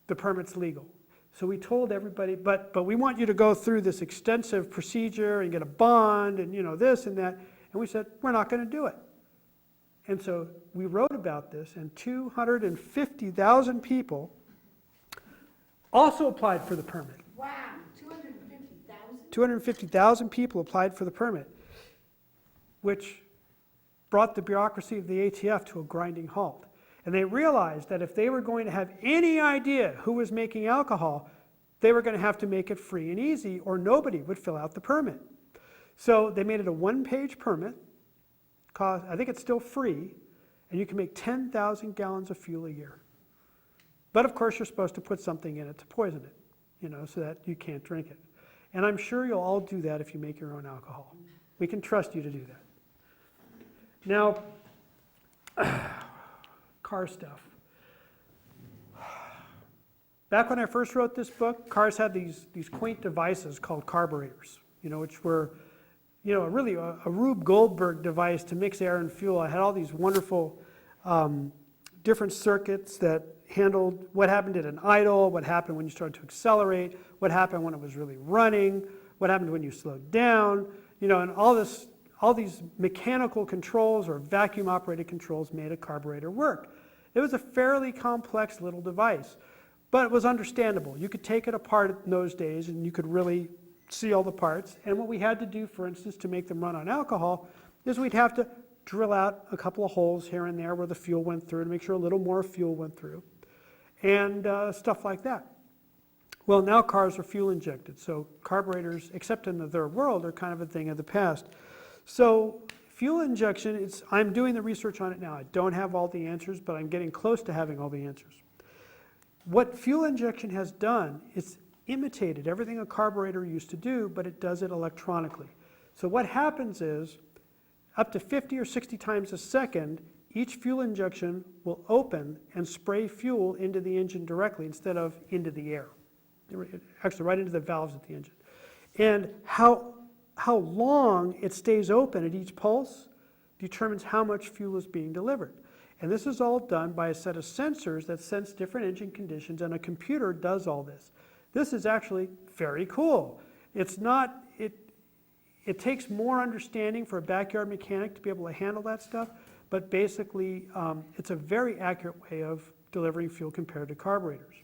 The permit's legal. So we told everybody, but we want you to go through this extensive procedure and get a bond and, you know, this and that. And we said, we're not going to do it. And so we wrote about this, and 250,000 people also applied for the permit. Wow, 250,000? 250,000 people applied for the permit, which brought the bureaucracy of the ATF to a grinding halt. And they realized that if they were going to have any idea who was making alcohol, they were going to have to make it free and easy, or nobody would fill out the permit. So they made it a one-page permit. I think it's still free, and you can make 10,000 gallons of fuel a year. But of course, you're supposed to put something in it to poison it, you know, so that you can't drink it. And I'm sure you'll all do that if you make your own alcohol. We can trust you to do that. Now, car stuff. Back when I first wrote this book, cars had these quaint devices called carburetors, you know, which were, really a Rube Goldberg device to mix air and fuel. I had all these wonderful different circuits that handled what happened at an idle, what happened when you started to accelerate, what happened when it was really running, what happened when you slowed down, and all these mechanical controls or vacuum operated controls made a carburetor work. It was a fairly complex little device, but it was understandable. You could take it apart in those days and you could really see all the parts. And what we had to do, for instance, to make them run on alcohol is we'd have to drill out a couple of holes here and there where the fuel went through to make sure a little more fuel went through and stuff like that. Well, now cars are fuel injected, so carburetors, except in the third world, are kind of a thing of the past. So fuel injection, I'm doing the research on it now. I don't have all the answers, but I'm getting close to having all the answers. What fuel injection has done is imitated everything a carburetor used to do, but it does it electronically. So what happens is, up to 50 or 60 times a second, each fuel injection will open and spray fuel into the engine directly instead of into the air. Actually, right into the valves of the engine. And how long it stays open at each pulse determines how much fuel is being delivered. And this is all done by a set of sensors that sense different engine conditions, and a computer does all this. This is actually very cool. It takes more understanding for a backyard mechanic to be able to handle that stuff, but basically it's a very accurate way of delivering fuel compared to carburetors.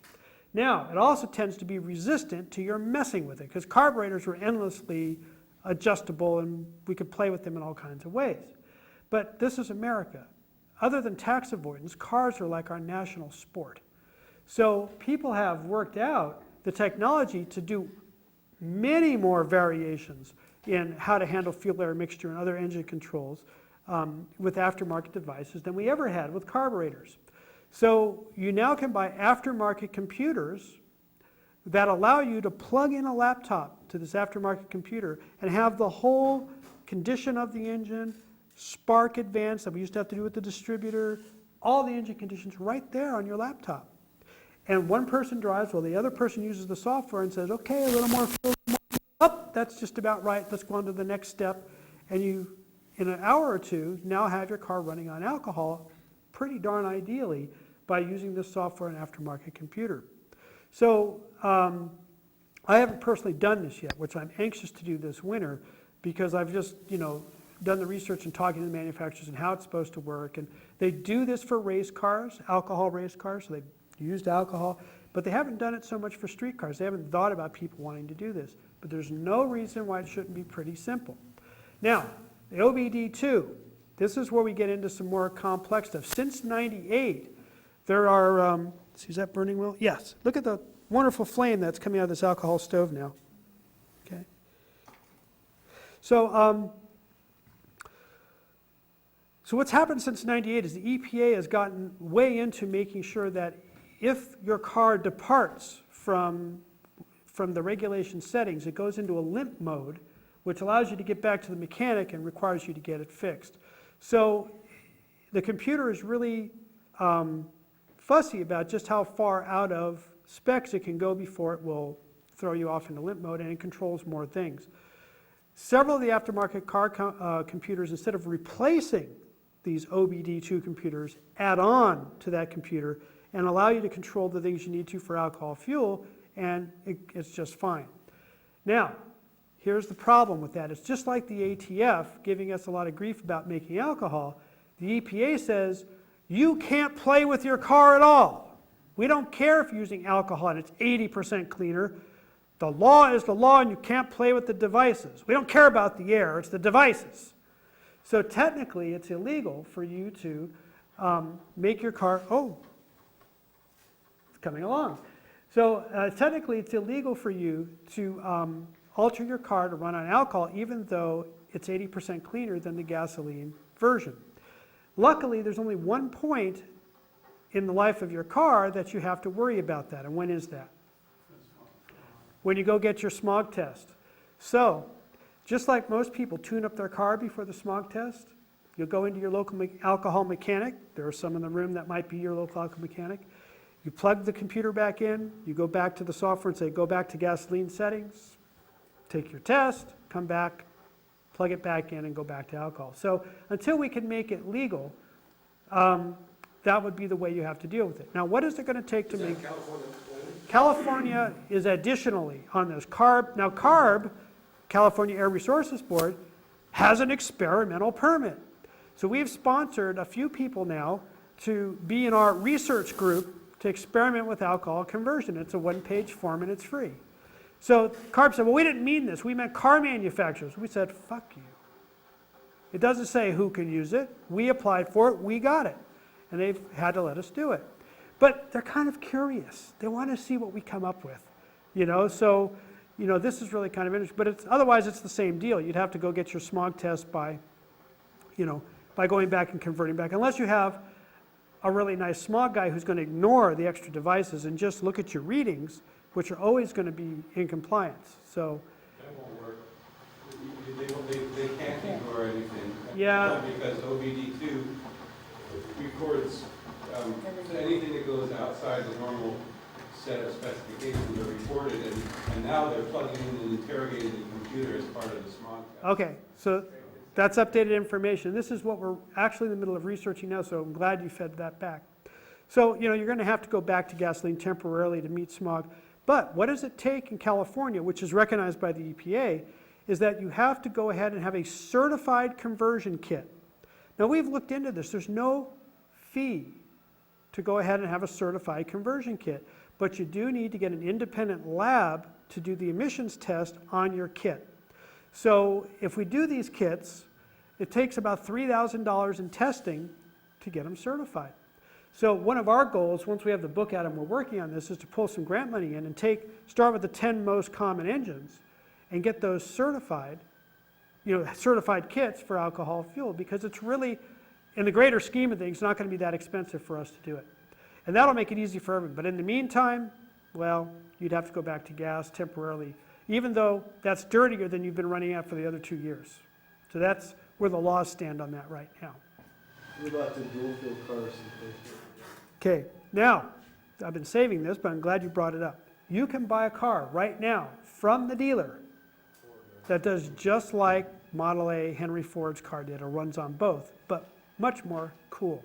Now, it also tends to be resistant to your messing with it, because carburetors were endlessly adjustable and we could play with them in all kinds of ways. But this is America. Other than tax avoidance, cars are like our national sport. So people have worked out the technology to do many more variations in how to handle fuel-air mixture and other engine controls with aftermarket devices than we ever had with carburetors. So you now can buy aftermarket computers that allow you to plug in a laptop to this aftermarket computer and have the whole condition of the engine, spark advance that we used to have to do with the distributor, all the engine conditions right there on your laptop. And one person drives while the other person uses the software and says, okay, a little more fuel, that's just about right, let's go on to the next step. And you, in an hour or two, now have your car running on alcohol pretty darn ideally by using this software and aftermarket computer. So I haven't personally done this yet, which I'm anxious to do this winter, because I've just done the research and talking to the manufacturers and how it's supposed to work. And they do this for race cars, alcohol race cars, so they've used alcohol, but they haven't done it so much for street cars. They haven't thought about people wanting to do this. But there's no reason why it shouldn't be pretty simple. Now, the OBD2, this is where we get into some more complex stuff. Since '98, there are, see, is that burning well? Yes. Look at the wonderful flame that's coming out of this alcohol stove now. Okay. So what's happened since '98 is the EPA has gotten way into making sure that if your car departs from the regulation settings, it goes into a limp mode, which allows you to get back to the mechanic and requires you to get it fixed. So the computer is really fussy about just how far out of specs it can go before it will throw you off into limp mode, and it controls more things. Several of the aftermarket car computers, instead of replacing these OBD2 computers, add on to that computer and allow you to control the things you need to for alcohol fuel, and it's just fine. Now, here's the problem with that. It's just like the ATF giving us a lot of grief about making alcohol. The EPA says, you can't play with your car at all. We don't care if you're using alcohol and it's 80% cleaner. The law is the law and you can't play with the devices. We don't care about the air, it's the devices. So technically, it's illegal for you to make your car, it's coming along. So technically, it's illegal for you to alter your car to run on alcohol, even though it's 80% cleaner than the gasoline version. Luckily, there's only one point in the life of your car that you have to worry about that. And when is that? When you go get your smog test. So, just like most people tune up their car before the smog test, you'll go into your local alcohol mechanic. There are some in the room that might be your local alcohol mechanic. You plug the computer back in, you go back to the software and say, go back to gasoline settings, take your test, come back, plug it back in and go back to alcohol. So until we can make it legal, that would be the way you have to deal with it. Now, what is it going to take to make... California is additionally on this. CARB, California Air Resources Board, has an experimental permit. So we've sponsored a few people now to be in our research group to experiment with alcohol conversion. It's a one-page form and it's free. So CARB said, well, we didn't mean this. We meant car manufacturers. We said, fuck you. It doesn't say who can use it. We applied for it. We got it. And they've had to let us do it. But they're kind of curious. They want to see what we come up with. So, this is really kind of interesting. But otherwise, it's the same deal. You'd have to go get your smog test by going back and converting back. Unless you have a really nice smog guy who's going to ignore the extra devices and just look at your readings, which are always going to be in compliance. So That won't work. They can't ignore anything. Yeah. Because OBD2 records anything that goes outside the normal set of specifications are recorded, and now they're plugging in and interrogating the computer as part of the smog test. Okay, so that's updated information. This is what we're actually in the middle of researching now, so I'm glad you fed that back. So, you're going to have to go back to gasoline temporarily to meet smog. But what does it take in California, which is recognized by the EPA, is that you have to go ahead and have a certified conversion kit. Now, we've looked into this. There's no fee to go ahead and have a certified conversion kit, but you do need to get an independent lab to do the emissions test on your kit. So if we do these kits, it takes about $3,000 in testing to get them certified. So one of our goals, once we have the book out and we're working on this, is to pull some grant money in and start with the 10 most common engines and get those certified, certified kits for alcohol fuel, because it's really, in the greater scheme of things, not going to be that expensive for us to do it. And that'll make it easy for everyone. But in the meantime, well, you'd have to go back to gas temporarily, even though that's dirtier than you've been running at for the other 2 years. So that's where the laws stand on that right now. What about the dual fuel cars? Okay, now, I've been saving this, but I'm glad you brought it up. You can buy a car right now from the dealer that does just like Model A Henry Ford's car did, or runs on both, but much more cool.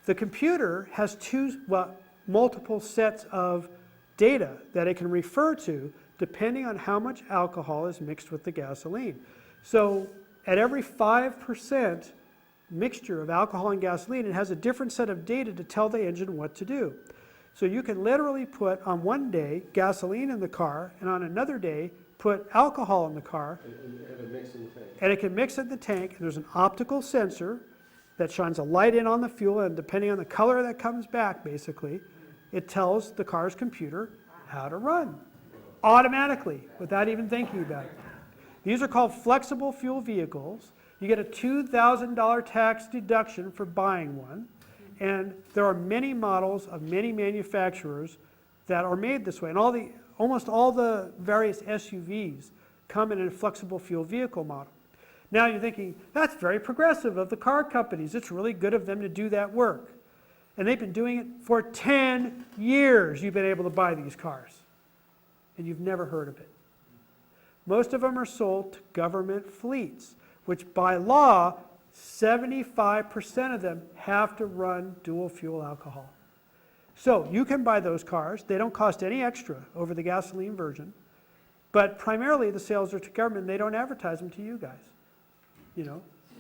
The computer has multiple sets of data that it can refer to depending on how much alcohol is mixed with the gasoline. So at every 5% mixture of alcohol and gasoline, it has a different set of data to tell the engine what to do. So you can literally put on one day gasoline in the car, and on another day put alcohol in the car, and it can mix in the tank, and there's an optical sensor that shines a light in on the fuel, and depending on the color that comes back, basically, it tells the car's computer how to run automatically without even thinking about it. These are called flexible fuel vehicles. You get a $2,000 tax deduction for buying one, and there are many models of many manufacturers that are made this way, and almost all the various SUVs come in a flexible fuel vehicle model. Now you're thinking, that's very progressive of the car companies. It's really good of them to do that work. And they've been doing it for 10 years. You've been able to buy these cars, and you've never heard of it. Most of them are sold to government fleets, which by law, 75% of them have to run dual fuel alcohol. So you can buy those cars. They don't cost any extra over the gasoline version, but primarily the sales are to government. They don't advertise them to you guys,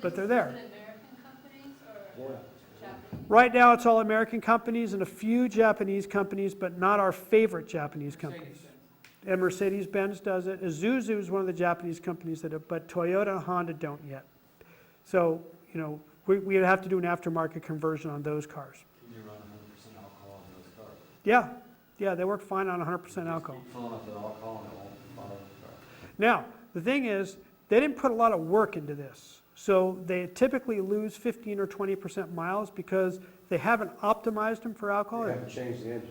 but they're there. Is it American companies or Japanese? Right now it's all American companies and a few Japanese companies, but not our favorite Japanese companies. And Mercedes-Benz does it. Isuzu is one of the Japanese companies that do it, but Toyota and Honda don't yet. So, we would have to do an aftermarket conversion on those cars. Can you run 100% alcohol in those cars? Yeah, they work fine on 100% alcohol. Keep filling up with alcohol and it won't follow the car. Now, the thing is, they didn't put a lot of work into this. So they typically lose 15 or 20% miles because they haven't optimized them for alcohol. They haven't changed the engine.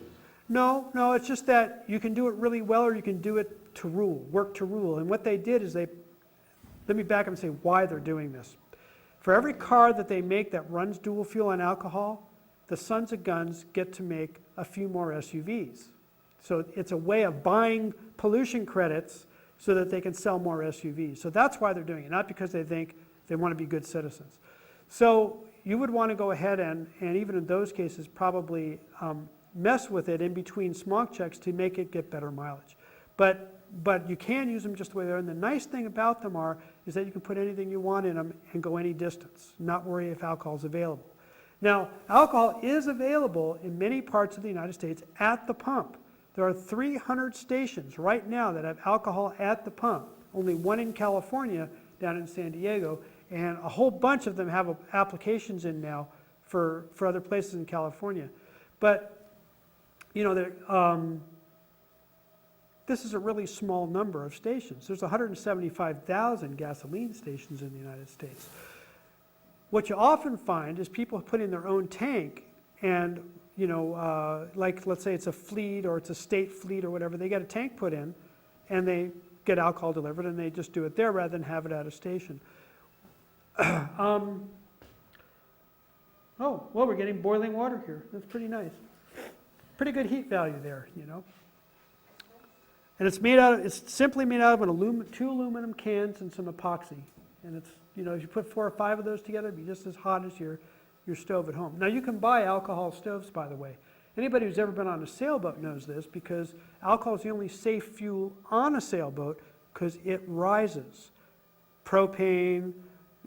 No, it's just that you can do it really well or you can do it to rule, work to rule. And what they did is let me back up and say why they're doing this. For every car that they make that runs dual fuel and alcohol, the sons of guns get to make a few more SUVs. So it's a way of buying pollution credits so that they can sell more SUVs. So that's why they're doing it, not because they think they want to be good citizens. So you would want to go ahead and even in those cases, probably mess with it in between smog checks to make it get better mileage. But you can use them just the way they are. And the nice thing about them is that you can put anything you want in them and go any distance, not worry if alcohol is available. Now, alcohol is available in many parts of the United States at the pump. There are 300 stations right now that have alcohol at the pump. Only one in California, down in San Diego, and a whole bunch of them have applications in now for other places in California. But, you know, this is a really small number of stations. There's 175,000 gasoline stations in the United States. What you often find is people put in their own tank and, you know, like let's say it's a fleet or it's a state fleet or whatever, they get a tank put in and they get alcohol delivered and they just do it there rather than have it at a station. Oh, well, we're getting boiling water here. That's pretty nice. Pretty good heat value there, you know. And it's simply made out of two aluminum cans and some epoxy. And it's, you know, if you put 4 or 5 of those together, it'd be just as hot as your stove at home. Now you can buy alcohol stoves, by the way. Anybody who's ever been on a sailboat knows this because alcohol is the only safe fuel on a sailboat because it rises. Propane,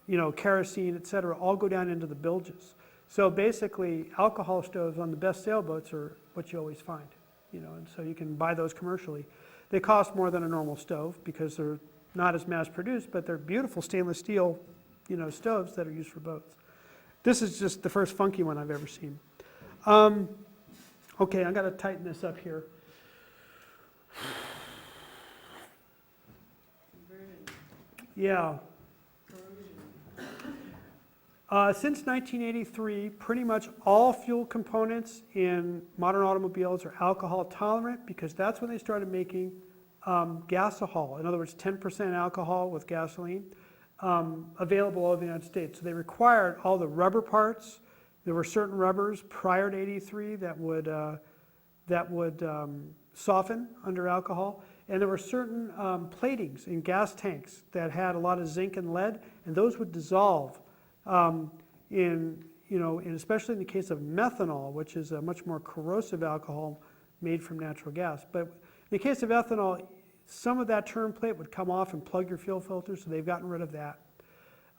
you know, kerosene, et cetera, all go down into the bilges. So basically, alcohol stoves on the best sailboats are what you always find, you know, and so you can buy those commercially. They cost more than a normal stove because they're not as mass produced, but they're beautiful stainless steel, you know, stoves that are used for boats. This is just the first funky one I've ever seen. Okay, I've got to tighten this up here. Yeah. Since 1983, pretty much all fuel components in modern automobiles are alcohol tolerant because that's when they started making gasohol. In other words, 10% alcohol with gasoline available all over the United States. So they required all the rubber parts. There were certain rubbers prior to 83 that would soften under alcohol. And there were certain platings in gas tanks that had a lot of zinc and lead, and those would dissolve especially in the case of methanol, which is a much more corrosive alcohol made from natural gas. But in the case of ethanol, some of that term plate would come off and plug your fuel filter, so they've gotten rid of that.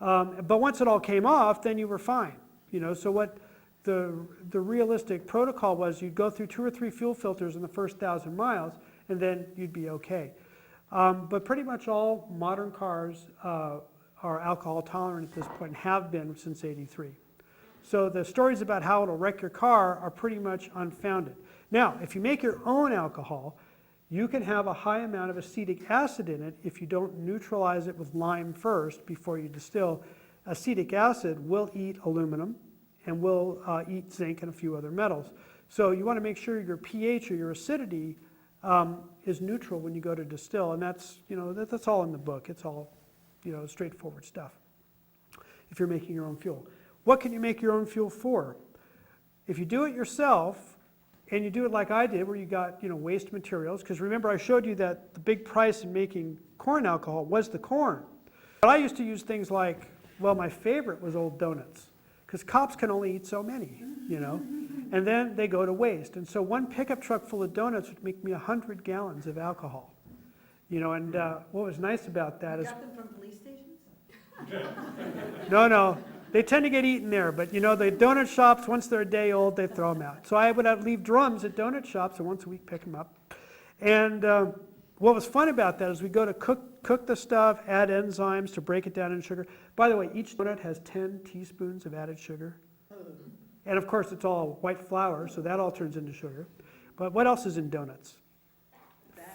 But once it all came off, then you were fine. You know, so what the realistic protocol was, you'd go through 2 or 3 fuel filters in the first 1,000 miles, and then you'd be okay. But pretty much all modern cars are alcohol tolerant at this point and have been since '83. So the stories about how it'll wreck your car are pretty much unfounded. Now, if you make your own alcohol, you can have a high amount of acetic acid in it if you don't neutralize it with lime first before you distill. Acetic acid will eat aluminum and will eat zinc and a few other metals. So you want to make sure your pH or your acidity is neutral when you go to distill, and that's, you know, that's all in the book. It's all, you know, straightforward stuff if you're making your own fuel. What can you make your own fuel for? If you do it yourself, and you do it like I did, where you got, you know, waste materials, because remember I showed you that the big price in making corn alcohol was the corn. But I used to use things like, well, my favorite was old donuts, because cops can only eat so many, you know, and then they go to waste. And so one pickup truck full of donuts would make me 100 gallons of alcohol. You know, and what was nice about that is... Got them from police stations? No, they tend to get eaten there, but you know, the donut shops, once they're a day old, they throw them out. So I would leave drums at donut shops, and once a week pick them up. And what was fun about that is we go to cook the stuff, add enzymes to break it down into sugar. By the way, each donut has 10 teaspoons of added sugar. And of course, it's all white flour, so that all turns into sugar. But what else is in donuts?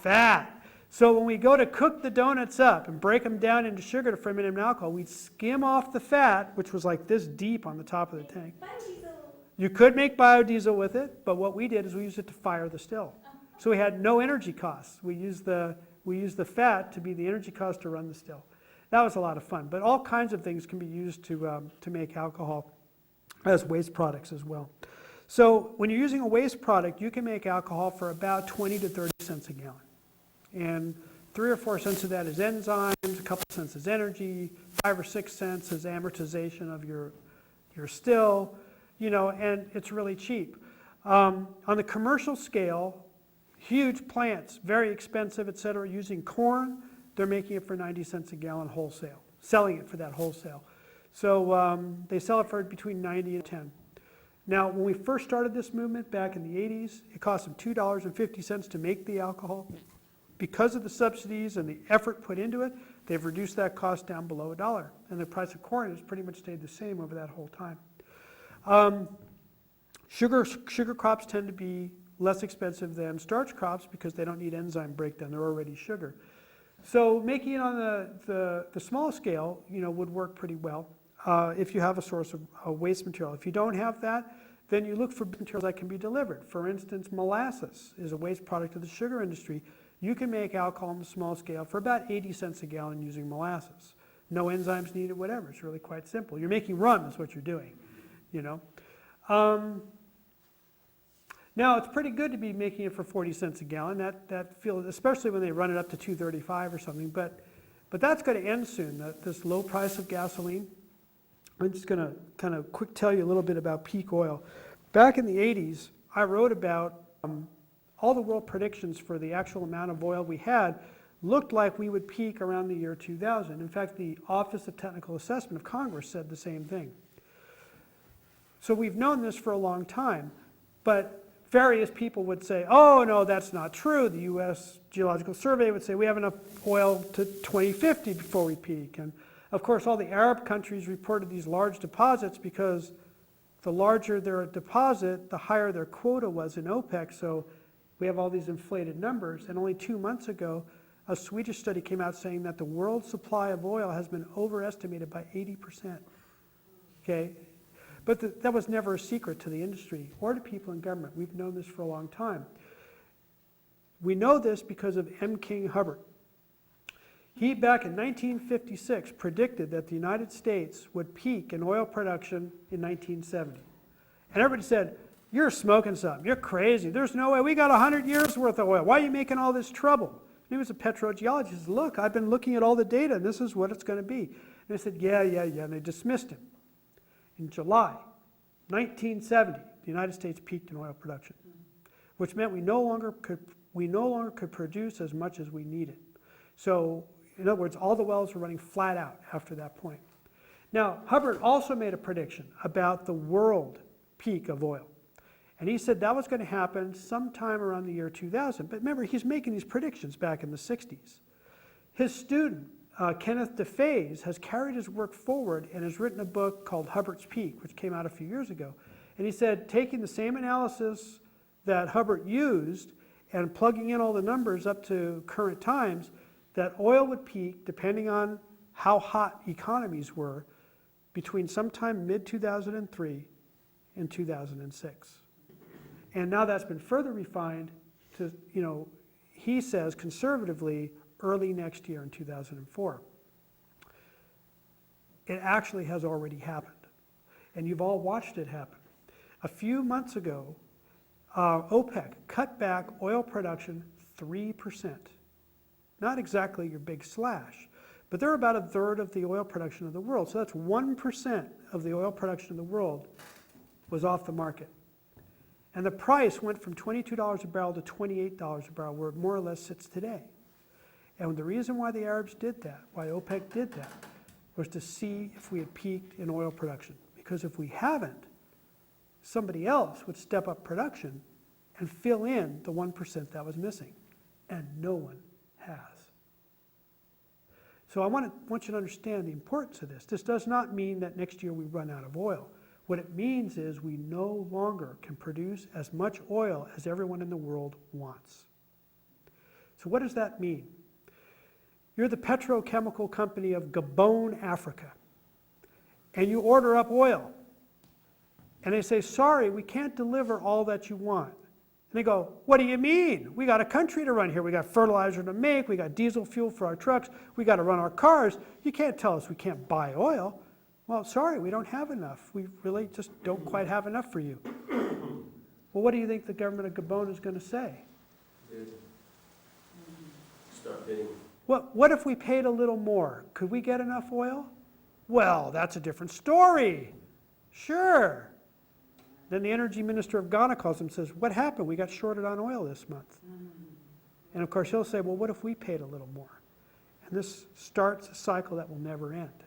Fat. So when we go to cook the donuts up and break them down into sugar to ferment them in alcohol, we'd skim off the fat, which was like this deep on the top of the tank. Biodiesel. You could make biodiesel with it, but what we did is we used it to fire the still. So we had no energy costs. We used the fat to be the energy cost to run the still. That was a lot of fun. But all kinds of things can be used to make alcohol as waste products as well. So when you're using a waste product, you can make alcohol for about 20 to 30 cents a gallon. And 3 or 4 cents of that is enzymes, a couple cents is energy, 5 or 6 cents is amortization of your still, you know, and it's really cheap. On the commercial scale, huge plants, very expensive, et cetera, using corn, they're making it for 90 cents a gallon wholesale, selling it for that wholesale. So they sell it for between 90 and 10. Now, when we first started this movement back in the 80s, it cost them $2.50 to make the alcohol. Because of the subsidies and the effort put into it, they've reduced that cost down below $1. And the price of corn has pretty much stayed the same over that whole time. Sugar crops tend to be less expensive than starch crops because they don't need enzyme breakdown. They're already sugar. So making it on the small scale, you know, would work pretty well if you have a source of waste material. If you don't have that, then you look for materials that can be delivered. For instance, molasses is a waste product of the sugar industry. You can make alcohol on the small scale for about 80 cents a gallon using molasses. No enzymes needed, whatever. It's really quite simple. You're making rum is what you're doing, you know. Now, it's pretty good to be making it for 40 cents a gallon. That feels, especially when they run it up to $2.35 or something. But that's going to end soon, this low price of gasoline. I'm just going to kind of quick tell you a little bit about peak oil. Back in the 80s, I wrote about all the world predictions for the actual amount of oil we had looked like we would peak around the year 2000. In fact, the Office of Technical Assessment of Congress said the same thing. So we've known this for a long time, but various people would say, oh, no, that's not true. The U.S. Geological Survey would say we have enough oil to 2050 before we peak. And of course, all the Arab countries reported these large deposits because the larger their deposit, the higher their quota was in OPEC. So we have all these inflated numbers. And only 2 months ago, a Swedish study came out saying that the world supply of oil has been overestimated by 80%. Okay? But that was never a secret to the industry or to people in government. We've known this for a long time. We know this because of M. King Hubbert. He, back in 1956, predicted that the United States would peak in oil production in 1970. And everybody said, you're smoking something. You're crazy. There's no way. We got 100 years worth of oil. Why are you making all this trouble? And he was a petrogeologist. He said, look, I've been looking at all the data, and this is what it's going to be. And they said, yeah. And they dismissed him. In July 1970, the United States peaked in oil production, which meant we no longer could produce as much as we needed. So, in other words, all the wells were running flat out after that point. Now, Hubbert also made a prediction about the world peak of oil. And he said that was going to happen sometime around the year 2000. But remember, he's making these predictions back in the 60s. His student, Kenneth DeFaze, has carried his work forward and has written a book called Hubbert's Peak, which came out a few years ago. And he said, taking the same analysis that Hubbert used and plugging in all the numbers up to current times, that oil would peak, depending on how hot economies were, between sometime mid-2003 and 2006. And now that's been further refined to, you know, he says conservatively, early next year in 2004. It actually has already happened. And you've all watched it happen. A few months ago, OPEC cut back oil production 3%. Not exactly your big slash, but they're about a third of the oil production of the world. So that's 1% of the oil production of the world was off the market. And the price went from $22 a barrel to $28 a barrel, where it more or less sits today. And the reason why the Arabs did that, why OPEC did that, was to see if we had peaked in oil production. Because if we haven't, somebody else would step up production and fill in the 1% that was missing. And no one has. So I want you to understand the importance of this. This does not mean that next year we run out of oil. What it means is we no longer can produce as much oil as everyone in the world wants. So what does that mean? You're the petrochemical company of Gabon, Africa, and you order up oil. And they say, sorry, we can't deliver all that you want. And they go, what do you mean? We got a country to run here. We got fertilizer to make. We got diesel fuel for our trucks. We got to run our cars. You can't tell us we can't buy oil. Well, sorry, we don't have enough. We really just don't quite have enough for you. Well, what do you think the government of Gabon is going to say? Start bidding. What if we paid a little more? Could we get enough oil? Well, that's a different story. Sure. Then the energy minister of Ghana calls him and says, what happened? We got shorted on oil this month. And of course he'll say, well, what if we paid a little more? And this starts a cycle that will never end.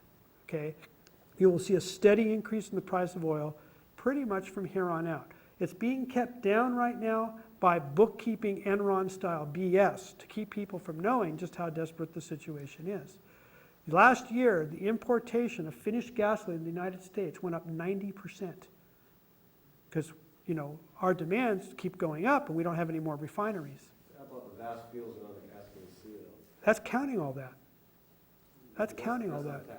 Okay? You will see a steady increase in the price of oil pretty much from here on out. It's being kept down right now by bookkeeping Enron-style BS to keep people from knowing just how desperate the situation is. Last year, the importation of finished gasoline in the United States went up 90%. Because, you know, our demands keep going up and we don't have any more refineries. How about the vast fields around the Caspian Sea, though? That's counting all that. That's counting all That's that. not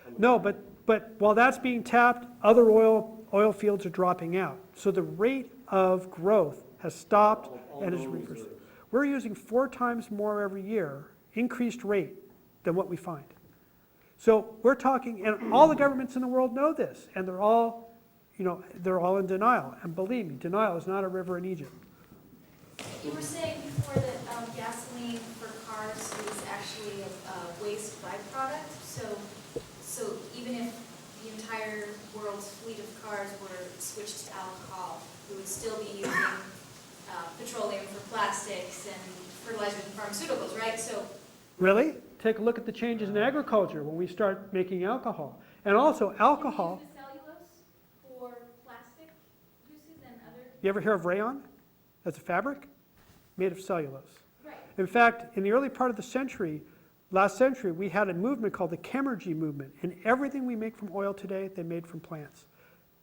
tapped. No, but while that's being tapped, other oil fields are dropping out. So the rate of growth has stopped and is reversed. We're using 4 times more every year, increased rate, than what we find. So we're talking, and all the governments in the world know this, and they're all, you know, they're all in denial. And believe me, denial is not a river in Egypt. You were saying before that gasoline for cars is actually a waste byproduct, so even if the entire world's fleet of cars were switched to alcohol, we would still be using petroleum for plastics and fertilizers and pharmaceuticals, right? So Really? Take a look at the changes in agriculture when we start making alcohol. And also alcohol. do we use the cellulose for plastic uses and other? You ever hear of rayon as a fabric? Made of cellulose. Right. In fact, in the early part of the century, last century, we had a movement called the chemergy movement. And everything we make from oil today, they made from plants.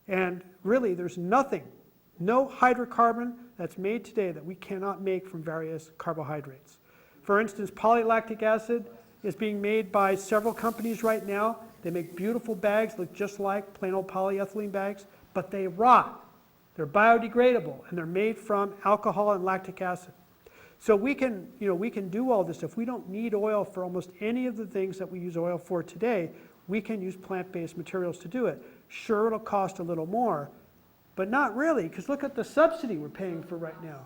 And really, there's nothing, no hydrocarbon that's made today that we cannot make from various carbohydrates. For instance, polylactic acid is being made by several companies right now. They make beautiful bags, look just like plain old polyethylene bags, but they rot. They're biodegradable, and they're made from alcohol and lactic acid. So we can do all this stuff. We don't need oil for almost any of the things that we use oil for today. We can use plant-based materials to do it. Sure, it'll cost a little more, but not really, because look at the subsidy we're paying for right now.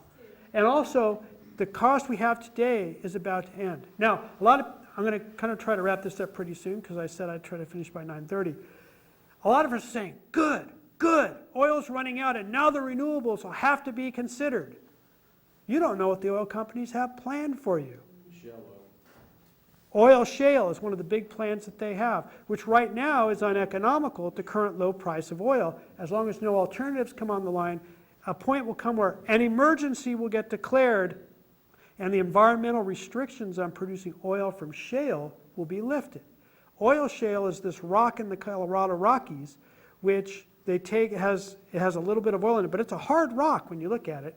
And also, the cost we have today is about to end. Now, I'm going to kind of try to wrap this up pretty soon, because I said I'd try to finish by 9:30. A lot of us are saying, good, oil's running out, and now the renewables will have to be considered. You don't know what the oil companies have planned for you. Shale oil. Oil shale is one of the big plans that they have, which right now is uneconomical at the current low price of oil. As long as no alternatives come on the line, a point will come where an emergency will get declared and the environmental restrictions on producing oil from shale will be lifted. Oil shale is this rock in the Colorado Rockies, which they take, it has a little bit of oil in it, but it's a hard rock when you look at it.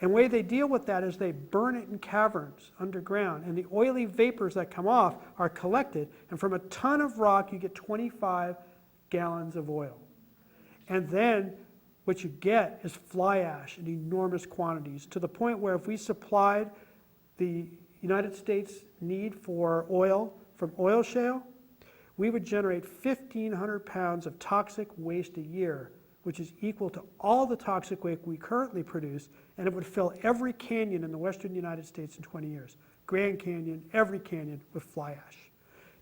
And the way they deal with that is they burn it in caverns underground, and the oily vapors that come off are collected, and from a ton of rock you get 25 gallons of oil. And then what you get is fly ash in enormous quantities, to the point where if we supplied the United States need for oil from oil shale, we would generate 1,500 pounds of toxic waste a year, which is equal to all the toxic waste we currently produce, and it would fill every canyon in the western United States in 20 years. Grand Canyon, every canyon with fly ash.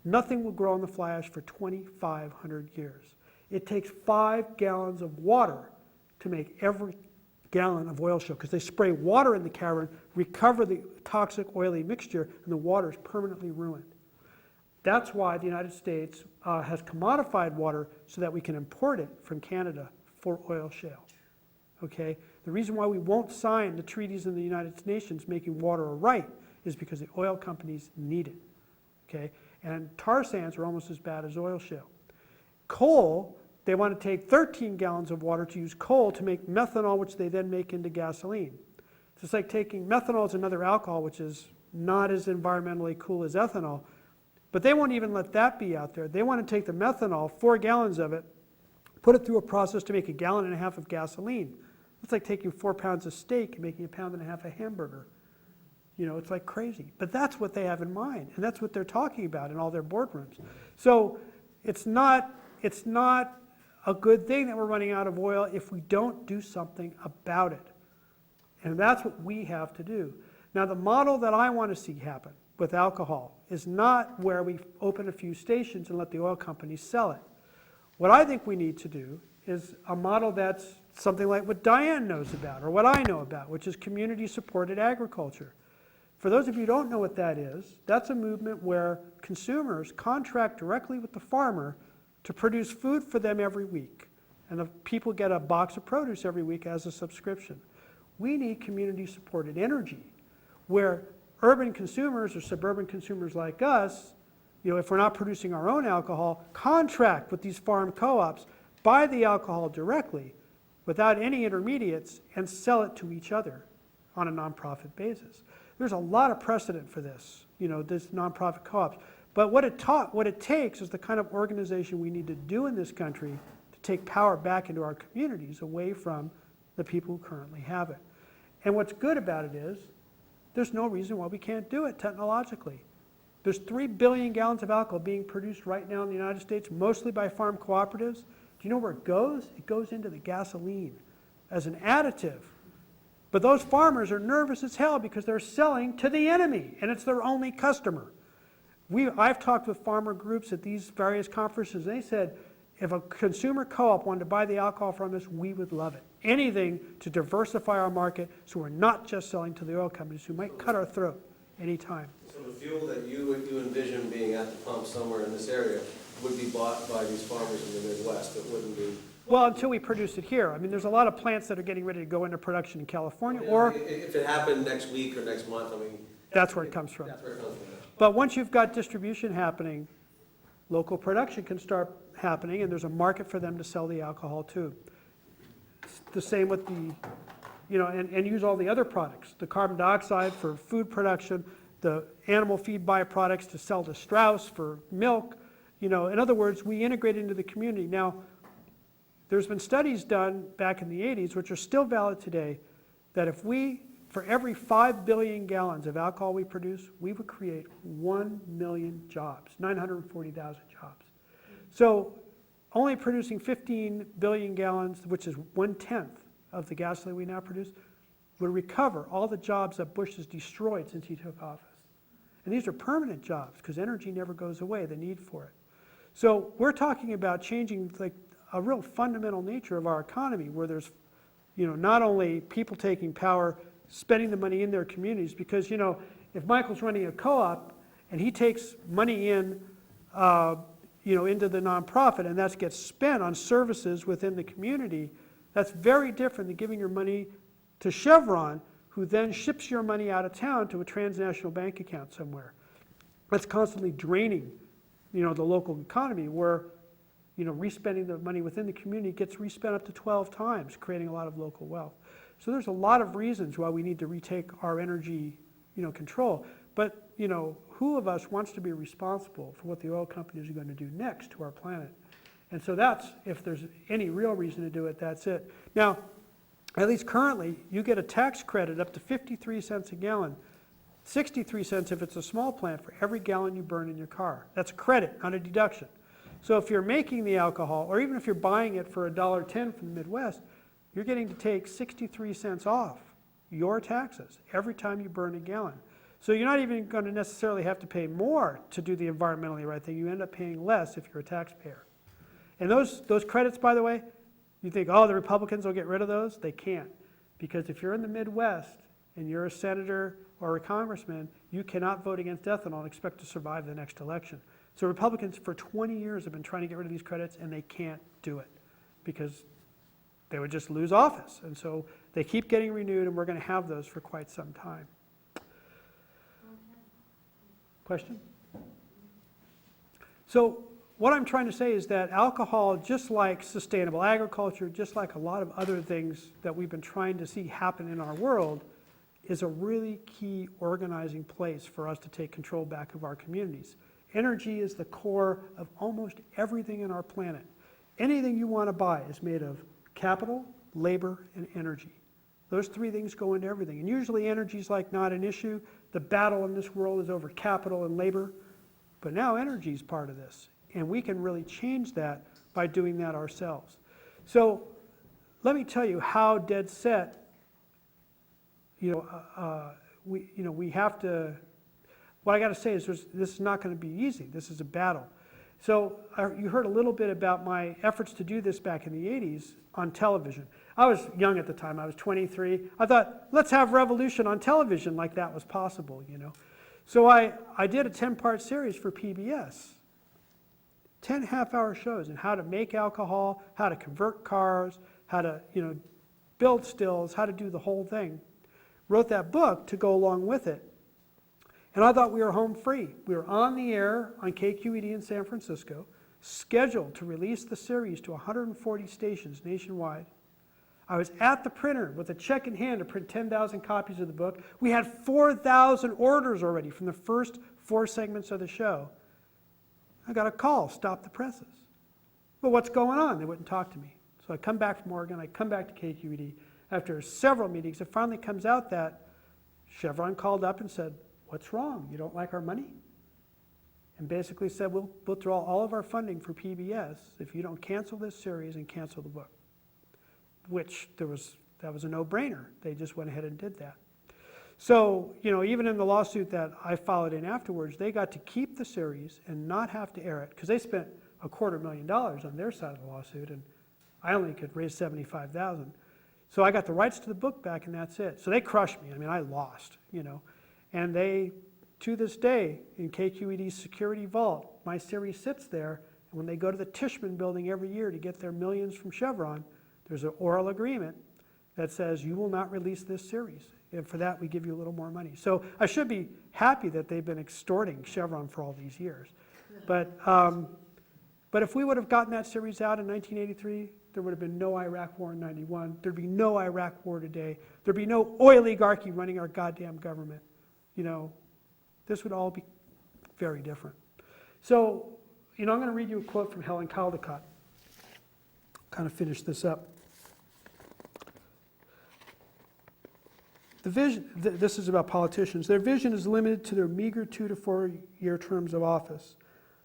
Nothing will grow in the fly ash for 2,500 years. It takes 5 gallons of water to make every gallon of oil shale, because they spray water in the cavern, recover the toxic oily mixture, and the water is permanently ruined. That's why the United States has commodified water so that we can import it from Canada for oil shale. Okay? The reason why we won't sign the treaties in the United Nations making water a right is because the oil companies need it. Okay? And tar sands are almost as bad as oil shale. Coal, they want to take 13 gallons of water to use coal to make methanol, which they then make into gasoline. So it's like taking methanol as another alcohol, which is not as environmentally cool as ethanol, but they won't even let that be out there. They want to take the methanol, 4 gallons of it, put it through a process to make 1.5 gallons of gasoline. It's like taking 4 pounds of steak and making 1.5 pounds of hamburger. You know, it's like crazy. But that's what they have in mind, and that's what they're talking about in all their boardrooms. So it's not a good thing that we're running out of oil if we don't do something about it. And that's what we have to do. Now, the model that I want to see happen with alcohol is not where we open a few stations and let the oil companies sell it. What I think we need to do is a model that's something like what Diane knows about or what I know about, which is community-supported agriculture. For those of you who don't know what that is, that's a movement where consumers contract directly with the farmer to produce food for them every week. And the people get a box of produce every week as a subscription. We need community-supported energy where urban consumers or suburban consumers like us, if we're not producing our own alcohol, contract with these farm co-ops, buy the alcohol directly without any intermediates and sell it to each other on a nonprofit basis. There's a lot of precedent for this, this nonprofit co-ops. But what it takes is the kind of organization we need to do in this country to take power back into our communities away from the people who currently have it. And what's good about it is there's no reason why we can't do it technologically. There's 3 billion gallons of alcohol being produced right now in the United States, mostly by farm cooperatives. Do you know where it goes? It goes into the gasoline as an additive. But those farmers are nervous as hell because they're selling to the enemy, and it's their only customer. I've talked with farmer groups at these various conferences, and they said, if a consumer co-op wanted to buy the alcohol from us, we would love it. Anything to diversify our market so we're not just selling to the oil companies who might cut our throat anytime. So the fuel that you envision being at the pump somewhere in this area would be bought by these farmers in the Midwest. It wouldn't be. Well, until we produce it here. I mean, there's a lot of plants that are getting ready to go into production in California, or If it happened next week or next month, that's where it comes from. That's where it comes from. But once you've got distribution happening, local production can start happening, and there's a market for them to sell the alcohol to. It's the same with the, and use all the other products, the carbon dioxide for food production, the animal feed byproducts to sell to Strauss for milk. In other words, we integrate into the community. Now, there's been studies done back in the 80s, which are still valid today, that if for every 5 billion gallons of alcohol we produce, we would create 1 million jobs, 940,000 jobs. So only producing 15 billion gallons, which is 1/10 of the gasoline we now produce, would recover all the jobs that Bush has destroyed since he took office. And these are permanent jobs because energy never goes away, the need for it. So we're talking about changing a real fundamental nature of our economy where there's, not only people taking power, spending the money in their communities, because, if Michael's running a co-op and he takes money in, into the nonprofit and that gets spent on services within the community, that's very different than giving your money to Chevron, who then ships your money out of town to a transnational bank account somewhere. That's constantly draining, the local economy where, respending the money within the community gets respent up to 12 times, creating a lot of local wealth. So there's a lot of reasons why we need to retake our energy, control. But, who of us wants to be responsible for what the oil companies are going to do next to our planet? And so that's, if there's any real reason to do it, that's it. Now, at least currently, you get a tax credit up to 53 cents a gallon, 63 cents if it's a small plant for every gallon you burn in your car. That's a credit, not a deduction. So if you're making the alcohol, or even if you're buying it for $1.10 from the Midwest, you're getting to take 63 cents off your taxes every time you burn a gallon. So you're not even going to necessarily have to pay more to do the environmentally right thing. You end up paying less if you're a taxpayer. And those credits, by the way, you think, the Republicans will get rid of those? They can't. Because if you're in the Midwest and you're a senator or a congressman, you cannot vote against ethanol and expect to survive the next election. So Republicans for 20 years have been trying to get rid of these credits, and they can't do it because they would just lose office. And so they keep getting renewed, and we're going to have those for quite some time. Question? So what I'm trying to say is that alcohol, just like sustainable agriculture, just like a lot of other things that we've been trying to see happen in our world, is a really key organizing place for us to take control back of our communities. Energy is the core of almost everything in our planet. Anything you want to buy is made of capital, labor, and energy. Those three things go into everything. And usually energy is not an issue. The battle in this world is over capital and labor. But now energy is part of this. And we can really change that by doing that ourselves. So let me tell you how dead set, we have to, what I got to say is this is not going to be easy. This is a battle. So you heard a little bit about my efforts to do this back in the 80s on television. I was young at the time. I was 23. I thought, let's have revolution on television like that was possible, you know. So I did a 10-part series for PBS. 10 half-hour shows on how to make alcohol, how to convert cars, how to, you know, build stills, how to do the whole thing. Wrote that book to go along with it. And I thought we were home free. We were on the air on KQED in San Francisco, scheduled to release the series to 140 stations nationwide. I was at the printer with a check in hand to print 10,000 copies of the book. We had 4,000 orders already from the first 4 segments of the show. I got a call, stop the presses. Well, what's going on? They wouldn't talk to me. So I come back from Oregon, I come back to KQED. After several meetings, it finally comes out that Chevron called up and said, what's wrong? You don't like our money? And basically said, we'll withdraw all of our funding for PBS if you don't cancel this series and cancel the book. Which that was a no-brainer. They just went ahead and did that. So, you know, even in the lawsuit that I followed in afterwards, they got to keep the series and not have to air it, because they spent $250,000 on their side of the lawsuit, and I only could raise $75,000. So I got the rights to the book back, and that's it. So they crushed me. I mean, I lost, you know. And they, to this day, in KQED's security vault, my series sits there, and when they go to the Tishman building every year to get their millions from Chevron, there's an oral agreement that says you will not release this series. And for that, we give you a little more money. So I should be happy that they've been extorting Chevron for all these years. But if we would have gotten that series out in 1983, there would have been no Iraq war in 91. There'd be no Iraq war today. There'd be no oligarchy running our goddamn government. You know, this would all be very different. So, you know, I'm going to read you a quote from Helen Caldecott. Kind of finish this up. The vision, this is about politicians. Their vision is limited to their meager 2 to 4 year terms of office.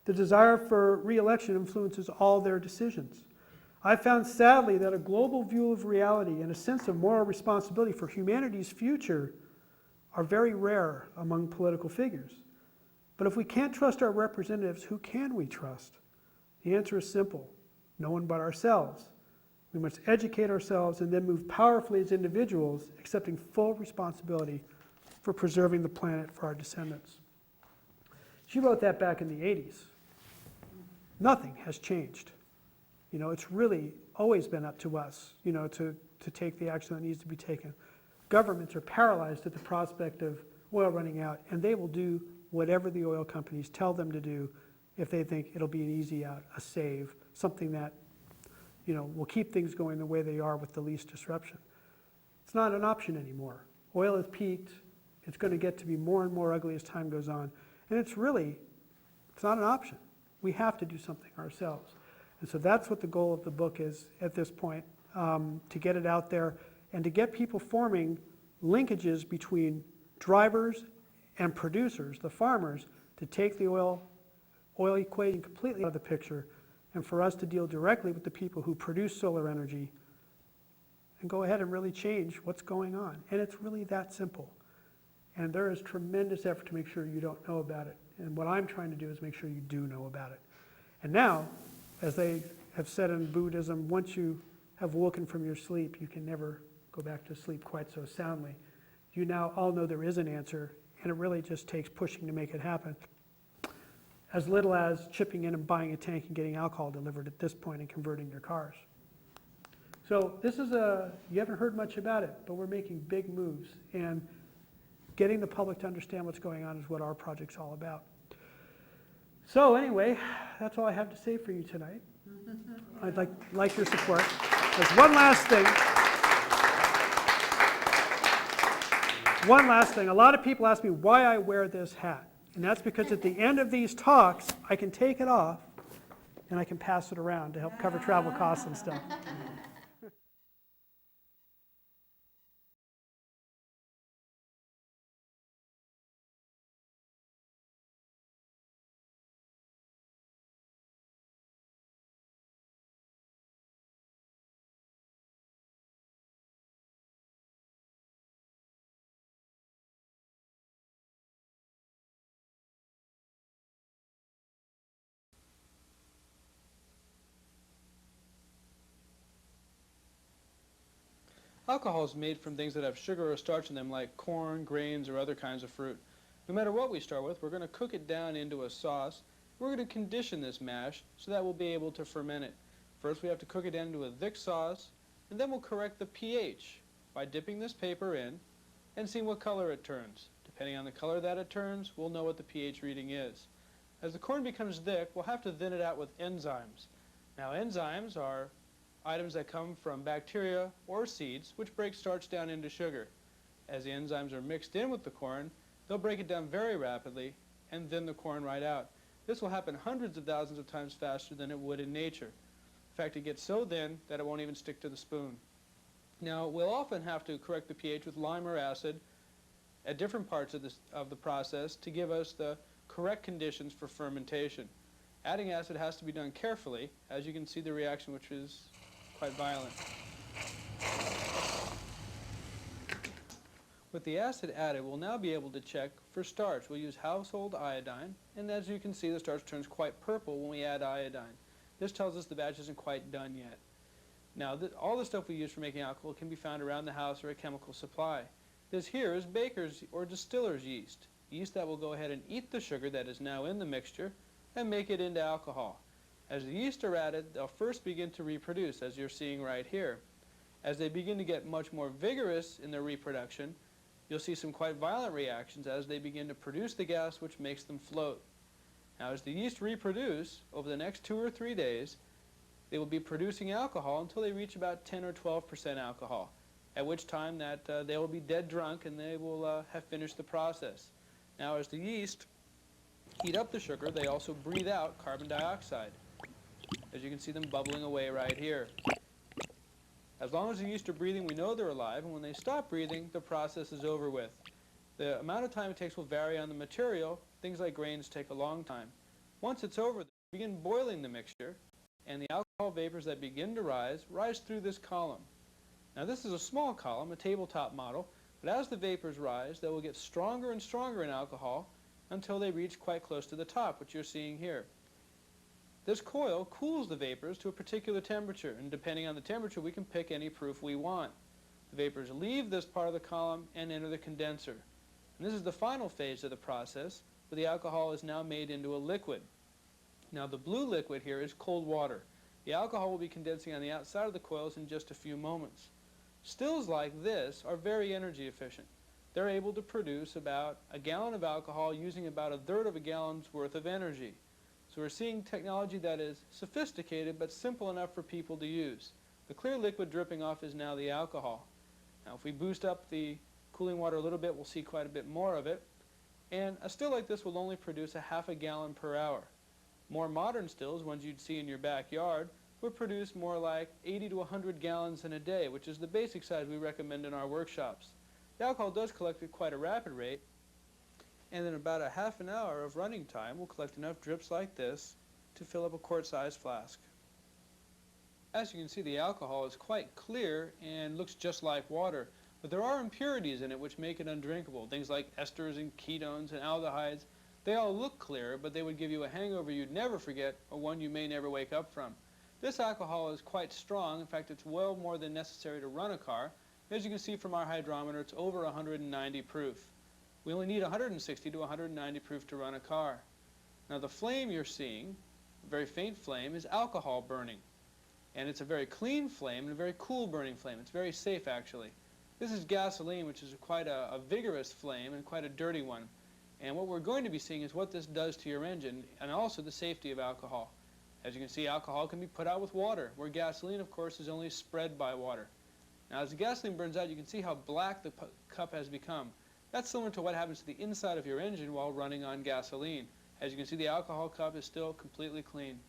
The desire for re-election influences all their decisions. I found sadly that a global view of reality and a sense of moral responsibility for humanity's future are very rare among political figures. But if we can't trust our representatives, who can we trust? The answer is simple: no one but ourselves. We must educate ourselves and then move powerfully as individuals, accepting full responsibility for preserving the planet for our descendants. She wrote that back in the 80s. Nothing has changed. You know, it's really always been up to us, you know, to take the action that needs to be taken. Governments are paralyzed at the prospect of oil running out, and they will do whatever the oil companies tell them to do if they think it'll be an easy out, a save, something that, you know, will keep things going the way they are with the least disruption. It's not an option anymore. Oil has peaked. It's going to get to be more and more ugly as time goes on. And it's not an option. We have to do something ourselves. And so that's what the goal of the book is at this point, to get it out there and to get people forming linkages between drivers and producers, the farmers, to take the oil equating completely out of the picture, and for us to deal directly with the people who produce solar energy and go ahead and really change what's going on. And it's really that simple. And there is tremendous effort to make sure you don't know about it. And what I'm trying to do is make sure you do know about it. And now, as they have said in Buddhism, once you have woken from your sleep, you can never go back to sleep quite so soundly. You now all know there is an answer, and it really just takes pushing to make it happen. As little as chipping in and buying a tank and getting alcohol delivered at this point and converting your cars. So this is you haven't heard much about it, but we're making big moves. And getting the public to understand what's going on is what our project's all about. So anyway, that's all I have to say for you tonight. I'd like your support. There's one last thing. One last thing. A lot of people ask me why I wear this hat. And that's because at the end of these talks, I can take it off and I can pass it around to help cover travel costs and stuff. Alcohol is made from things that have sugar or starch in them, like corn, grains, or other kinds of fruit. No matter what we start with, we're going to cook it down into a sauce. We're going to condition this mash so that we'll be able to ferment it. First, we have to cook it down into a thick sauce, and then we'll correct the pH by dipping this paper in and seeing what color it turns. Depending on the color that it turns, we'll know what the pH reading is. As the corn becomes thick, we'll have to thin it out with enzymes. Now, enzymes are items that come from bacteria or seeds which break starch down into sugar. As the enzymes are mixed in with the corn, they'll break it down very rapidly and thin the corn right out. This will happen hundreds of thousands of times faster than it would in nature. In fact, it gets so thin that it won't even stick to the spoon. Now, we'll often have to correct the pH with lime or acid at different parts of the process to give us the correct conditions for fermentation. Adding acid has to be done carefully, as you can see the reaction, which is quite violent. With the acid added, we'll now be able to check for starch. We'll use household iodine, and as you can see, the starch turns quite purple when we add iodine. This tells us the batch isn't quite done yet. Now, all the stuff we use for making alcohol can be found around the house or a chemical supply. This here is baker's or distiller's yeast. Yeast that will go ahead and eat the sugar that is now in the mixture and make it into alcohol. As the yeast are added, they'll first begin to reproduce, as you're seeing right here. As they begin to get much more vigorous in their reproduction, you'll see some quite violent reactions as they begin to produce the gas which makes them float. Now, as the yeast reproduce over the next 2 or 3 days, they will be producing alcohol until they reach about 10 or 12% alcohol, at which time they will be dead drunk and they will have finished the process. Now, as the yeast heat up the sugar, they also breathe out carbon dioxide, as you can see them bubbling away right here. As long as the yeast are breathing, we know they're alive, and when they stop breathing, the process is over with. The amount of time it takes will vary on the material. Things like grains take a long time. Once it's over, they begin boiling the mixture, and the alcohol vapors that begin to rise through this column. Now, this is a small column, a tabletop model, but as the vapors rise, they will get stronger and stronger in alcohol until they reach quite close to the top, which you're seeing here. This coil cools the vapors to a particular temperature, and depending on the temperature, we can pick any proof we want. The vapors leave this part of the column and enter the condenser. And this is the final phase of the process, where the alcohol is now made into a liquid. Now, the blue liquid here is cold water. The alcohol will be condensing on the outside of the coils in just a few moments. Stills like this are very energy efficient. They're able to produce about a gallon of alcohol using about 1/3 of a gallon's worth of energy. So we're seeing technology that is sophisticated but simple enough for people to use. The clear liquid dripping off is now the alcohol. Now, if we boost up the cooling water a little bit, we'll see quite a bit more of it. And a still like this will only produce 1/2 gallon per hour. More modern stills, ones you'd see in your backyard, would produce more like 80 to 100 gallons in a day, which is the basic size we recommend in our workshops. The alcohol does collect at quite a rapid rate, and in about 1/2 hour of running time, we'll collect enough drips like this to fill up a quart-sized flask. As you can see, the alcohol is quite clear and looks just like water, but there are impurities in it which make it undrinkable. Things like esters and ketones and aldehydes. They all look clear, but they would give you a hangover you'd never forget, or one you may never wake up from. This alcohol is quite strong. In fact, it's well more than necessary to run a car. As you can see from our hydrometer, it's over 190 proof. We only need 160 to 190 proof to run a car. Now, the flame you're seeing, a very faint flame, is alcohol burning. And it's a very clean flame and a very cool burning flame. It's very safe, actually. This is gasoline, which is quite a vigorous flame and quite a dirty one. And what we're going to be seeing is what this does to your engine and also the safety of alcohol. As you can see, alcohol can be put out with water, where gasoline, of course, is only spread by water. Now, as the gasoline burns out, you can see how black the cup has become. That's similar to what happens to the inside of your engine while running on gasoline. As you can see, the alcohol cup is still completely clean.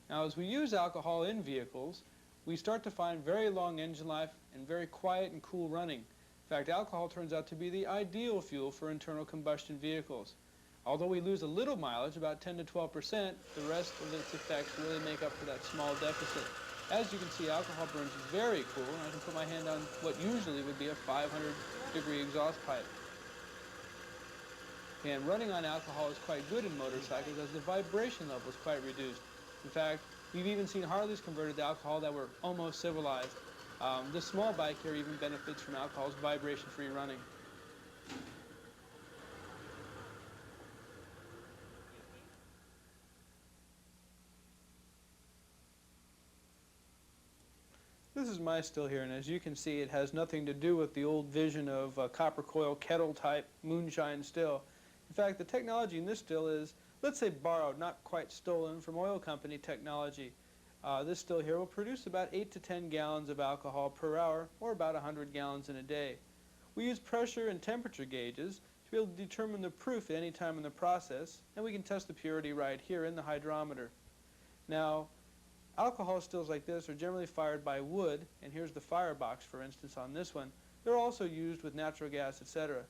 Now, as we use alcohol in vehicles, we start to find very long engine life and very quiet and cool running. In fact, alcohol turns out to be the ideal fuel for internal combustion vehicles. Although we lose a little mileage, about 10 to 12%, the rest of its effects really make up for that small deficit. As you can see, alcohol burns very cool, and I can put my hand on what usually would be a 500-degree exhaust pipe. And running on alcohol is quite good in motorcycles, as the vibration level is quite reduced. In fact, We've even seen Harleys converted to alcohol that were almost civilized. This small bike here even benefits from alcohol's vibration-free running. This is my still here, and as you can see, it has nothing to do with the old vision of a copper coil kettle type moonshine still. In fact, the technology in this still is, let's say, borrowed, not quite stolen, from oil company technology. This still here will produce about 8 to 10 gallons of alcohol per hour, or about 100 gallons in a day. We use pressure and temperature gauges to be able to determine the proof at any time in the process, and we can test the purity right here in the hydrometer. Now, alcohol stills like this are generally fired by wood, and here's the firebox, for instance, on this one. They're also used with natural gas, etc.